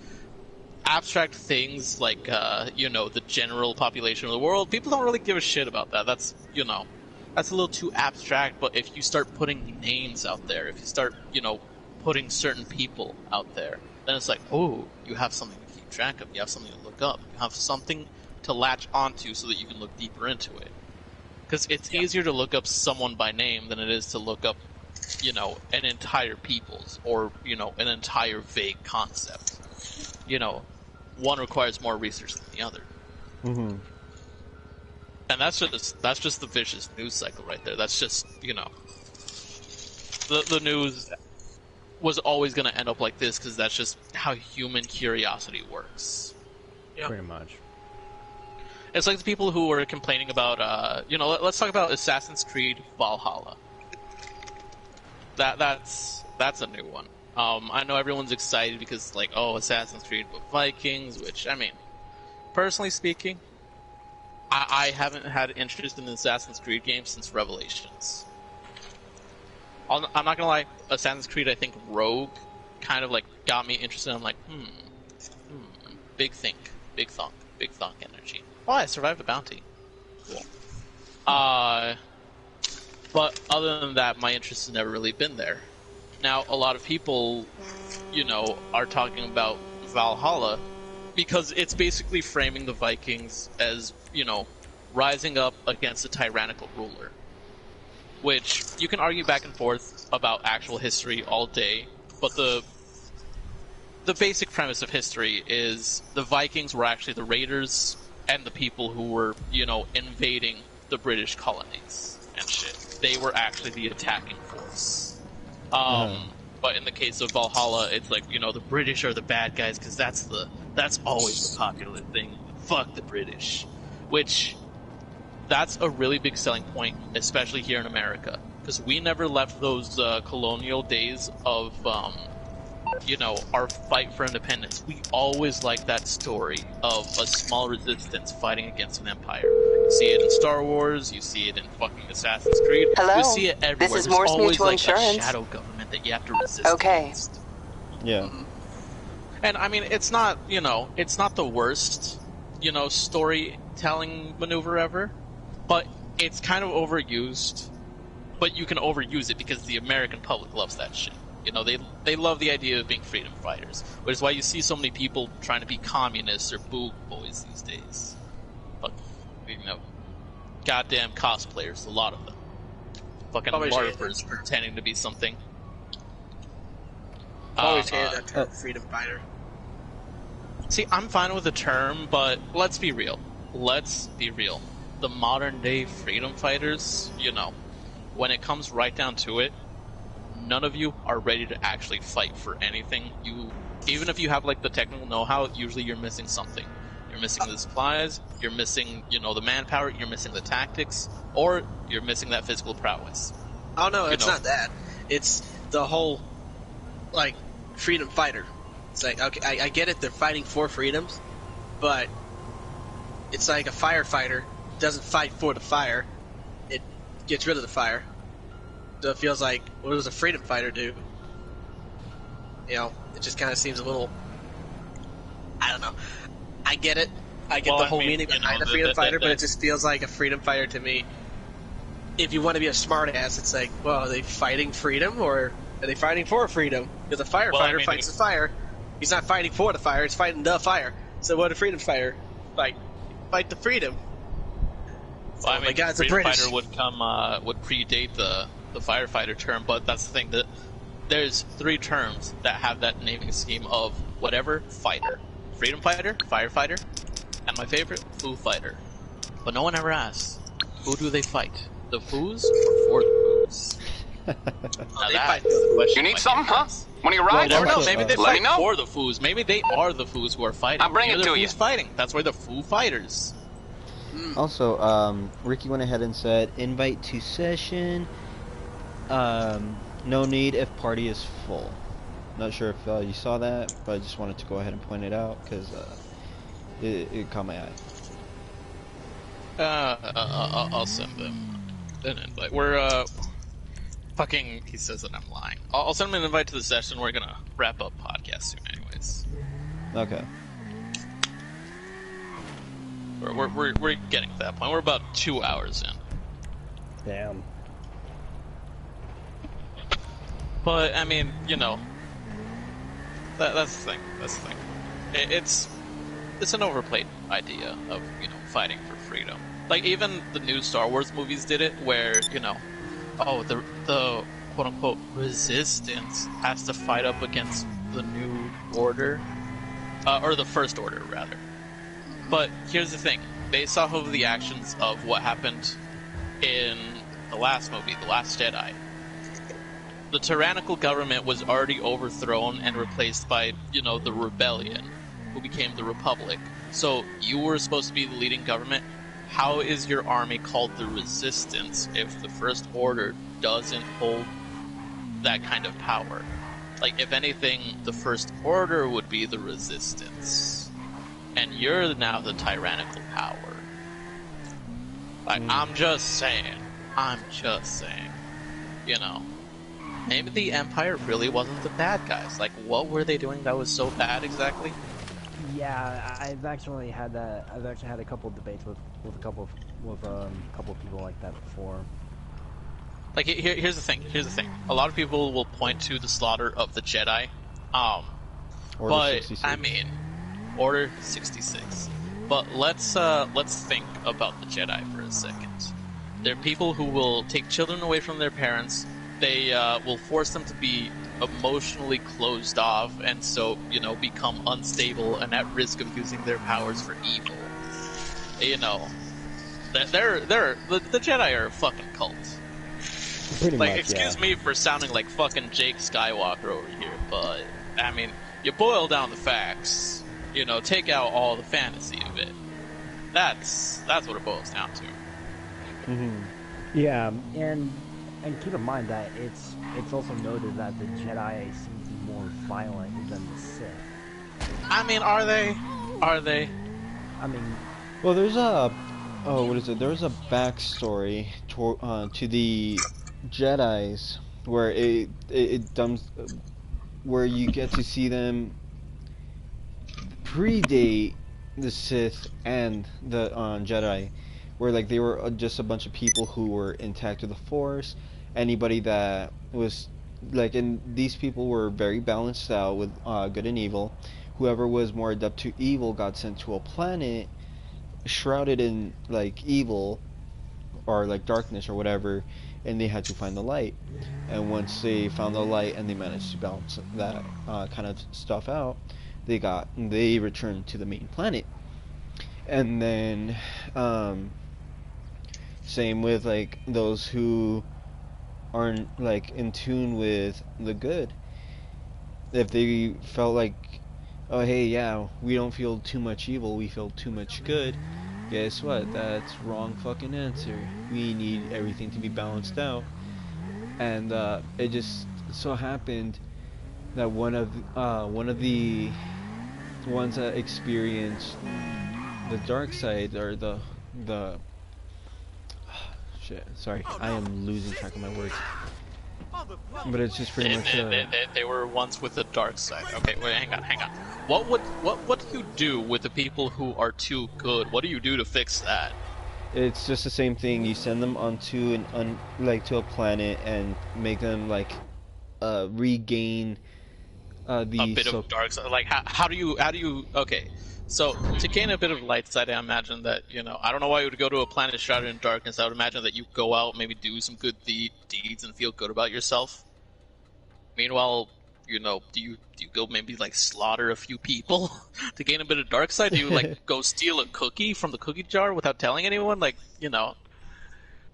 Abstract things like, you know, the general population of the world, people don't really give a shit about that. That's, you know, that's a little too abstract, but if you start putting names out there, if you start, you know, putting certain people out there, then it's like, oh, you have something to keep track of, you have something to look up, you have something to latch onto so that you can look deeper into it. Because it's easier to look up someone by name than it is to look up, you know, an entire people's, or, you know, an entire vague concept. You know, one requires more research than the other. And that's just the vicious news cycle right there. That's just, you know, the news was always going to end up like this because that's just how human curiosity works. Pretty much. It's like the people who were complaining about, you know, let's talk about Assassin's Creed Valhalla. That's a new one. I know everyone's excited because, like, oh, Assassin's Creed with Vikings, which, I mean, personally speaking, I haven't had interest in the Assassin's Creed game since Revelations. I'm not gonna lie, Assassin's Creed, I think Rogue kind of like got me interested. I'm like, big thunk energy. Oh, I survived a bounty. Cool. But other than that, my interest has never really been there. Now, a lot of people, are talking about Valhalla because it's basically framing the Vikings as, rising up against a tyrannical ruler. Which you can argue back and forth about actual history all day, but the basic premise of history is the Vikings were actually the raiders and the people who were, invading the British colonies and shit. They were actually the attacking force. But in the case of Valhalla, it's like, the British are the bad guys because that's always the popular thing. Fuck the British. Which, that's a really big selling point, especially here in America. Because we never left those colonial days of, our fight for independence. We always liked that story of a small resistance fighting against an empire. You see it in Star Wars, you see it in fucking Assassin's Creed. Hello? You see it everywhere. This is There's Morse always Mutual like Insurance. a shadow government that you have to resist against. Yeah. And I mean, it's not, it's not the worst, storytelling maneuver ever, but it's kind of overused. But you can overuse it because the American public loves that shit. They love the idea of being freedom fighters, which is why you see so many people trying to be communists or boog boys these days. But, goddamn cosplayers, a lot of them. Fucking LARPers pretending to be something. Always hated that term, freedom fighter. See, I'm fine with the term, but let's be real. The modern day freedom fighters, when it comes right down to it, none of you are ready to actually fight for anything. Even if you have like the technical know-how, usually you're missing something. You're missing the supplies, you're missing, the manpower, you're missing the tactics, or you're missing that physical prowess. Oh no, it's not that. It's the whole, freedom fighter. It's like, okay, I get it, they're fighting for freedoms, but it's like a firefighter doesn't fight for the fire, it gets rid of the fire. So it feels like, what does a freedom fighter do? It just kind of seems a little, I don't know. I get it. I get the whole meaning behind a freedom fighter, but it just feels like a freedom fighter to me. If you want to be a smartass, it's like, well, are they fighting freedom or are they fighting for freedom? Because a firefighter fights the fire. He's not fighting for the fire, he's fighting the fire. So what a freedom fighter fight? Fight the freedom. Well, I mean, freedom fighter would predate the firefighter term, but that's the thing, that there's 3 terms that have that naming scheme of whatever fighter. Freedom fighter, firefighter, and my favorite, foo fighter. But no one ever asks, who do they fight? The foos or for the foos? You need something, huh? One of your rides? Well, no, maybe they fight for the foos. Maybe they are the foos who are fighting. I'll bring it to you. Fighting. That's why they're foo fighters. Also, Ricky went ahead and said, invite to session. No need if party is full. Not sure if you saw that, but I just wanted to go ahead and point it out because it caught my eye. I'll send them an invite. We're fucking. He says that I'm lying. I'll send him an invite to the session. We're gonna wrap up podcast soon, anyways. Okay. We're getting to that point. We're about 2 hours in. Damn. But I mean, that's the thing. That's the thing. It's an overplayed idea of fighting for freedom. Like even the new Star Wars movies did it, where the quote unquote resistance has to fight up against the new order, or the first order rather. But here's the thing: based off of the actions of what happened in the last movie, The Last Jedi, the tyrannical government was already overthrown and replaced by, the rebellion, who became the Republic. So you were supposed to be the leading government. How is your army called the Resistance if the First Order doesn't hold that kind of power? Like, if anything, the First Order would be the Resistance. And you're now the tyrannical power. Like, I'm just saying. maybe the Empire really wasn't the bad guys. Like, what were they doing that was so bad exactly? Yeah, I've actually had that. I've actually had a couple of debates with a couple of people like that before. Like, here's the thing. Here's the thing. A lot of people will point to the slaughter of the Jedi. Order 66. I mean, Order 66. But let's think about the Jedi for a second. They're people who will take children away from their parents. They will force them to be emotionally closed off, and so, you know, become unstable and at risk of using their powers for evil. You know, the Jedi are a fucking cult. Pretty Like, much, excuse yeah. me for sounding like fucking Jake Skywalker over here, but I mean, you boil down the facts. You know, take out all the fantasy of it. That's what it boils down to. Mm-hmm. Yeah, and keep in mind that it's also noted that the Jedi seem to be more violent than the Sith. I mean, are they? Are they? I mean, well, there's a There's a backstory to the Jedi's where where you get to see them predate the Sith and the Jedi, where like they were just a bunch of people who were intact with the Force. Anybody that was like, and these people were very balanced out with good and evil. Whoever was more adept to evil got sent to a planet shrouded in like evil or like darkness or whatever, and they had to find the light. And once they found the light and they managed to balance that kind of stuff out, they returned to the main planet. And then same with like those who aren't like in tune with the good. If they felt like, oh hey, yeah, we don't feel too much evil, we feel too much good, guess what? That's wrong fucking answer. We need everything to be balanced out. And it just so happened that one of the ones that experienced the dark side, or the shit, sorry, I am losing track of my words. But it's just pretty much they were once with the dark side. Okay, wait, hang on. What do you do with the people who are too good? What do you do to fix that? It's just the same thing. You send them onto to a planet and make them like regain a bit of dark side. Like how do you okay? So to gain a bit of light side, I imagine that, you know, I don't know why you would go to a planet shrouded in darkness. I would imagine that you go out, maybe do some good deeds and feel good about yourself. Meanwhile, you know, do you go maybe like slaughter a few people to gain a bit of dark side? Do you like go steal a cookie from the cookie jar without telling anyone? Like, you know,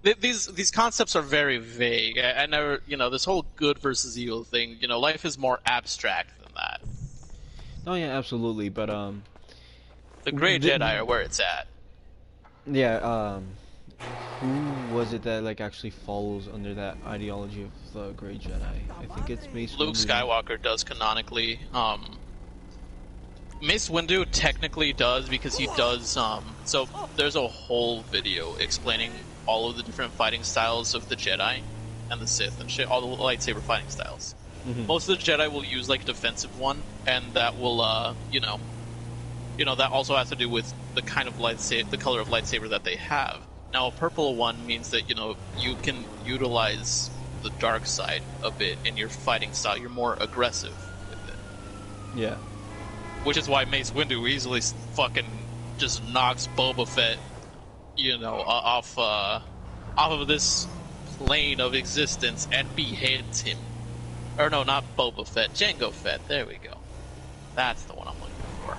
these concepts are very vague. I never, you know, this whole good versus evil thing, you know, life is more abstract than that. Oh yeah, absolutely. But the Grey Jedi are where it's at. Yeah, who was it that like actually follows under that ideology of the Grey Jedi? I think it's Mace Luke Windu. Skywalker does canonically. Mace Windu technically does, because he does. So there's a whole video explaining all of the different fighting styles of the Jedi and the Sith and shit, all the lightsaber fighting styles. Mm-hmm. Most of the Jedi will use like a defensive one, and that will, you know, that also has to do with the kind of the color of lightsaber that they have. Now, a purple one means that, you know, you can utilize the dark side a bit in your fighting style. You're more aggressive with it. Yeah. Which is why Mace Windu easily fucking just knocks Boba Fett, you know, off of this plane of existence and beheads him. Or no, not Boba Fett, Jango Fett. There we go. That's the one I'm looking for.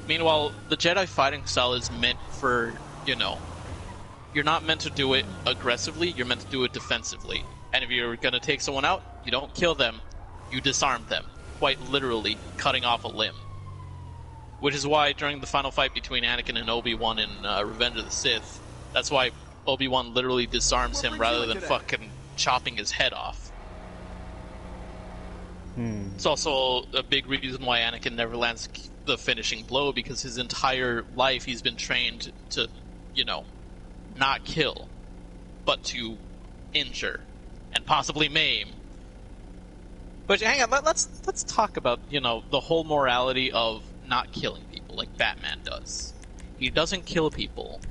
Meanwhile, the Jedi fighting style is meant for, you know, you're not meant to do it aggressively, you're meant to do it defensively. And if you're going to take someone out, you don't kill them, you disarm them. Quite literally, cutting off a limb. Which is why during the final fight between Anakin and Obi-Wan in Revenge of the Sith, that's why Obi-Wan literally disarms him rather than fucking chopping his head off. It's also a big reason why Anakin never lands the finishing blow, because his entire life he's been trained to, you know, not kill, but to injure and possibly maim But hang on, let's talk about, you know, the whole morality of not killing people like Batman does. He doesn't kill people,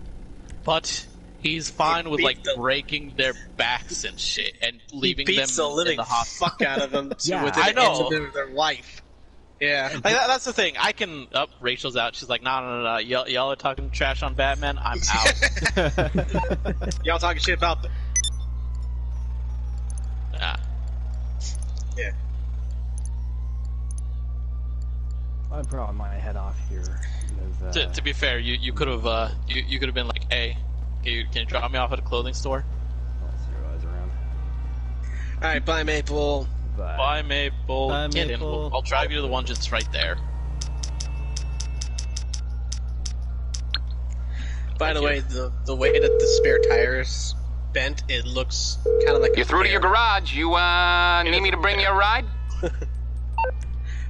but he's fine with like breaking their backs and shit and leaving them beats the living in the hospital. fuck out of them Yeah, within I an know. inch of their life. Yeah. Like that's the thing. I can. Rachel's out. She's like, no. Y'all are talking trash on Batman. I'm out. Y'all talking shit about them. Yeah. I probably might head off here. Because, To be fair, you could have you could have been like, hey, can you drop me off at a clothing store? Zero eyes around. All right, bye, Maple. Bye, Maple. Bye, Get in. Maple. I'll drive you to the one just right there. By the way, the way that the spare tire is bent, it looks kind of like You're through to your garage. You need me to bring you a ride?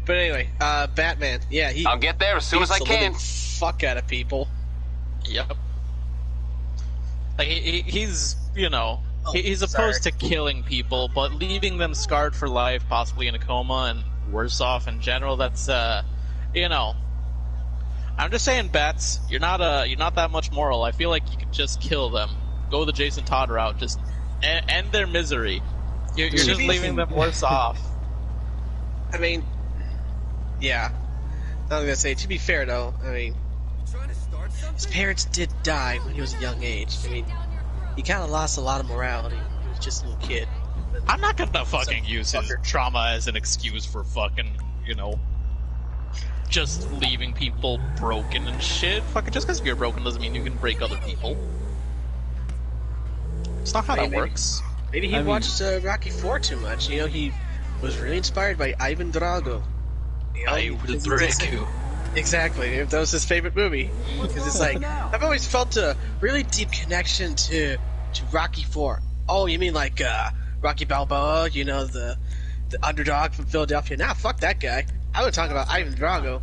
But anyway, Batman. Yeah, I'll get there as soon as I beats the can. living fuck out of people. Yep. Like he's you know he's opposed to killing people, but leaving them scarred for life, possibly in a coma, and worse off in general. That's you know. I'm just saying, Bats, you're not that much moral. I feel like you could just kill them, go the Jason Todd route, just end their misery. You're just leaving them worse off. I mean, yeah. I was gonna say, to be fair though, I mean, his parents did die when he was a young age. I mean, he kind of lost a lot of morality. He was just a little kid. I'm not gonna fucking use his trauma as an excuse for fucking, you know, just leaving people broken and shit. Fucking just because you're broken doesn't mean you can break other people. It's not how that works. Maybe he watched Rocky IV too much. You know, he was really inspired by Ivan Drago. You know, Ivan Drago. Exactly. That was his favorite movie. Because it's like, I've always felt a really deep connection to Rocky IV. Oh, you mean like Rocky Balboa? You know, the underdog from Philadelphia? Nah, fuck that guy. I would talk about Ivan Drago,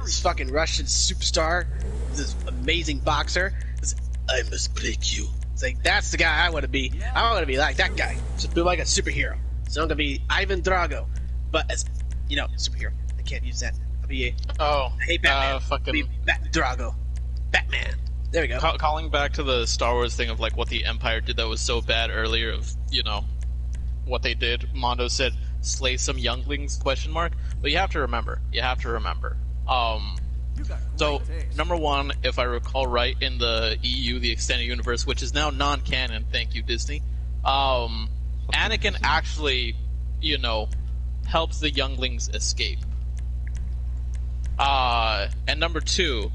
this fucking Russian superstar, this amazing boxer. This, I must break you. It's like, that's the guy I want to be. I want to be like that guy. Just be like a superhero. So I'm gonna be Ivan Drago, but as, you know, superhero. I can't use that. I'll be hey Batman. Fucking be Drago. Batman. There we go. Calling back to the Star Wars thing of like what the Empire did that was so bad earlier of, you know, what they did. Mondo said, slay some younglings, question mark. But you have to remember. So, number one, if I recall right, in the EU, the extended universe, which is now non-canon, thank you, Disney, Anakin actually, you know, helps the younglings escape. And number two,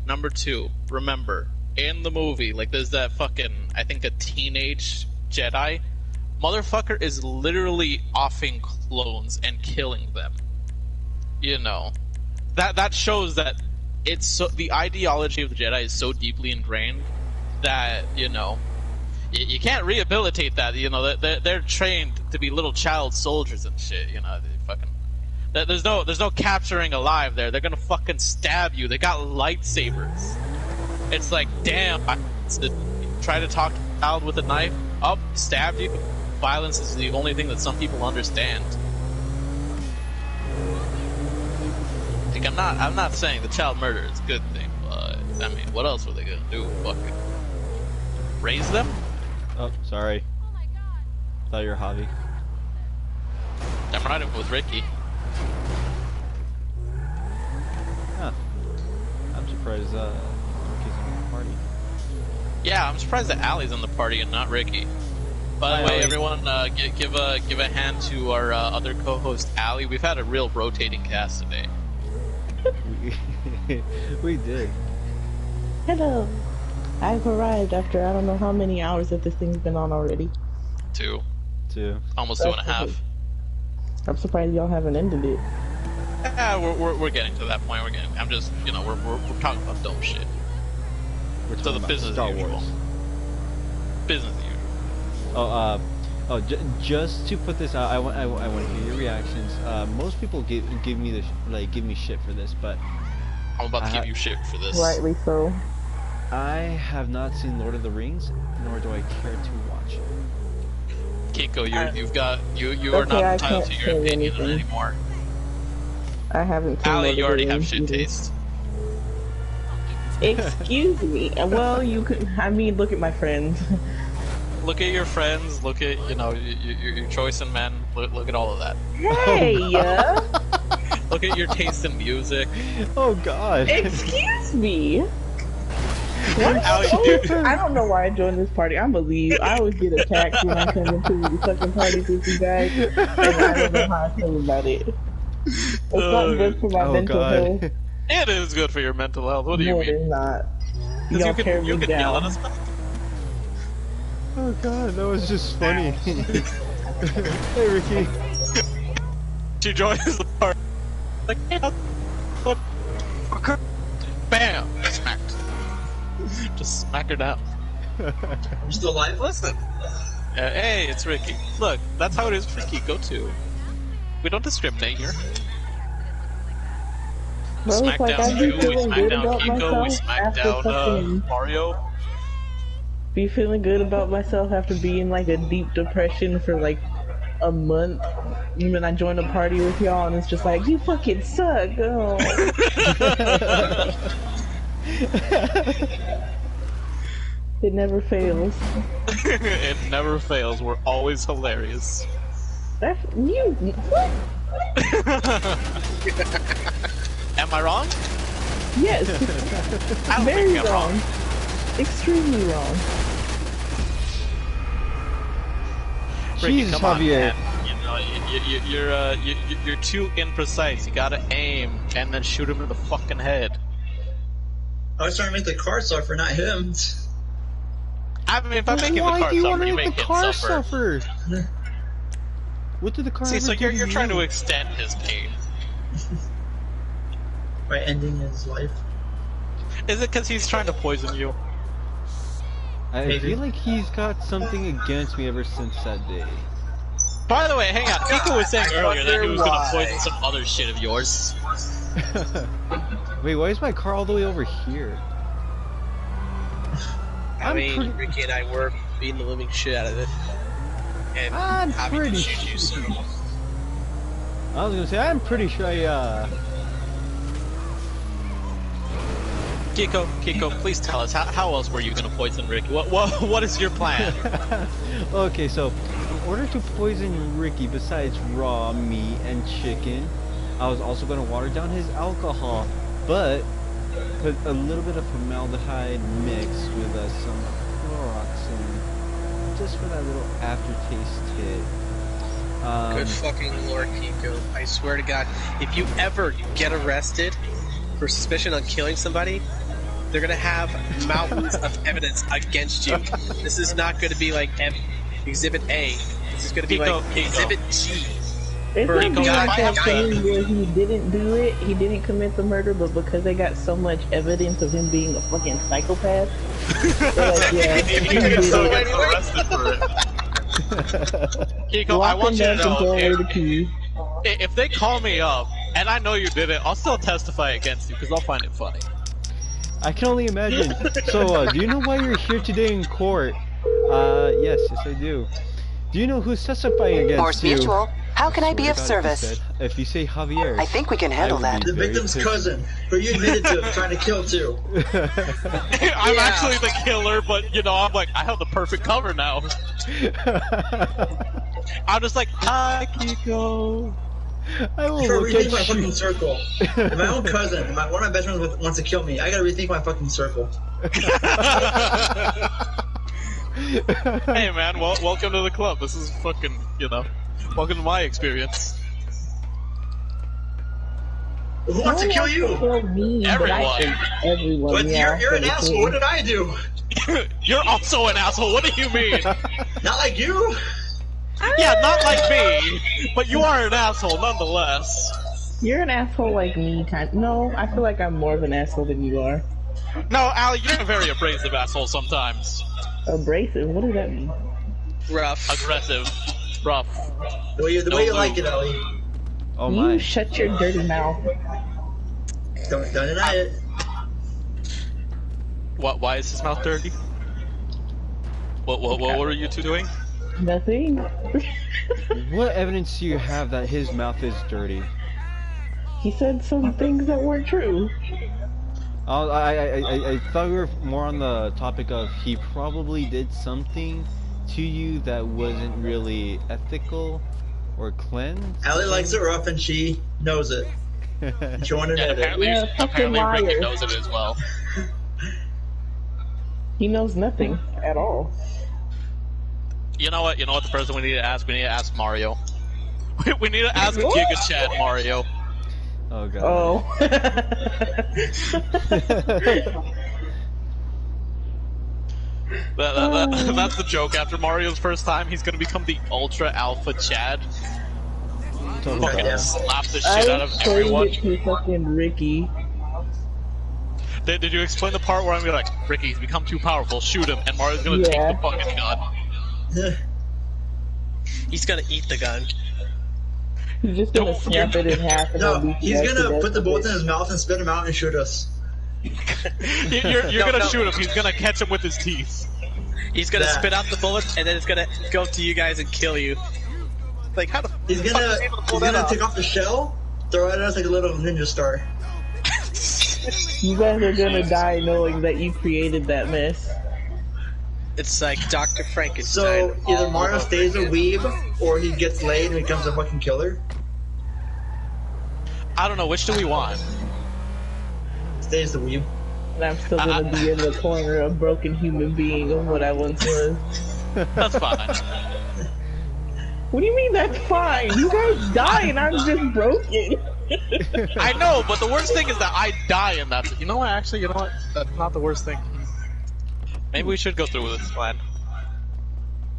remember, in the movie, like, there's that fucking, I think a teenage Jedi, motherfucker is literally offing clones and killing them. You know, that shows that it's so, the ideology of the Jedi is so deeply ingrained that, you know, you can't rehabilitate that. You know, they're trained to be little child soldiers and shit. You know, they fucking, there's no capturing alive there. They're gonna fucking stab you. They got lightsabers. It's like, damn, try to talk to a child with a knife. Oh, stabbed you. Violence is the only thing that some people understand. Like, I'm not saying the child murder is a good thing, but I mean, what else were they gonna do? Fucking raise them? Oh, sorry. Thought you were Javi. I'm riding with Ricky. Huh. I'm surprised Ricky's in the party. Yeah, I'm surprised that Allie's in the party and not Ricky. By the way, everyone, give a hand to our other co-host, Allie. We've had a real rotating cast today. We did. Hello. I've arrived after I don't know how many hours that this thing's been on already. Two. Almost That's 2.5. I'm surprised y'all haven't ended it. Yeah, we're getting to that point. I'm just, you know, we're talking about dumb shit. We're So talking the about business Star as usual. Wars. Business as usual. Just to put this out, I want to hear your reactions. Most people give me shit for this, but I'm about to give you shit for this. Rightly so. I have not seen Lord of the Rings, nor do I care to watch it. Kiko, you are not entitled to your opinion anymore. I haven't seen Allie, you already have shit taste. Excuse me. Well, you could. I mean, look at my friends. Look at your friends. Look at your choice in men. Look at all of that. Hey, Look at your taste in music. Oh God. Excuse me. Allie, I don't know why I joined this party. I'm gonna leave. I always get attacked when I come into the fucking parties with you guys, and I don't know how I feel about it. It's not good for my mental health. It is good for your mental health. What do you mean? No, it is not. Because you can yell at us. Oh God, that was just funny. Hey Ricky. She joins the party. Like, hey, what? Bam! Smacked. Just smack her down. I'm still alive? Listen. Hey, it's Ricky. Look, that's how it is for Kiko too. We don't discriminate here. We Well, smack like, down you, we smack down Kiko, we smack down Mario. Be feeling good about myself after being like a deep depression for like a month. And then I joined a party with y'all and it's just like, you fucking suck. Oh. It never fails. It never fails. We're always hilarious. That's you. What? Am I wrong? Yes. I don't Very think I'm wrong. Extremely wrong. Ricky, Jesus, come on, Javier. man. You know, you're too imprecise. You gotta aim and then shoot him in the fucking head. I was trying to make the car suffer, not him. I mean, if I'm making the car suffer, you make him suffer. What did the car? See, so you're trying to extend his pain. By ending his life. Is it because he's trying to poison you? I feel like he's got something against me ever since that day. By the way, hang on. Kiko was saying earlier that he was gonna poison some other shit of yours. Wait, why is my car all the way over here? I mean, Ricky and I were beating the living shit out of it. And I'm pretty shoot you, so. I was gonna say, I'm pretty sure Kiko, please tell us, how else were you gonna poison Ricky? What is your plan? Okay, so, in order to poison Ricky, besides raw meat and chicken, I was also gonna water down his alcohol, but put a little bit of formaldehyde mixed with some Clorox in, just for that little aftertaste hit. Good fucking Lord, Kiko. I swear to God, if you ever get arrested for suspicion on killing somebody, they're gonna have mountains of evidence against you. This is not gonna be like Exhibit A. This is gonna be like Exhibit G. It's gonna be like that thing where he didn't do it, he didn't commit the murder, but because they got so much evidence of him being a fucking psychopath, they're like, yeah, he did it. Arrested for it. Kiko, I want you to know, if they call me up, and I know you did it, I'll still testify against you, because I'll find it funny. I can only imagine. So, do you know why you're here today in court? Yes, I do. Do you know who's testifying against Morse you? Mutual. How can I be of service? If you say Javier. I think we can handle that. The victim's cousin, who you admitted to trying to kill too. I'm actually the killer, but you know, I'm like, I have the perfect cover now. I'm just like, hi, Kiko. I will look rethink at my you. fucking circle. If my own cousin, one of my best friends wants to kill me, I gotta rethink my fucking circle. Hey man, welcome to the club. This is fucking, you know, welcome to my experience. Who wants to kill you? Everyone. But you're an asshole. What did I do? You're also an asshole. What do you mean? Not like you. Yeah, not like me, but you are an asshole nonetheless. You're an asshole like me, No, I feel like I'm more of an asshole than you are. No, Allie, you're a very abrasive asshole sometimes. Abrasive? What does that mean? Rough. Aggressive. Rough. The way you like it, Allie. Oh my. You shut your dirty mouth. Don't deny it. What? Why is his mouth dirty? What were you two doing? Nothing. What evidence do you have that his mouth is dirty? He said some things that weren't true. I thought we were more on the topic of he probably did something to you that wasn't really ethical or cleansed. Allie likes it rough and she knows it. She wanted Yeah, it. apparently Ricky knows it as well. He knows nothing at all. You know what? You know what? The person we need to ask? We need to ask Mario. We need to ask Giga Chat Mario. Oh god. Oh. That's the joke. After Mario's first time, he's gonna become the Ultra Alpha Chad. Fucking slap the shit out of everyone. To fucking Ricky. Did you explain the part where I'm gonna be like, Ricky, he's become too powerful, shoot him, and Mario's gonna take the fucking gun. He's gonna eat the gun. He's just gonna snap it in half. And he's gonna put the bullets in his mouth and spit him out and shoot us. You're gonna shoot him. He's gonna catch him with his teeth. He's gonna spit out the bullets and then it's gonna go up to you guys and kill you. Like how the he's gonna take off the shell, throw it at us like a little ninja star. You guys are gonna die knowing that you created that mess. It's like Dr. Frankenstein. So either Mario stays a weeb or he gets laid and becomes a fucking killer. I don't know, which do we want? Stays the weeb. And I'm still gonna be in the corner, a broken human being of what I once was. That's fine. What do you mean that's fine? You guys die and I'm just broken. I know, but the worst thing is that I die and that's... You know what, actually, you know what? That's not the worst thing. Maybe we should go through with this plan.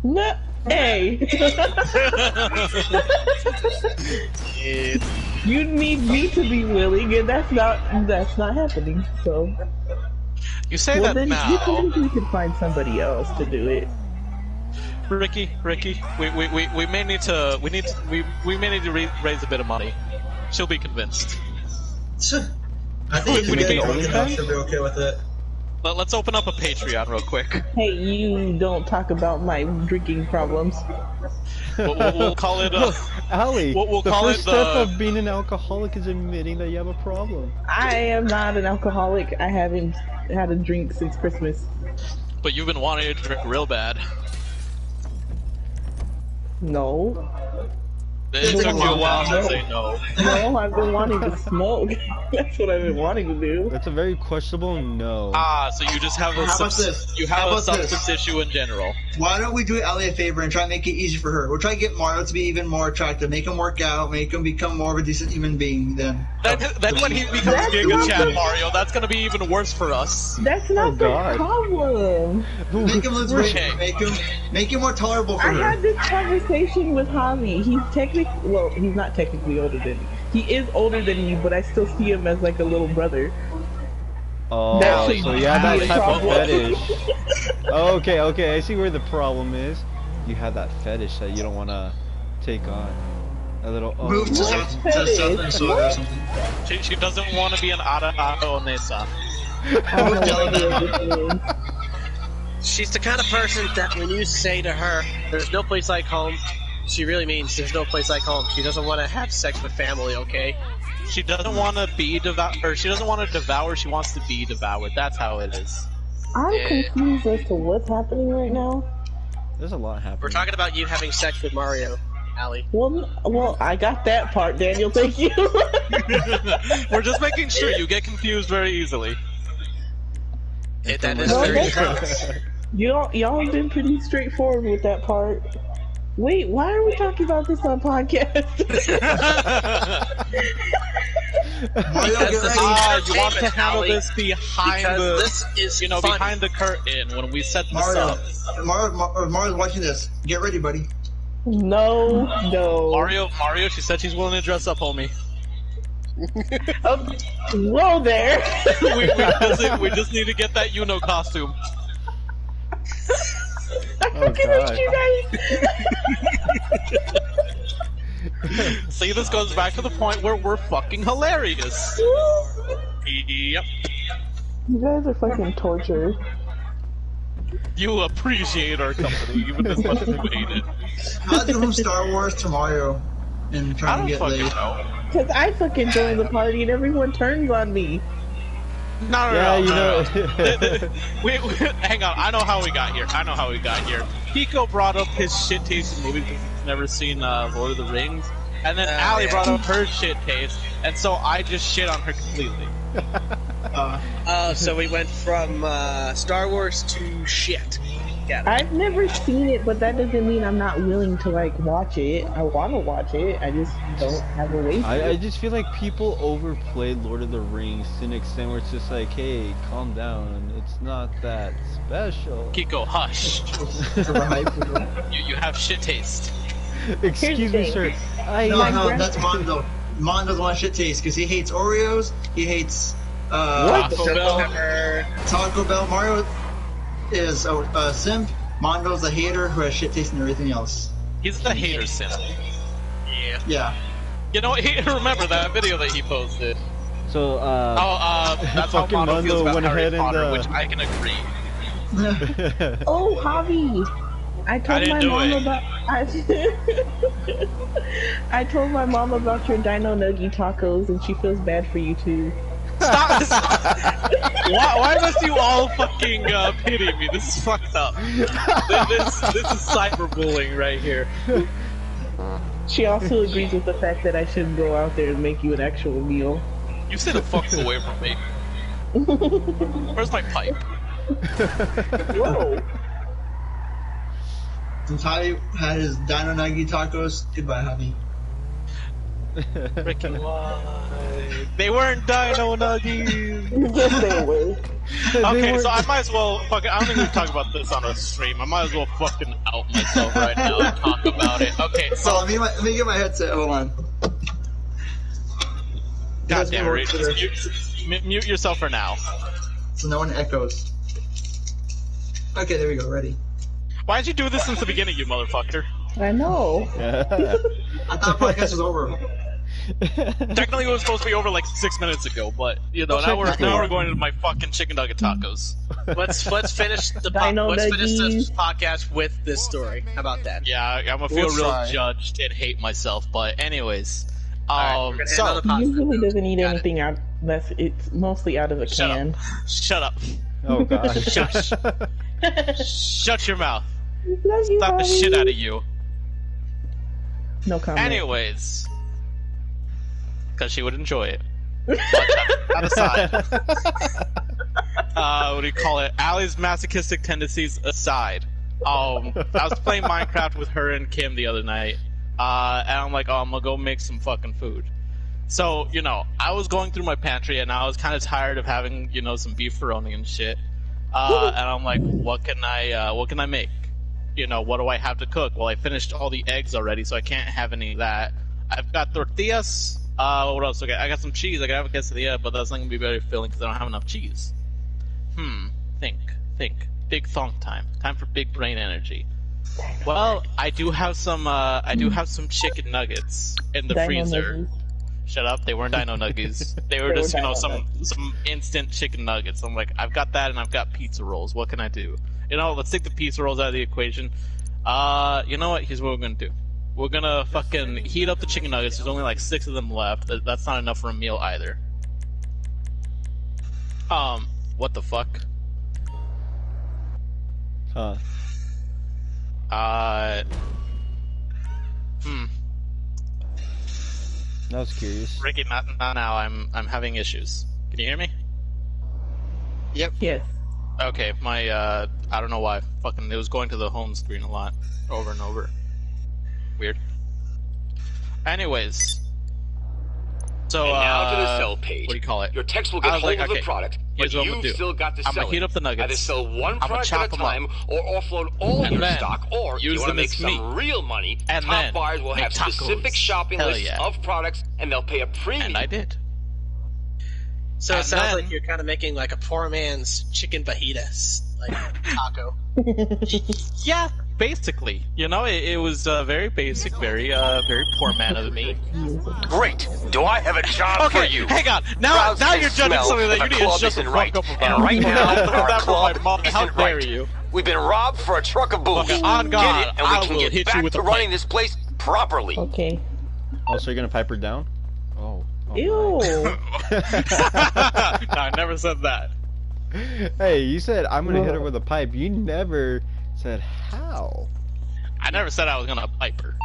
No, hey! You need me to be willing, and that's not happening. So you say that then now. You think we could find somebody else to do it. Ricky, we may need to raise a bit of money. She'll be convinced. I think we get enough to be okay with it. Let's open up a Patreon real quick. Hey, you don't talk about my drinking problems. We'll call it. Allie, we'll the call first it step of being an alcoholic is admitting that you have a problem. I am not an alcoholic. I haven't had a drink since Christmas. But you've been wanting to drink real bad. No. It took you a while to say no. No, I've been wanting to smoke. That's what I've been wanting to do. That's a very questionable no. So you just have a substance issue in general. Why don't we do Allie a favor and try to make it easy for her? We'll try to get Mario to be even more attractive, make him work out, make him become more of a decent human being. Then when he becomes Giga Chat Mario, that's gonna be even worse for us. That's not the problem. Make him lose weight. Make him more tolerable for her. I had this conversation with Javi. He's not technically older than me. He is older than me, but I still see him as like a little brother. Oh, so you have that type of fetish. Okay, I see where the problem is. You have that fetish that you don't want to take on. A little. Move to Southern Soil or something. She doesn't want to be an Ara Onesa. She's the kind of person that when you say to her, "There's no place like home," she really means there's no place like home. She doesn't want to have sex with family, okay? She doesn't want to be she doesn't want to devour, she wants to be devoured. That's how it is. I'm confused as to what's happening right now. There's a lot happening. We're talking about you having sex with Mario, Allie. Well, I got that part, Daniel, thank you. We're just making sure you get confused very easily. That is very true. Y'all have been pretty straightforward with that part. Wait, why are we talking about this on podcast? You want to handle this behind behind the curtain when we set this up. Mario's watching this. Get ready, buddy. No. Mario, she said she's willing to dress up, homie. Whoa there. we just need to get that Uno costume. You guys. See, this goes back to the point where we're fucking hilarious. Yep. You guys are fucking tortured. You appreciate our company even as much as you hate it. How'd you from Star Wars to Mario and trying to get laid? Because I fucking joined the party and everyone turns on me. No. Wait, hang on. I know how we got here. Kiko brought up his shit taste in movies because he's never seen Lord of the Rings. And then Allie brought up her shit taste, and so I just shit on her completely. So we went from Star Wars to shit. I've never seen it, but that doesn't mean I'm not willing to like watch it. I want to watch it. I just don't have a way to. I just feel like people overplay Lord of the Rings to an extent where it's just like, hey, calm down. It's not that special. Kiko, hush. you have shit taste. Excuse me, sir. No, that's Mondo. Mondo's one shit taste because he hates Oreos. He hates Taco Bell. Mario is a simp. Mondo's a hater who has shit taste and everything else. He's the hater simp. Yeah. You know, remember that video that he posted. So, that's how Mondo feels about Harry Potter, which I can agree. Oh, Javi! I told my mom about. I told my mom about your Dino Nugget tacos, and she feels bad for you too. Stop! Why must you all fucking pity me? This is fucked up. This is cyberbullying right here. She also agrees with the fact that I should go out there and make you an actual meal. You stay the fuck away from me. Where's my pipe? Whoa. Since Javi had his Dino Nugget tacos, goodbye, Javi. Freaking why? They weren't Dino Nuggies! Yes, they were. Okay, so I might as well fucking. I don't think we talk about this on our stream. I might as well fucking out myself right now and talk about it. Okay, so. Let me get my headset, hold on. God damn it, just mute yourself for now. So no one echoes. Okay, there we go, ready. Why didn't you do this since the beginning, you motherfucker? I know. I thought the podcast was over. Technically, it was supposed to be over like 6 minutes ago, but you know now we're going into my fucking chicken nugget tacos. Let's finish the podcast with this story. How about that? Yeah, I'm gonna feel real judged and hate myself, but anyways, so he usually doesn't eat anything out unless it's mostly out of a can. Shut up. Oh god. Shush. Shut your mouth. Love you, Slap the Bobby. shit out of you. No comment. Anyways, because she would enjoy it. But that aside, what do you call it? Allie's masochistic tendencies aside, I was playing Minecraft with her and Kim the other night, and I'm like, I'm gonna go make some fucking food. So, you know, I was going through my pantry and I was kind of tired of having, you know, some beefaroni and shit. And I'm like, what can I make? You know, what do I have to cook? Well, I finished all the eggs already, so I can't have any of that. I've got tortillas. What else? Okay, I got some cheese. I can have a quesadilla, but that's not gonna be very filling because I don't have enough cheese. Think. Big thonk time. Time for big brain energy. Well, I do have some chicken nuggets in the freezer. Shut up, they weren't Dino Nuggies. They were just, you know, some instant chicken nuggets. I'm like, I've got that and I've got pizza rolls. What can I do? You know, let's take the pizza rolls out of the equation. You know what? Here's what we're gonna do. We're gonna fucking heat up the chicken nuggets. There's only like 6 of them left. That's not enough for a meal either. What the fuck? I was curious. Ricky, not now. I'm having issues. Can you hear me? Yep. Yes. Okay, my I don't know why. Fucking, it was going to the home screen a lot, over and over. Weird. Anyways, so and now to the sell page. What do you call it? Your text will get hold of the product, but you've still got to sell it. I'm gonna heat up the nuggets. Either sell one product at a time, or offload all your stock, or use you want to them make as some real money. And top buyers will have specific shopping lists of products, and they'll pay a premium. And I did. So it sounds like you're kind of making like a poor man's chicken fajitas, like taco. Yeah, basically. You know, it was very basic, very poor man of me. Great. Do I have a job for you? Hang on. Now you're judging something that you need to shut the fuck up about. And right now, our club How isn't dare right. you? We've been robbed for a truck of booze. Okay, on God, Get it, and we I can will get hit back you with to a running pipe. this place properly. Okay. Oh, so you're gonna pipe her down? Oh. Ew. No, I never said that. Hey, you said I'm gonna hit her with a pipe. You never said how. I never said I was gonna pipe her.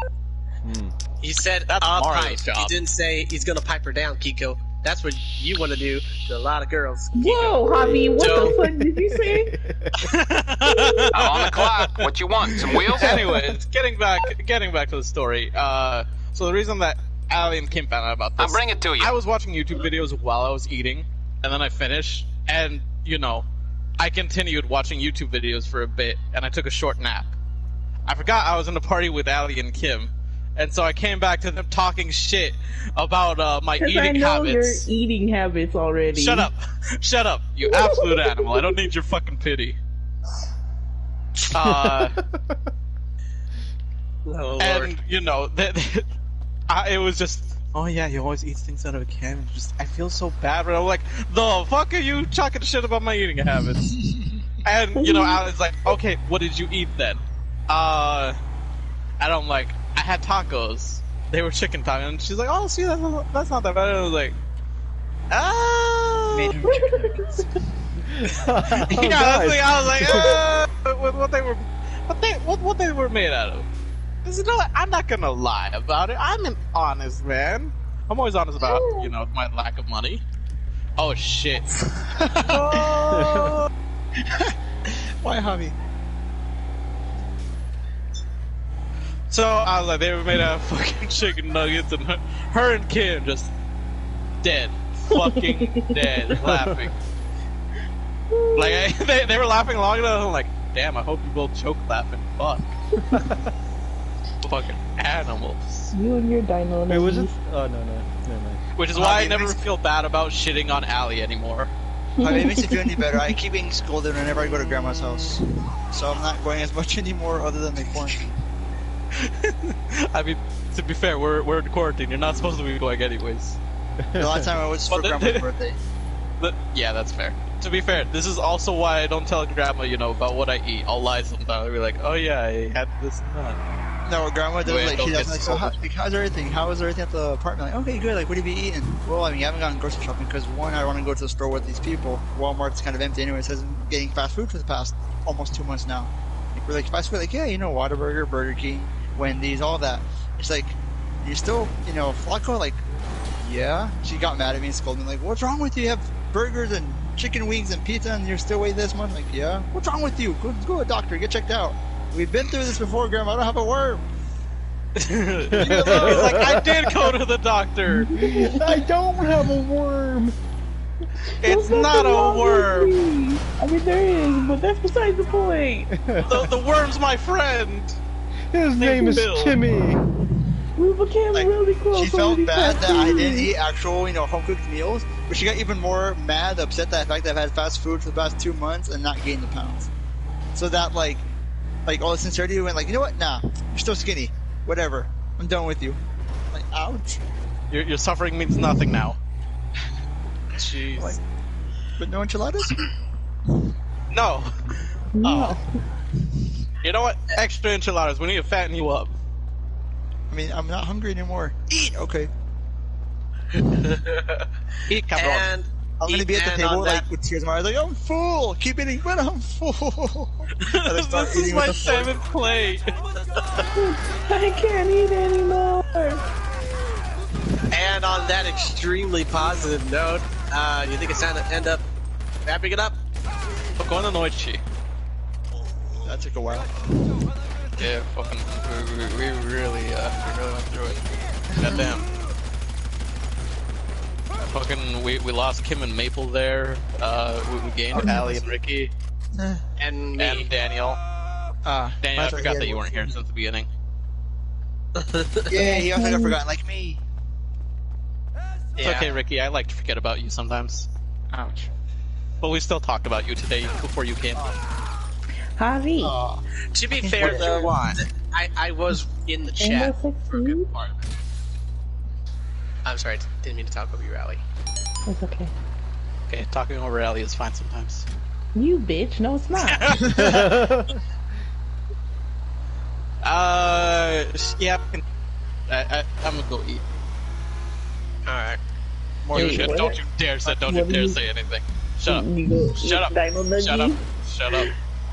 He said That's a Mario's pipe. job. He didn't say he's gonna pipe her down, Kiko. That's what you want to do to a lot of girls. Whoa, Javi, what the fuck did you say? I'm on the clock. What you want? Some wheels? Anyways, getting back to the story. So the reason that Allie and Kim found out about this, I'll bring it to you. I was watching YouTube videos while I was eating, and then I finished, and I continued watching YouTube videos for a bit, and I took a short nap. I forgot I was in a party with Allie and Kim, and so I came back to them talking shit about my eating I know habits. your eating habits already. Shut up, you absolute animal! I don't need your fucking pity. And it was just, oh yeah, he always eats things out of a can. And just, I feel so bad, but I'm like, the fuck are you talking shit about my eating habits? And Allie's like, okay, what did you eat then? And I'm like, I had tacos. They were chicken tacos, and she's like, oh, see, that's not that bad. And I was like, Made him chicken. I was like, what they were made out of. I'm not gonna lie about it. I'm an honest man. I'm always honest about, my lack of money. Oh shit. Why, Javi? So I was like, they were made out of fucking chicken nuggets, and her and Kim just dead, fucking dead, laughing. Like they were laughing long enough. I'm like, damn, I hope you both choke laughing. Fuck. Fucking animals. You and your dino. Wait, was it? Oh no, never mind. Which is why I never feel bad about shitting on Allie anymore. It makes you feel any better. I keep being scolded whenever I go to Grandma's house, so I'm not going as much anymore, other than the quarantine. I mean, to be fair, we're in quarantine. You're not supposed to be going anyways. The last time I was for Grandma's birthday. Yeah, that's fair. To be fair, this is also why I don't tell Grandma, about what I eat. I'll lie sometimes. I'll be like, oh yeah, I had this and that. No, Grandma does, she does, like, so how's everything? How is everything at the apartment? Like, okay, good, like, what have you been eating? Well, I mean, I haven't gone grocery shopping, because one, I want to go to the store with these people. Walmart's kind of empty anyway, so I'm getting fast food for the past almost 2 months now. Like, we're like, fast food, like, yeah, Whataburger, Burger King, Wendy's, all that. It's like, you still, Flacco, like, yeah? She got mad at me and scolded me, like, what's wrong with you? You have burgers and chicken wings and pizza and you're still waiting this month? Like, yeah? What's wrong with you? Go to a doctor, get checked out. We've been through this before, Grandma, I don't have a worm. He's like, I did go to the doctor. I don't have a worm. It's not a worm. I mean, there is, but that's beside the point. The worm's my friend. His name is Timmy. We became really close. She felt bad that I didn't eat actual, home-cooked meals, but she got even more mad, upset at the fact that I've had fast food for the past 2 months and not gained the pounds. So that, like all the sincerity went like, you know what? Nah, you're still skinny. Whatever. I'm done with you. Like, ouch. Your suffering means nothing now. Jeez. Like, but no enchiladas? No. No. You know what? Extra enchiladas. We need to fatten you up. I mean, I'm not hungry anymore. Eat! Okay. Eat, cabrón. I'm gonna be at the table, with tears in my eyes, like, I'm full! Keep eating, but I'm full! This is my 7th plate! I can't eat anymore! And on that extremely positive note, you think it's time to end up wrapping it up? Spokojna noite. That took a while. Yeah, fucking, we really went through it. Goddamn. Fucking, we lost Kim and Maple there. We gained Allie and Ricky. And me. And Daniel. Daniel, I forgot that you weren't here since the beginning. Yeah, he also got forgotten, like me. It's okay, Ricky. I like to forget about you sometimes. Ouch. But we still talked about you today before you came. Javi. To be fair, though, I was in the chat for a good part of it. I'm sorry, didn't mean to talk over you, Rally. It's okay. Okay, talking over Rally is fine sometimes. You bitch, no it's not. Yeah, I'm gonna go eat. Alright. Don't you dare say anything. Shut up. Shut up. Shut up. Shut up.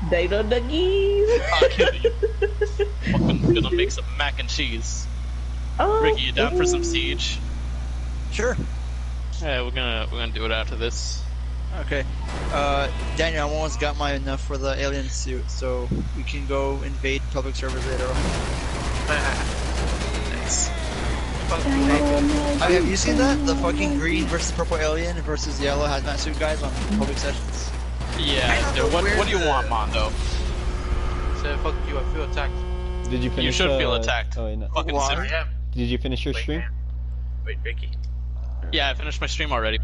Dino nuggies. I'll kill you. Fucking gonna make some mac and cheese. Oh, Ricky, you down for some siege? Sure. Yeah, we're gonna do it after this. Okay. Daniel, I almost got my enough for the alien suit, so we can go invade public servers later on. Nice. Have you seen that? The fucking green versus purple alien versus yellow hazmat suit guys on public sessions? Yeah, dude, what do you want, Mondo? So fuck you, I feel attacked. Did you finish? You should feel attacked. Oh, no. Fucking I am. Did you finish your stream? Wait, Ricky. Yeah, I finished my stream already.